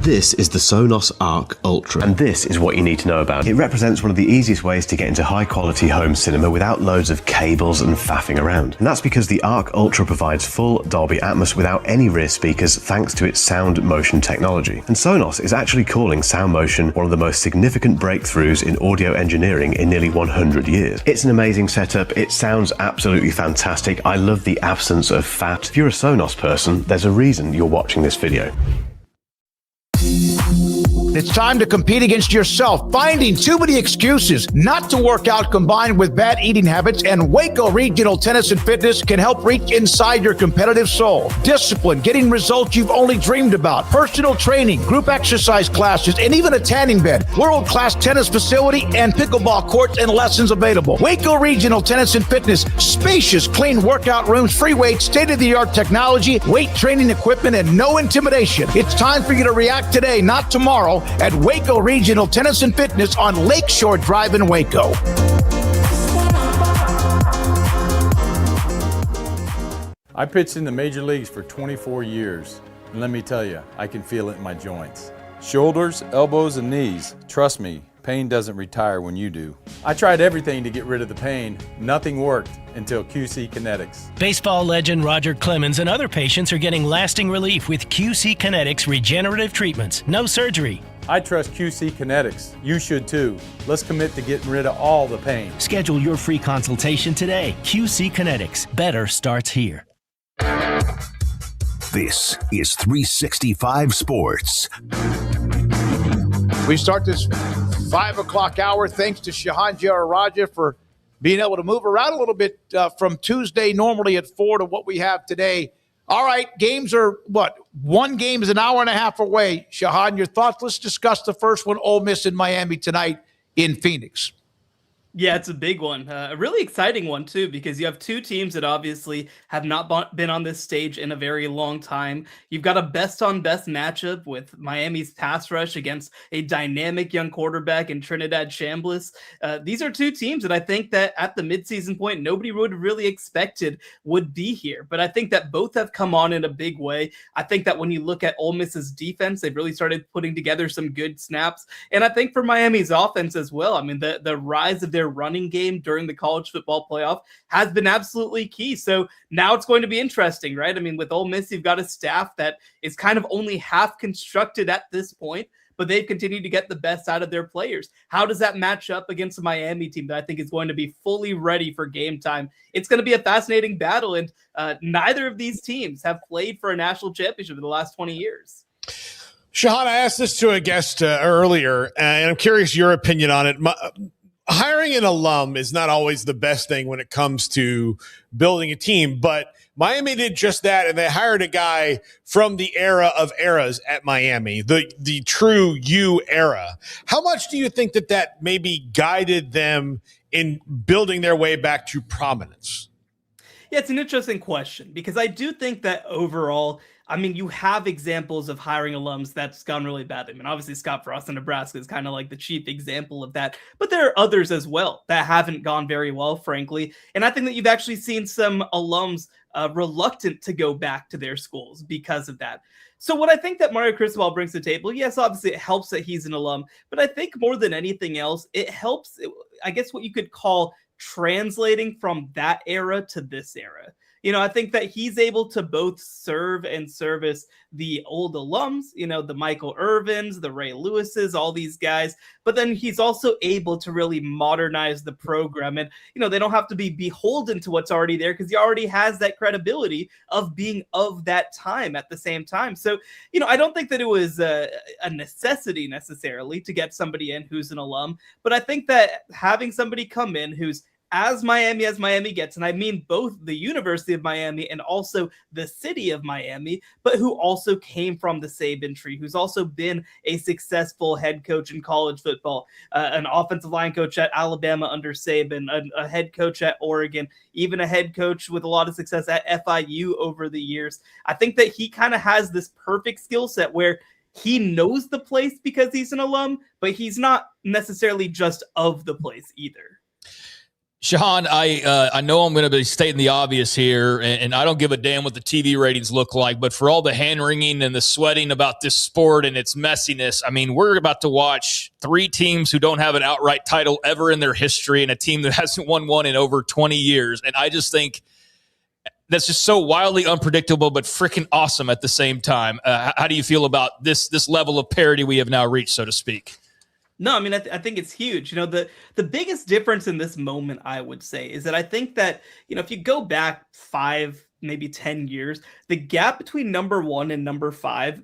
This is the Sonos Arc Ultra, and this is what you need to know about. It represents one of the easiest ways to get into high-quality home cinema without loads of cables and faffing around. And that's because the Arc Ultra provides full Dolby Atmos without any rear speakers thanks to its sound motion technology. And Sonos is actually calling sound motion one of the most significant breakthroughs in audio engineering in nearly 100 years. It's an amazing setup. It sounds absolutely fantastic. I love the absence of fat. If you're a Sonos person, there's a reason you're watching this video. It's time to compete against yourself, finding too many excuses not to work out combined with bad eating habits, and Waco Regional Tennis and Fitness can help reach inside your competitive soul. Discipline, getting results you've only dreamed about, personal training, group exercise classes, and even a tanning bed, world-class tennis facility, and pickleball courts and lessons available. Waco Regional Tennis and Fitness, spacious, clean workout rooms, free weights, state-of-the-art technology, weight training equipment, and no intimidation. It's time for you to react today, not tomorrow, at Waco Regional Tennis and Fitness on Lakeshore Drive in Waco. I pitched in the major leagues for 24 years, and let me tell you, I can feel it in my joints. Shoulders, elbows, and knees. Trust me, Pain doesn't retire when you do. I tried everything to get rid of the pain. Nothing worked until QC Kinetics. Baseball legend Roger Clemens and other patients are getting lasting relief with QC Kinetics regenerative treatments. No surgery. I trust QC Kinetics. You should too. Let's commit to getting rid of all the pain. Schedule your free consultation today. QC Kinetics. Better starts here. This is 365 Sports. We start this 5 o'clock hour thanks to Shahan Jaja for being able to move around a little bit from Tuesday normally at 4 to what we have today. All right, games are what? One game is an hour and a half away. Shahan, your thoughts? Let's discuss the first one, Ole Miss in Miami tonight in Phoenix. Yeah, it's a big one. A really exciting one, too, because you have two teams that obviously have not been on this stage in a very long time. You've got a best-on-best matchup with Miami's pass rush against a dynamic young quarterback in Trinidad Chambliss. These are two teams that I think that at the midseason point, nobody would have really expected would be here. But I think that both have come on in a big way. I think that when you look at Ole Miss's defense, they've really started putting together some good snaps. And I think for Miami's offense as well, I mean, the rise of their running game during the college football playoff has been absolutely key. So now it's going to be interesting, right? I mean, with Ole Miss, you've got a staff that is kind of only half constructed at this point, but they've continued to get the best out of their players. How does that match up against a Miami team that I think is going to be fully ready for game time? It's going to be a fascinating battle, and neither of these teams have played for a national championship in the last 20 years. Shahan, I asked this to a guest earlier, and I'm curious your opinion on it. Hiring an alum is not always the best thing when it comes to building a team, but Miami did just that, and they hired a guy from the era of eras at Miami, the true U era. How much do you think that maybe guided them in building their way back to prominence? Yeah, it's an interesting question because I do think that overall, I mean, you have examples of hiring alums that's gone really badly. I mean, obviously, Scott Frost in Nebraska is kind of like the chief example of that. But there are others as well that haven't gone very well, frankly. And I think that you've actually seen some alums reluctant to go back to their schools because of that. So what I think that Mario Cristobal brings to the table, yes, obviously it helps that he's an alum. But I think more than anything else, it helps, I guess, what you could call translating from that era to this era. You know, I think that he's able to both serve and service the old alums, you know, the Michael Irvins, the Ray Lewises, all these guys. But then he's also able to really modernize the program. And, you know, they don't have to be beholden to what's already there because he already has that credibility of being of that time at the same time. So, you know, I don't think that it was a necessity necessarily to get somebody in who's an alum. But I think that having somebody come in who's as Miami gets, and I mean both the University of Miami and also the city of Miami, but who also came from the Saban tree, who's also been a successful head coach in college football, an offensive line coach at Alabama under Saban, a head coach at Oregon, even a head coach with a lot of success at FIU over the years. I think that he kind of has this perfect skill set where he knows the place because he's an alum, but he's not necessarily just of the place either. Shahan, I know I'm going to be stating the obvious here, and I don't give a damn what the TV ratings look like, but for all the hand-wringing and the sweating about this sport and its messiness, I mean, we're about to watch three teams who don't have an outright title ever in their history and a team that hasn't won one in over 20 years. And I just think that's just so wildly unpredictable, but freaking awesome at the same time. How do you feel about this level of parity we have now reached, so to speak? No, I mean, I think it's huge. You know, the biggest difference in this moment, I would say, is that I think that, you know, if you go back 5, maybe 10 years, the gap between number 1 and number 5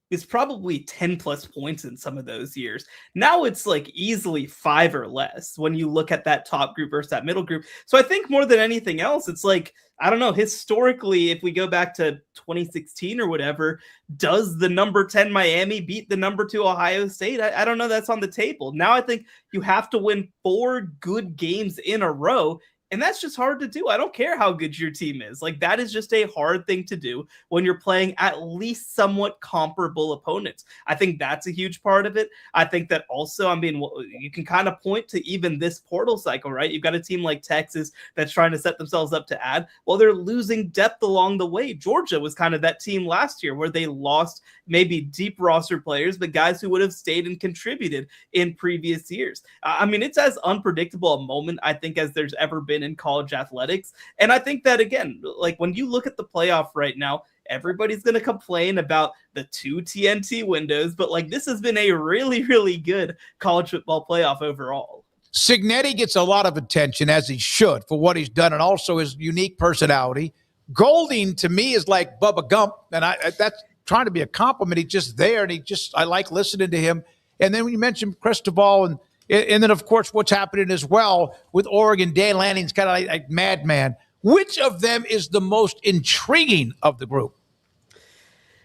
is probably 10 plus points in some of those years. Now it's like easily 5 or less when you look at that top group versus that middle group. So I think more than anything else, it's like, I don't know, historically, if we go back to 2016 or whatever, does the number 10 Miami beat the number 2 Ohio State? I don't know. That's on the table. Now I think you have to win 4 good games in a row And that's just hard to do. I don't care how good your team is. Like, that is just a hard thing to do when you're playing at least somewhat comparable opponents. I think that's a huge part of it. I think that also, I mean, you can kind of point to even this portal cycle, right? You've got a team like Texas that's trying to set themselves up to add. Well, they're losing depth along the way. Georgia was kind of that team last year where they lost maybe deep roster players, but guys who would have stayed and contributed in previous years. I mean, it's as unpredictable a moment, I think, as there's ever been in college athletics. And I think that, again, like when you look at the playoff right now, everybody's going to complain about the 2 TNT windows, but like this has been a really, really good college football playoff overall. Cignetti gets a lot of attention, as he should, for what he's done and also his unique personality. Golding, to me, is like Bubba Gump, and that's trying to be a compliment. He's just there, and I like listening to him. And then when you mentioned Cristobal and then, of course, what's happening as well with Oregon, Dan Lanning's kind of like madman. Which of them is the most intriguing of the group?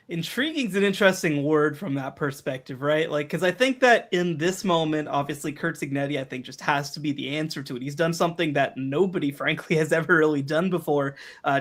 Intriguing is an interesting word from that perspective, right? Like, because I think that in this moment, obviously, Curt Cignetti, I think, just has to be the answer to it. He's done something that nobody, frankly, has ever really done before,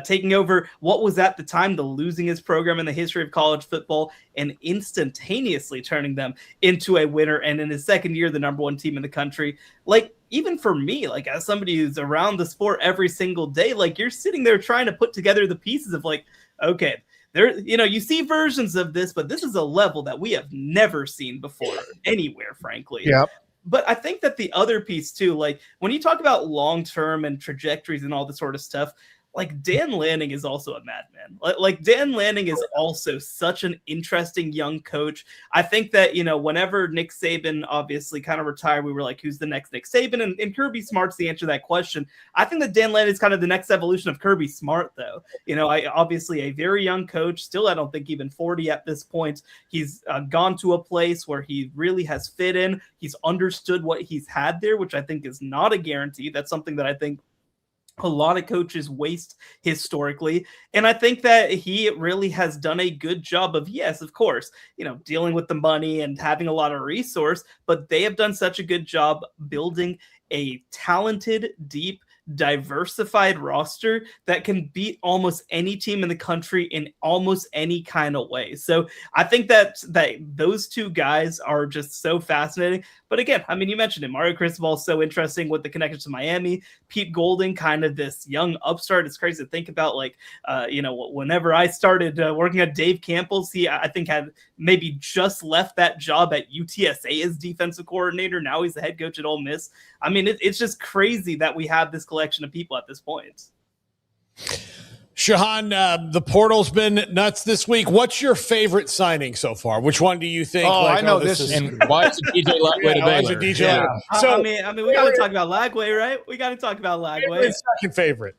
taking over what was at the time the losingest program in the history of college football and instantaneously turning them into a winner. And in his second year, the number one team in the country. Like, even for me, like as somebody who's around the sport every single day, like you're sitting there trying to put together the pieces of like, okay, there, you see versions of this, but this is a level that we have never seen before anywhere, frankly. Yep. But I think that the other piece too, like when you talk about long-term and trajectories and all this sort of stuff, like Dan Lanning is also a madman. Like Dan Lanning is also such an interesting young coach. I think that, whenever Nick Saban obviously kind of retired, we were like, who's the next Nick Saban? And Kirby Smart's the answer to that question. I think that Dan Lanning is kind of the next evolution of Kirby Smart, though. Obviously a very young coach, still I don't think even 40 at this point. He's gone to a place where he really has fit in. He's understood what he's had there, which I think is not a guarantee. That's something that I think a lot of coaches waste historically. And I think that he really has done a good job of, yes, of course, dealing with the money and having a lot of resource, but they have done such a good job building a talented, deep, diversified roster that can beat almost any team in the country in almost any kind of way. So I think that those two guys are just so fascinating. But again, I mean, you mentioned it. Mario Cristobal is so interesting with the connection to Miami. Pete Golding, kind of this young upstart. It's crazy to think about. Like, whenever I started working at Dave Campbell's, he, I think, had maybe just left that job at UTSA as defensive coordinator. Now he's the head coach at Ole Miss. I mean, it's just crazy that we have this collection of people at this point. Shahan, the portal's been nuts this week. What's your favorite signing so far? Which one do you think? I know this is. And why is it DJ Lagway to Baylor? DJ Lagway? So, I mean, we got to talk about Lagway, right? We got to talk about Lagway. Second favorite.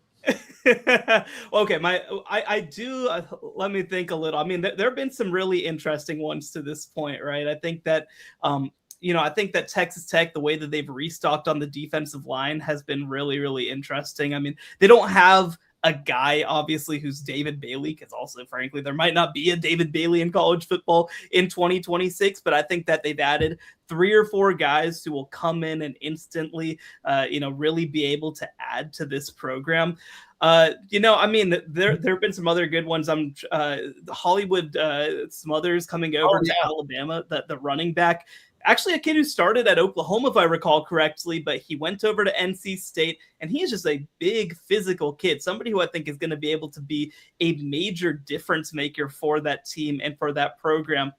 Okay, I do. Let me think a little. I mean, there have been some really interesting ones to this point, right? I think that. I think that Texas Tech, the way that they've restocked on the defensive line has been really, really interesting. I mean, they don't have a guy, obviously, who's David Bailey, because also, frankly, there might not be a David Bailey in college football in 2026, but I think that they've added 3 or 4 guys who will come in and instantly, really be able to add to this program. I mean, there have been some other good ones. Hollywood Smothers coming over to Alabama, the running back. Actually, a kid who started at Oklahoma, if I recall correctly, but he went over to NC State, and he's just a big physical kid, somebody who I think is going to be able to be a major difference maker for that team and for that program.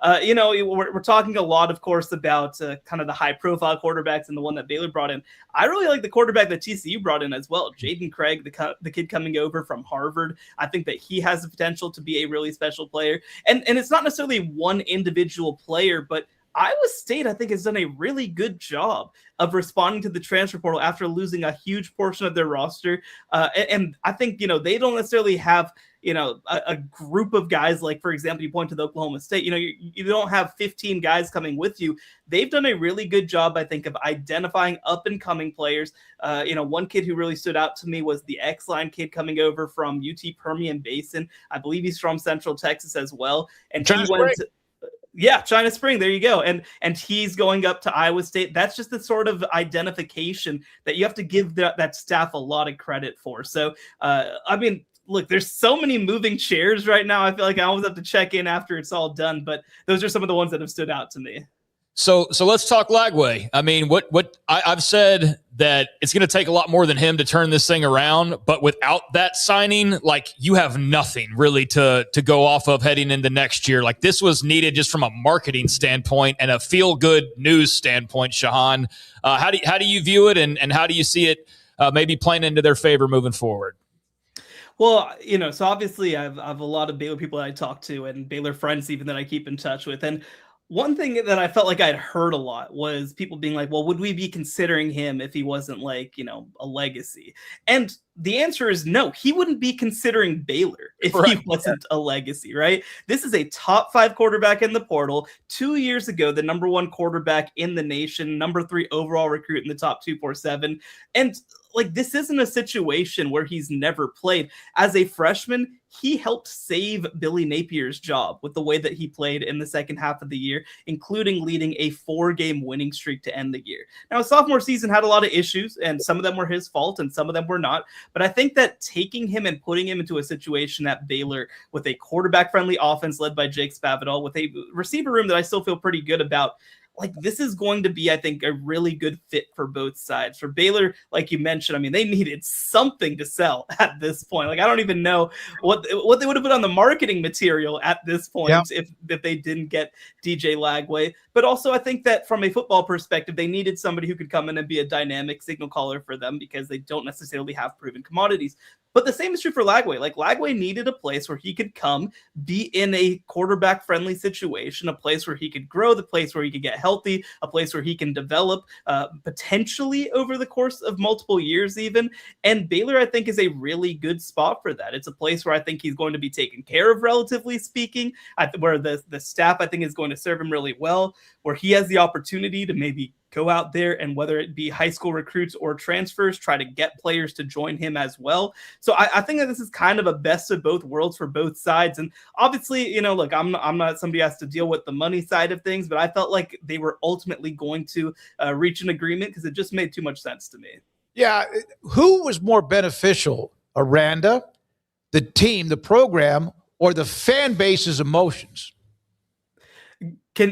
We're talking a lot, of course, about kind of the high-profile quarterbacks and the one that Baylor brought in. I really like the quarterback that TCU brought in as well, Jaden Craig, the kid coming over from Harvard. I think that he has the potential to be a really special player. And it's not necessarily one individual player, but Iowa State, I think, has done a really good job of responding to the transfer portal after losing a huge portion of their roster. And I think, they don't necessarily have, a group of guys like, for example, you point to the Oklahoma State, you don't have 15 guys coming with you. They've done a really good job, I think, of identifying up and coming players. One kid who really stood out to me was the X-Line kid coming over from UT Permian Basin. I believe he's from Central Texas as well. And he went Yeah, China Spring. There you go. And he's going up to Iowa State. That's just the sort of identification that you have to give that staff a lot of credit for. So, look, there's so many moving chairs right now. I feel like I always have to check in after it's all done. But those are some of the ones that have stood out to me. So let's talk Lagway. I mean, I've said that it's going to take a lot more than him to turn this thing around, but without that signing, like, you have nothing really to go off of heading into next year. Like, this was needed just from a marketing standpoint and a feel-good news standpoint. Shahan, how do you view it, and how do you see it maybe playing into their favor moving forward? Well, so obviously I have a lot of Baylor people that I talk to and Baylor friends even that I keep in touch with, and one thing that I felt like I'd heard a lot was people being like, well, would we be considering him if he wasn't like, a legacy? And the answer is no, he wouldn't be considering Baylor if he wasn't a legacy, right? This is a top 5 quarterback in the portal. 2 years ago, the number 1 quarterback in the nation, number 3 overall recruit in the top 247. And like, this isn't a situation where he's never played. As a freshman, he helped save Billy Napier's job with the way that he played in the second half of the year, including leading a 4-game winning streak to end the year. Now, his sophomore season had a lot of issues, and some of them were his fault and some of them were not. But I think that taking him and putting him into a situation at Baylor with a quarterback-friendly offense led by Jake Spavital, with a receiver room that I still feel pretty good about, like, this is going to be, I think, a really good fit for both sides. For Baylor, like you mentioned, I mean, they needed something to sell at this point. Like, I don't even know what they would have put on the marketing material at this point if they didn't get DJ Lagway. But also, I think that from a football perspective, they needed somebody who could come in and be a dynamic signal caller for them because they don't necessarily have proven commodities. But the same is true for Lagway. Like, Lagway needed a place where he could come, be in a quarterback-friendly situation, a place where he could grow, the place where he could get healthy, a place where he can develop potentially over the course of multiple years even. And Baylor, I think, is a really good spot for that. It's a place where I think he's going to be taken care of, relatively speaking, where the staff, I think, is going to serve him really well, where he has the opportunity to maybe go out there and, whether it be high school recruits or transfers, try to get players to join him as well. So I think that this is kind of a best of both worlds for both sides. And obviously, look, I'm not somebody who has to deal with the money side of things, but I felt like they were ultimately going to reach an agreement because it just made too much sense to me. Yeah. Who was more beneficial, Aranda, the team, the program, or the fan base's emotions?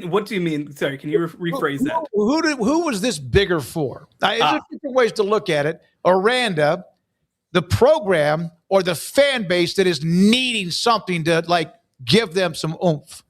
What do you mean? Sorry, can you rephrase that? Who was this bigger for? There's different ways to look at it. Aranda, the program, or the fan base that is needing something to, like, give them some oomph?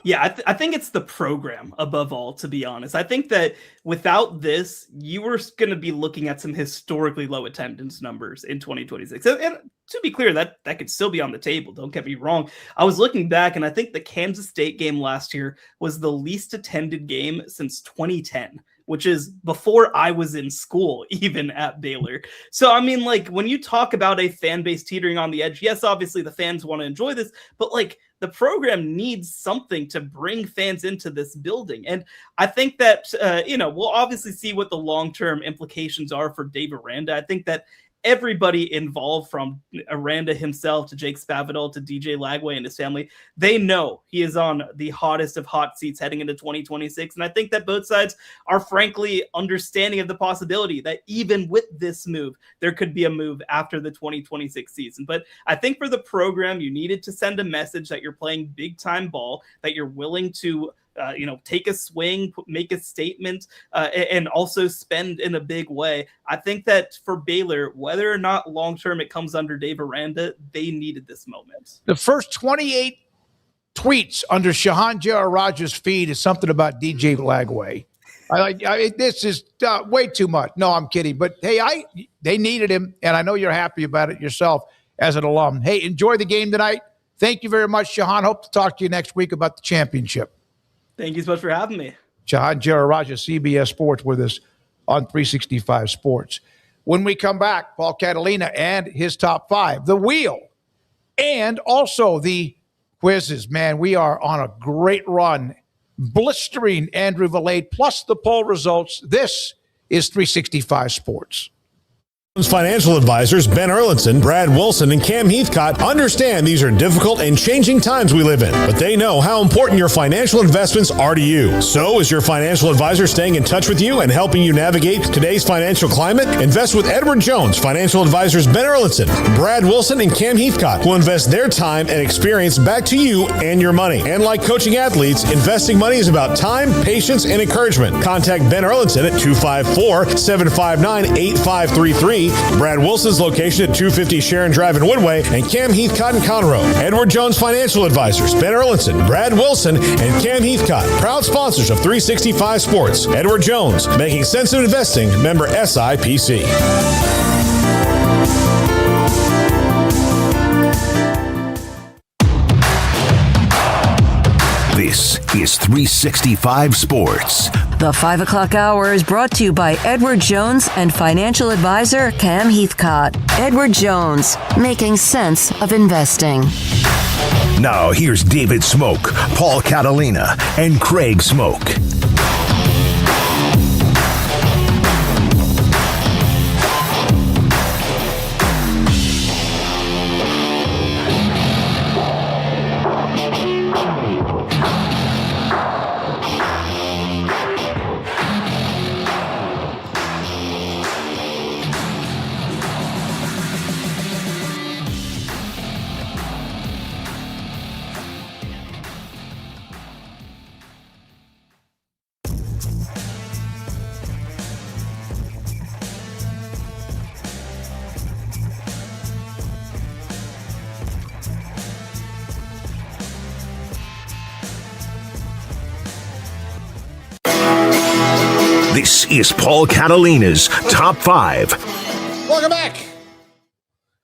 Yeah, I think it's the program above all, to be honest. I think that without this, you were going to be looking at some historically low attendance numbers in 2026. And to be clear, that could still be on the table. Don't get me wrong. I was looking back, and I think the Kansas State game last year was the least attended game since 2010. Which is before I was in school, even at Baylor. So, I mean, like, when you talk about a fan base teetering on the edge, yes, obviously the fans want to enjoy this, but, like, the program needs something to bring fans into this building. And I think that, we'll obviously see what the long-term implications are for Dave Aranda. I think that everybody involved, from Aranda himself to Jake Spavital to DJ Lagway and his family, they know he is on the hottest of hot seats heading into 2026. And I think that both sides are frankly understanding of the possibility that even with this move, there could be a move after the 2026 season. But I think for the program, you needed to send a message that you're playing big time ball, that you're willing to take a swing, make a statement, and also spend in a big way. I think that for Baylor, whether or not long-term it comes under Dave Aranda, they needed this moment. The first 28 tweets under Shahan Jaja's feed is something about DJ Lagway. This is way too much. No, I'm kidding. But, hey, they needed him, and I know you're happy about it yourself as an alum. Hey, enjoy the game tonight. Thank you very much, Shahan. Hope to talk to you next week about the championship. Thank you so much for having me. Shahan Jaja, CBS Sports, with us on 365 Sports. When we come back, Paul Catalina and his top 5, the wheel, and also the quizzes. Man, we are on a great run. Blistering Andrew Valade, plus the poll results. This is 365 Sports. Financial advisors Ben Erlinson, Brad Wilson, and Cam Heathcott understand these are difficult and changing times we live in, but they know how important your financial investments are to you. So is your financial advisor staying in touch with you and helping you navigate today's financial climate? Invest with Edward Jones, financial advisors Ben Erlinson, Brad Wilson, and Cam Heathcott, who invest their time and experience back to you and your money. And like coaching athletes, investing money is about time, patience, and encouragement. Contact Ben Erlinson at 254-759-8533. Brad Wilson's location at 250 Sharon Drive in Woodway, and Cam Heathcott in Conroe. Edward Jones Financial Advisors, Ben Erlinson, Brad Wilson, and Cam Heathcott, proud sponsors of 365 Sports. Edward Jones, making sense of investing, member SIPC. This is 365 Sports. The 5 o'clock hour is brought to you by Edward Jones and financial advisor Cam Heathcott. Edward Jones, making sense of investing. Now here's David Smoak, Paul Catalina, and Craig Smoak. This is Paul Catalina's Top 5. Welcome back.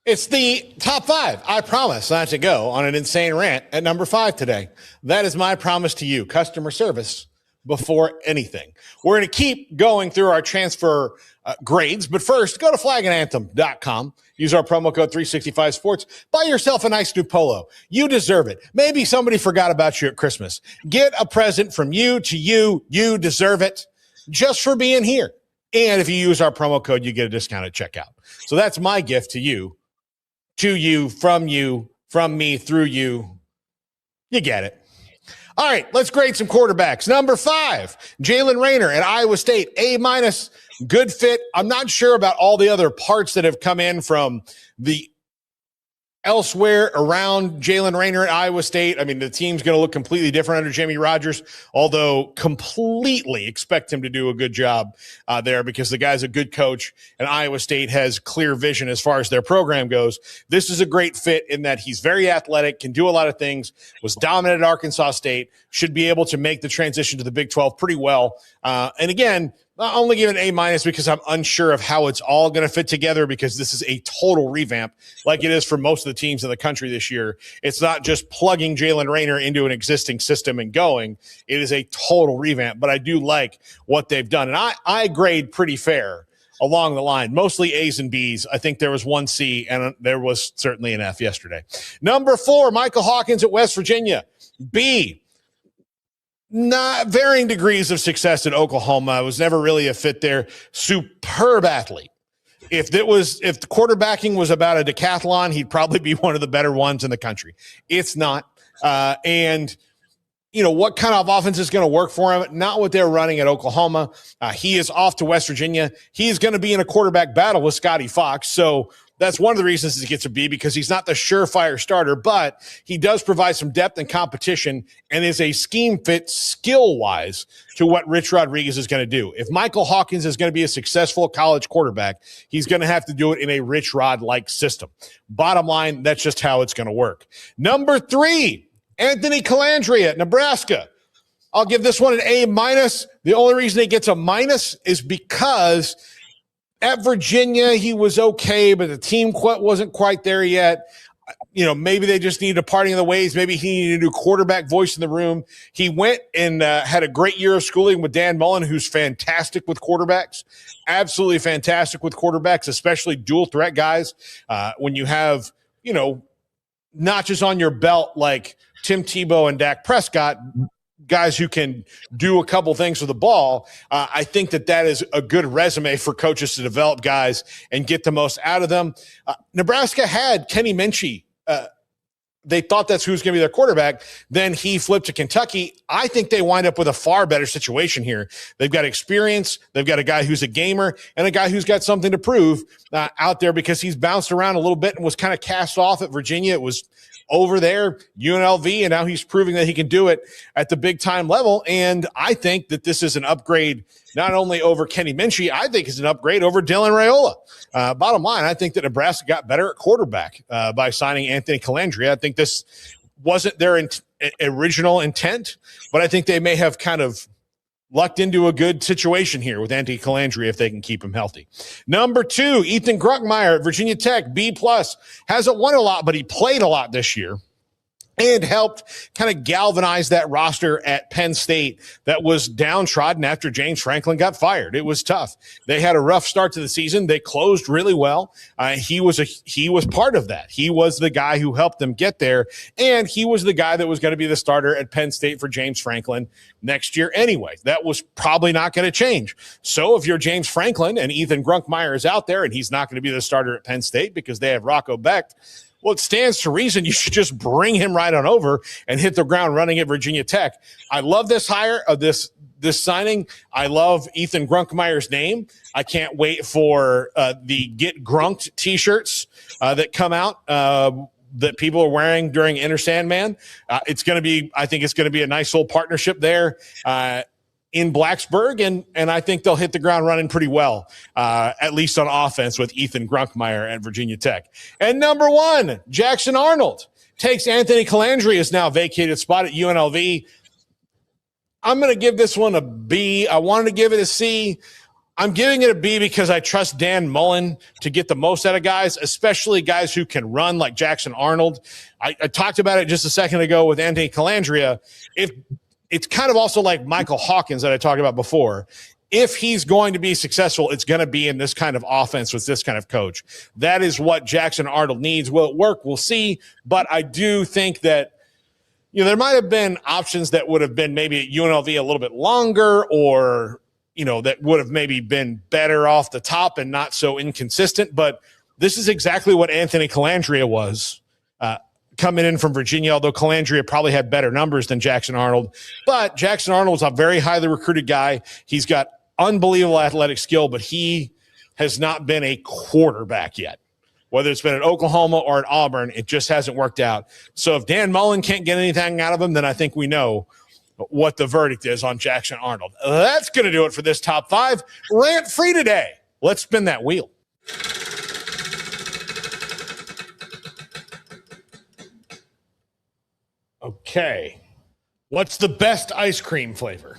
It's the Top 5. I promise not to go on an insane rant at number 5 today. That is my promise to you. Customer service before anything. We're going to keep going through our transfer grades, but first, go to flagandanthem.com. Use our promo code 365sports. Buy yourself a nice new polo. You deserve it. Maybe somebody forgot about you at Christmas. Get a present from you to you. You deserve it. Just for being here. And if you use our promo code, you get a discount at checkout. So that's my gift to you, from me, through you. You get it. All right, let's grade some quarterbacks. Number 5, Jalen Raynor at Iowa State, A-. Good fit. I'm not sure about all the other parts that have come in from the elsewhere around Jalen Raynor at Iowa State. I mean, the team's going to look completely different under Jimmy Rogers, although completely expect him to do a good job there because the guy's a good coach and Iowa State has clear vision as far as their program goes. This is a great fit in that he's very athletic, can do a lot of things, was dominant at Arkansas State, should be able to make the transition to the Big 12 pretty well. And again, I only give it an A- because I'm unsure of how it's all going to fit together because this is a total revamp like it is for most of the teams in the country this year. It's not just plugging Jalen Raynor into an existing system and going. It is a total revamp, but I do like what they've done. And I grade pretty fair along the line, mostly A's and B's. I think there was one C and there was certainly an F yesterday. Number 4, Michael Hawkins at West Virginia, B. Not varying degrees of success at Oklahoma. I was never really a fit there. Superb athlete. If the quarterbacking was about a decathlon, he'd probably be one of the better ones in the country. It's not. And you know, what kind of offense is going to work for him? Not what they're running at Oklahoma. He is off to West Virginia. He's going to be in a quarterback battle with Scotty Fox. So that's one of the reasons he gets a B, because he's not the surefire starter, but he does provide some depth and competition and is a scheme fit skill-wise to what Rich Rodriguez is going to do. If Michael Hawkins is going to be a successful college quarterback, he's going to have to do it in a Rich Rod-like system. Bottom line, that's just how it's going to work. Number 3, Anthony Calandria at Nebraska. I'll give this one an A-. The only reason he gets a minus is because at Virginia, he was okay, but the team wasn't quite there yet. You know, maybe they just needed a parting of the ways. Maybe he needed a new quarterback voice in the room. He went and had a great year of schooling with Dan Mullen, who's fantastic with quarterbacks, absolutely fantastic with quarterbacks, especially dual threat guys. When you have, you know, notches on your belt like Tim Tebow and Dak Prescott, guys who can do a couple things with the ball, I think that is a good resume for coaches to develop guys and get the most out of them. Nebraska had Kenny Minchie. They thought that's who's going to be their quarterback. Then he flipped to Kentucky. I think they wind up with a far better situation here. They've got experience. They've got a guy who's a gamer and a guy who's got something to prove out there because he's bounced around a little bit and was kind of cast off at Virginia. It was over there, UNLV, and now he's proving that he can do it at the big-time level. And I think that this is an upgrade not only over Kenny Minchie, I think it's an upgrade over Dylan Raiola. Bottom line, I think that Nebraska got better at quarterback by signing Anthony Calandria. I think this wasn't their original intent, but I think they may have kind of lucked into a good situation here with Anthony Calandria if they can keep him healthy. Number 2, Ethan Grunkmeyer at Virginia Tech, B+. Hasn't won a lot, but he played a lot this year and helped kind of galvanize that roster at Penn State that was downtrodden after James Franklin got fired. It was tough. They had a rough start to the season. They closed really well. He was part of that. He was the guy who helped them get there, and he was the guy that was going to be the starter at Penn State for James Franklin next year anyway. That was probably not going to change. So if you're James Franklin and Ethan Grunkmeyer is out there and he's not going to be the starter at Penn State because they have Rocco Becht, well, it stands to reason you should just bring him right on over and hit the ground running at Virginia Tech. I love this hire of this signing. I love Ethan Grunkmeyer's name. I can't wait for the Get Grunked t-shirts that come out that people are wearing during Enter Sandman. I think it's going to be a nice little partnership there in Blacksburg, and I think they'll hit the ground running pretty well, at least on offense with Ethan Grunkmeyer at Virginia Tech. And number 1, Jackson Arnold takes Anthony Calandria's now vacated spot at UNLV. I'm going to give this one a B. I wanted to give it a C. I'm giving it a B because I trust Dan Mullen to get the most out of guys, especially guys who can run like Jackson Arnold. I talked about it just a second ago with Anthony Calandria. It's kind of also like Michael Hawkins that I talked about before. If he's going to be successful, it's going to be in this kind of offense with this kind of coach. That is what Jackson Arnold needs. Will it work? We'll see. But I do think that, there might have been options that would have been maybe at UNLV a little bit longer, or, that would have maybe been better off the top and not so inconsistent. But this is exactly what Anthony Calandria was coming in from Virginia, although Calandria probably had better numbers than Jackson Arnold. But Jackson Arnold's a very highly recruited guy. He's got unbelievable athletic skill, but he has not been a quarterback yet. Whether it's been at Oklahoma or at Auburn, it just hasn't worked out. So if Dan Mullen can't get anything out of him, then I think we know what the verdict is on Jackson Arnold. That's going to do it for this top 5. Rant free today. Let's spin that wheel. Okay. What's the best ice cream flavor?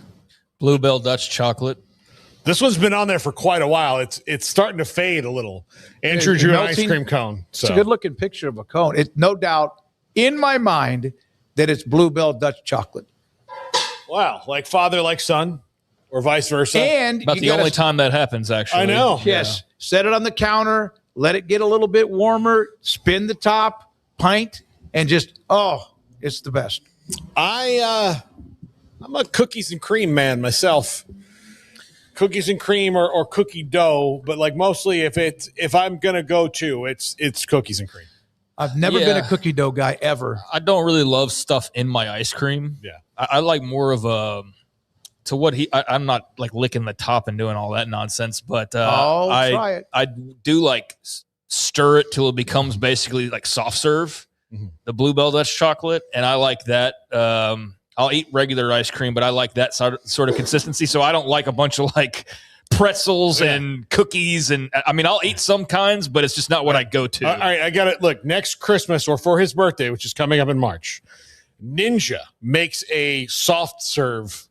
Bluebell Dutch chocolate. This one's been on there for quite a while. It's starting to fade a little. Andrew drew an ice cream cone. So. It's a good-looking picture of a cone. It's no doubt in my mind that it's Bluebell Dutch chocolate. Wow. Like father, like son, or vice versa. And about the only time that happens, actually. I know. Yes. Yeah. Set it on the counter. Let it get a little bit warmer. Spin the top, pint, and just, it's the best. I'm a cookies and cream man myself. Cookies and cream or cookie dough, but like mostly if I'm gonna go to, it's cookies and cream. I've never been a cookie dough guy ever. I don't really love stuff in my ice cream. Yeah, I like more of a to what I'm not like licking the top and doing all that nonsense, but try it. I do like stir it till it becomes basically like soft serve. Mm-hmm. The Bluebell Dutch chocolate, and I like that. I'll eat regular ice cream, but I like that sort of consistency. So I don't like a bunch of like pretzels and cookies. And I mean, I'll eat some kinds, but it's just not what I go to. All right, I got it. Look, next Christmas or for his birthday, which is coming up in March, Ninja makes a soft serve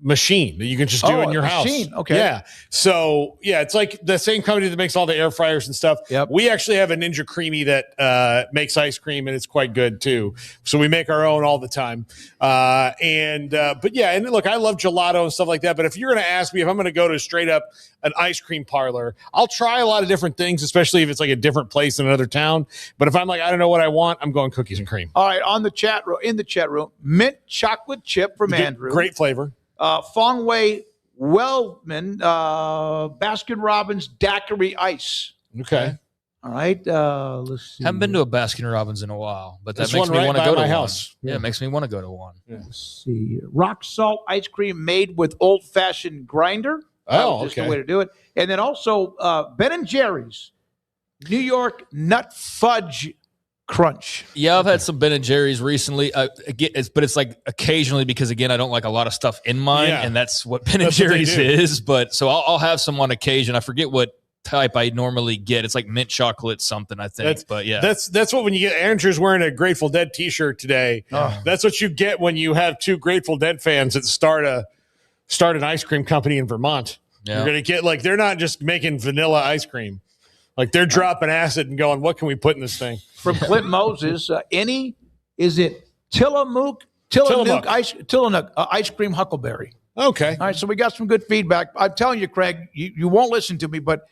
machine that you can just do in your house. Okay. Yeah. So it's like the same company that makes all the air fryers and stuff. Yep. We actually have a Ninja Creamy that makes ice cream, and it's quite good too. So we make our own all the time. And look, I love gelato and stuff like that. But if you're going to ask me if I'm going to go to straight up an ice cream parlor, I'll try a lot of different things, especially if it's like a different place in another town. But if I'm like, I don't know what I want, I'm going cookies and cream. All right. In the chat room, mint chocolate chip from Andrew. Great flavor. Fong Wei Wellman, Baskin Robbins Daiquiri Ice. Okay. All right. Let's see. Haven't been to a Baskin Robbins in a while, but that There's makes one me right want to by go to my one. house. Yeah, it makes me want to go to one. Yeah. Let's see. Rock salt ice cream made with old-fashioned grinder. Just the way to do it. And then also Ben & Jerry's New York Nut Fudge Crunch. Yeah, I've had some Ben & Jerry's recently, but it's like occasionally because, again, I don't like a lot of stuff in mine, and that's what Ben & Jerry's is. But so I'll have some on occasion. I forget what type I normally get. It's like mint chocolate something, I think. That's what when you get Andrew's wearing a Grateful Dead t-shirt today. That's what you get when you have two Grateful Dead fans that start an ice cream company in Vermont. Yeah. You're gonna get they're not just making vanilla ice cream. Like they're dropping acid and going, what can we put in this thing? From Clint Moses, is it Tillamook ice cream huckleberry? Okay. All right, so we got some good feedback. I'm telling you, Craig, you won't listen to me, but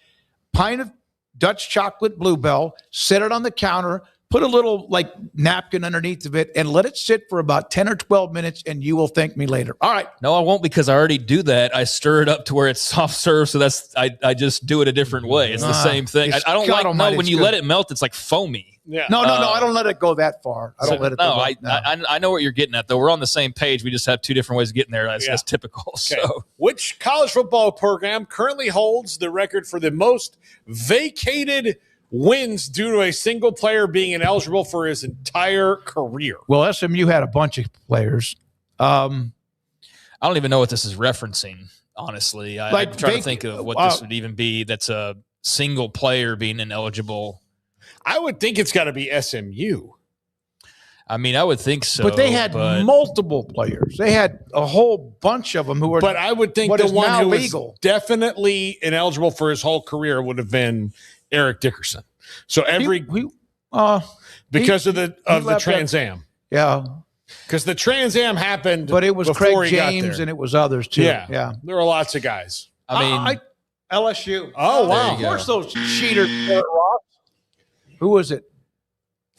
pint of Dutch chocolate Bluebell, set it on the counter, put a little napkin underneath of it, and let it sit for about 10 or 12 minutes, and you will thank me later. All right. No, I won't, because I already do that. I stir it up to where it's soft serve, so I just do it a different way. It's the same thing. I don't when you let it melt, it's like foamy. Yeah. No, I don't let it go that far. I don't let it go I know what you're getting at, though. We're on the same page. We just have two different ways of getting there. That's typical. Okay. So, which college football program currently holds the record for the most vacated wins due to a single player being ineligible for his entire career? Well, SMU had a bunch of players. I don't even know what this is referencing, honestly. I'm trying to think of what this would even be. That's a single player being ineligible. I would think it's got to be SMU. I mean, I would think so. But they had multiple players. They had a whole bunch of them who were. But I would think the one who was definitely ineligible for his whole career would have been Eric Dickerson. So because of the Trans Am. Yeah. Because the Trans Am happened, but it was before Craig James and it was others too. Yeah. There were lots of guys. LSU. Oh, wow. Of course, those cheaters. Who was it?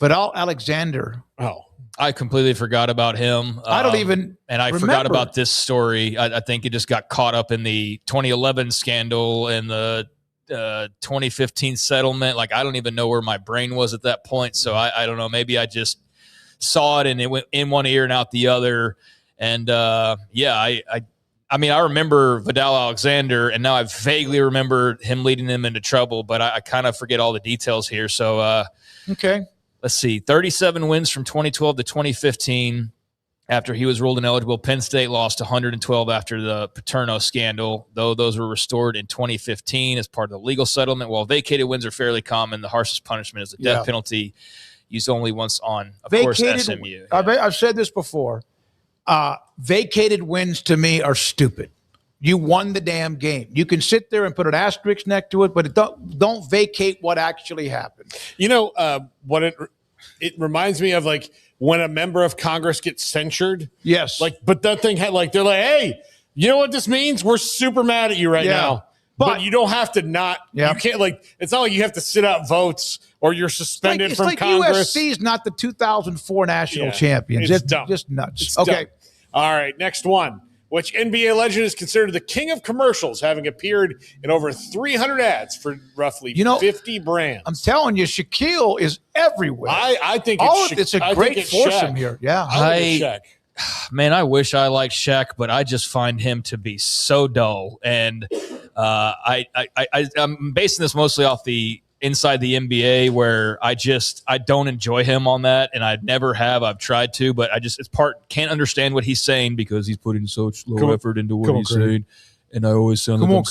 Vidal Alexander. Oh, I completely forgot about him. I don't even and I forgot about this story. I think it just got caught up in the 2011 scandal and the 2015 settlement. I don't even know where my brain was at that point. So I don't know. Maybe I just saw it and it went in one ear and out the other. And I mean, I remember Vidal Alexander, and now I vaguely remember him leading them into trouble, but I kind of forget all the details here. So, okay. Let's see. 37 wins from 2012 to 2015. After he was ruled ineligible, Penn State lost 112 after the Paterno scandal, though those were restored in 2015 as part of the legal settlement. While vacated wins are fairly common, the harshest punishment is the death penalty, used only once on, of course, SMU. I've said this before. Vacated wins to me are stupid. You won the damn game. You can sit there and put an asterisk next to it, but don't vacate what actually happened. You know what it reminds me of, when a member of Congress gets censured. Yes. But that thing had they're like, hey, you know what this means? We're super mad at you right now. But you don't have to not. You can't it's not like you have to sit out votes or you're suspended from Congress. USC is not the 2004 national champions. It's dumb. Just nuts. It's okay. Dumb. All right, next one. Which NBA legend is considered the king of commercials, having appeared in over 300 ads for roughly 50 brands? I'm telling you, Shaquille is everywhere. I think it's a great foursome here. Yeah. Man, I wish I liked Shaq, but I just find him to be so dull. And I'm basing this mostly off the inside the NBA, where I don't enjoy him on that, and I never have. I've tried to, but can't understand what he's saying because he's putting such low effort into what he's saying, and I always sound like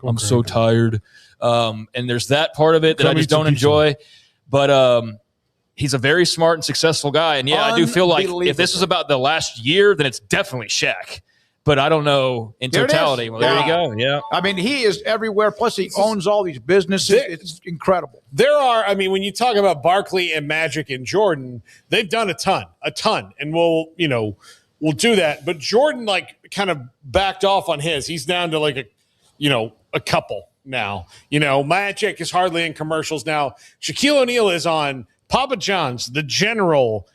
I'm so tired. And there's that part of it that I just don't enjoy. But he's a very smart and successful guy, and I do feel like if this was about the last year, then it's definitely Shaq. but I don't know in totality. Well, there you go. Yeah. I mean, he is everywhere. Plus, he owns all these businesses. It's incredible. When you talk about Barkley and Magic and Jordan, they've done a ton, and we'll do that. But Jordan, kind of backed off on his. He's down to a couple now. Magic is hardly in commercials now. Shaquille O'Neal is on Papa John's, the General.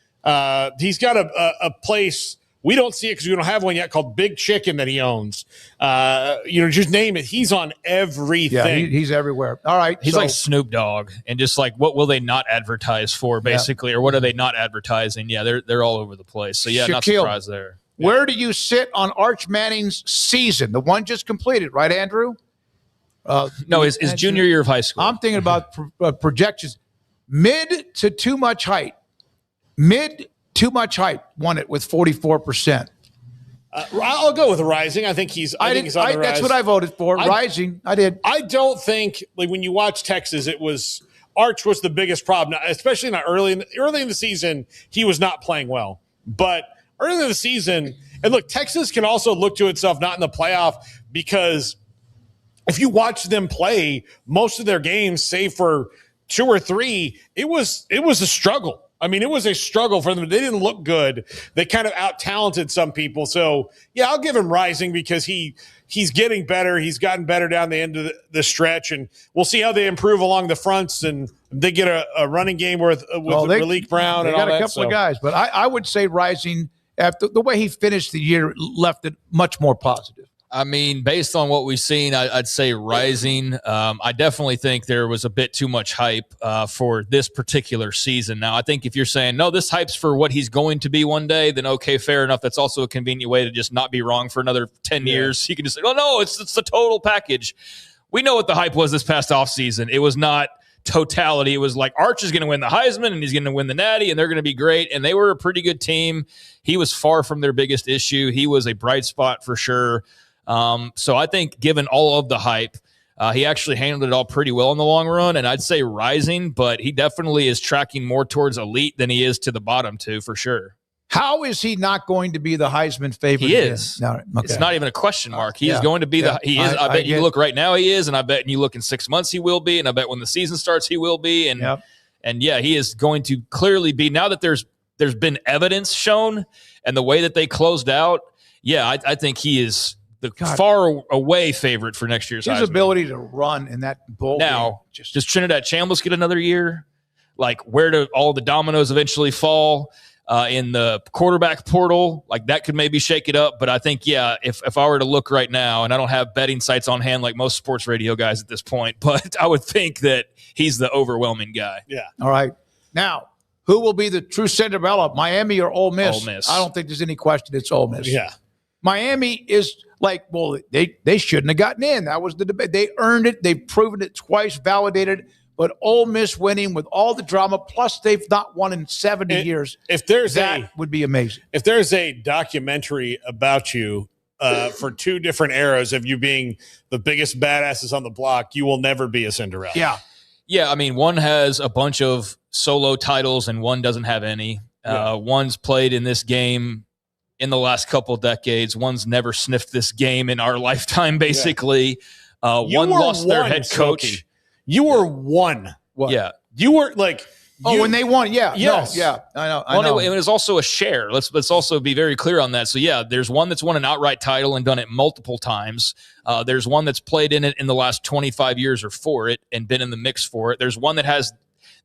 He's got a place. We don't see it because we don't have one yet, called Big Chicken that he owns. Just name it. He's on everything. Yeah, he's everywhere. All right. He's like Snoop Dogg, and just what will they not advertise for, basically, or what are they not advertising? Yeah, they're all over the place. So, yeah, not surprised there. Where do you sit on Arch Manning's season? The one just completed, right, Andrew? No, his junior year of high school. I'm thinking about projections. Mid to too much height. Too much hype won it with 44%. I'll go with Rising. I think he's on the rise. That's what I voted for. Rising. I did. I don't think when you watch Texas, Arch was the biggest problem, especially not early in the season. He was not playing well, but early in the season, and look, Texas can also look to itself not in the playoff, because if you watch them play most of their games, save for 2 or 3, it was a struggle. I mean, it was a struggle for them. They didn't look good. They kind of out-talented some people. So, yeah, I'll give him Rising because he's getting better. He's gotten better down the end of the stretch, and we'll see how they improve along the fronts, and they get a running game with Malik Brown and all that. They got a couple of guys, but I would say Rising, after the way he finished the year, left it much more positive. I mean, based on what we've seen, I'd say Rising. I definitely think there was a bit too much hype for this particular season. Now, I think if you're saying, no, this hype's for what he's going to be one day, then okay, fair enough. That's also a convenient way to just not be wrong for another 10 years. You can just say, oh, no, it's the total package. We know what the hype was this past offseason. It was not totality. It was like Arch is going to win the Heisman and he's going to win the Natty and they're going to be great. And they were a pretty good team. He was far from their biggest issue. He was a bright spot for sure. So I think given all of the hype, he actually handled it all pretty well in the long run. And I'd say Rising, but he definitely is tracking more towards elite than he is to the bottom two for sure. How is he not going to be the Heisman favorite? He is. No, okay. It's not even a question mark. He is going to be he is. I bet you look right now he is, and I bet you look in 6 months he will be, and I bet when the season starts he will be. And yeah, he is going to clearly be, now that there's been evidence shown and the way that they closed out. Yeah, I think he is the far away favorite for next year's Heisman. His ability to run in that bowl now, game. Does Trinidad Chambliss get another year? Like, where do all the dominoes eventually fall in the quarterback portal? Like, that could maybe shake it up. But I think, yeah, if I were to look right now, and I don't have betting sites on hand like most sports radio guys at this point, but I would think that he's the overwhelming guy. Yeah. All right. Now, who will be the true Cinderella, Miami or Ole Miss? Ole Miss. I don't think there's any question it's Ole Miss. Yeah. Miami is like, well, they shouldn't have gotten in. That was the debate. They earned it. They've proven it twice, validated. But Ole Miss winning with all the drama, plus they've not won in 70 years. If there's that would be amazing. If there's a documentary about you for 2 different eras of you being the biggest badasses on the block, you will never be a Cinderella. Yeah. Yeah, I mean, one has a bunch of solo titles and one doesn't have any. One's played in this game in the last couple of decades. One's never sniffed this game in our lifetime, basically. One lost their head coach. Smokey. You were one. What? Yeah. You were like... when they won, yeah. Yes. No, yeah, I know. Well, it was also a share. Let's also be very clear on that. So, yeah, there's one that's won an outright title and done it multiple times. There's one that's played in it in the last 25 years or for it and been in the mix for it. There's one that has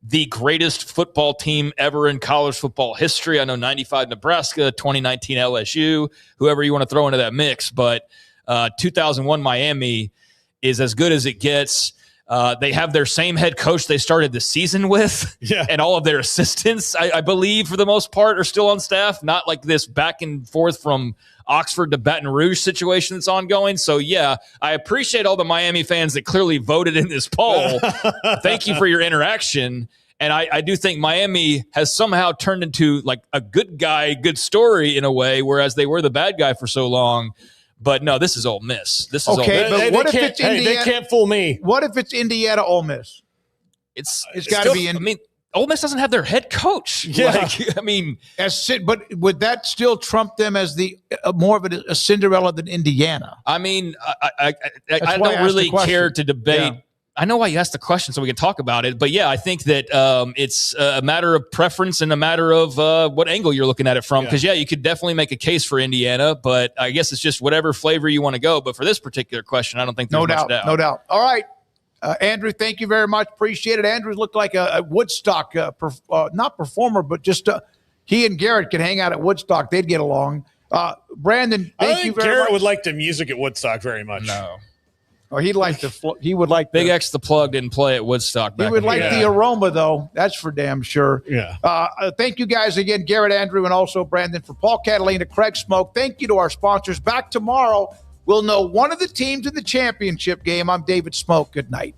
the greatest football team ever in college football history. I know 95 Nebraska, 2019 LSU, whoever you want to throw into that mix. But 2001 Miami is as good as it gets. They have their same head coach they started the season with, and all of their assistants, I believe, for the most part, are still on staff. Not like this back and forth from Oxford to Baton Rouge situation that's ongoing. So, yeah, I appreciate all the Miami fans that clearly voted in this poll. Thank you for your interaction. And I do think Miami has somehow turned into like a good guy, good story in a way, whereas they were the bad guy for so long. But no, this is Ole Miss. This is okay. Ole Miss. But what if it's Indiana? They can't fool me. What if it's Indiana Ole Miss? It's got to be in. I mean, Ole Miss doesn't have their head coach. Yeah. I mean, but would that still trump them as the more of a Cinderella than Indiana? I mean, I don't really care to debate. Yeah. I know why you asked the question so we can talk about it. But, yeah, I think that it's a matter of preference and a matter of what angle you're looking at it from. Because, you could definitely make a case for Indiana, but I guess it's just whatever flavor you want to go. But for this particular question, I don't think there's much doubt. No doubt. All right. Andrew, thank you very much. Appreciate it. Andrew looked like a Woodstock, not performer, but just he and Garrett could hang out at Woodstock. They'd get along. Brandon, thank you very much. Garrett would like the music at Woodstock very much. No. Or he would like Big X the Plug didn't play at Woodstock. He would like the aroma, though. That's for damn sure. Yeah. Thank you guys again, Garrett, Andrew, and also Brandon. For Paul, Catalina, Craig, Smoak, thank you to our sponsors. Back tomorrow, we'll know one of the teams in the championship game. I'm David Smoak. Good night.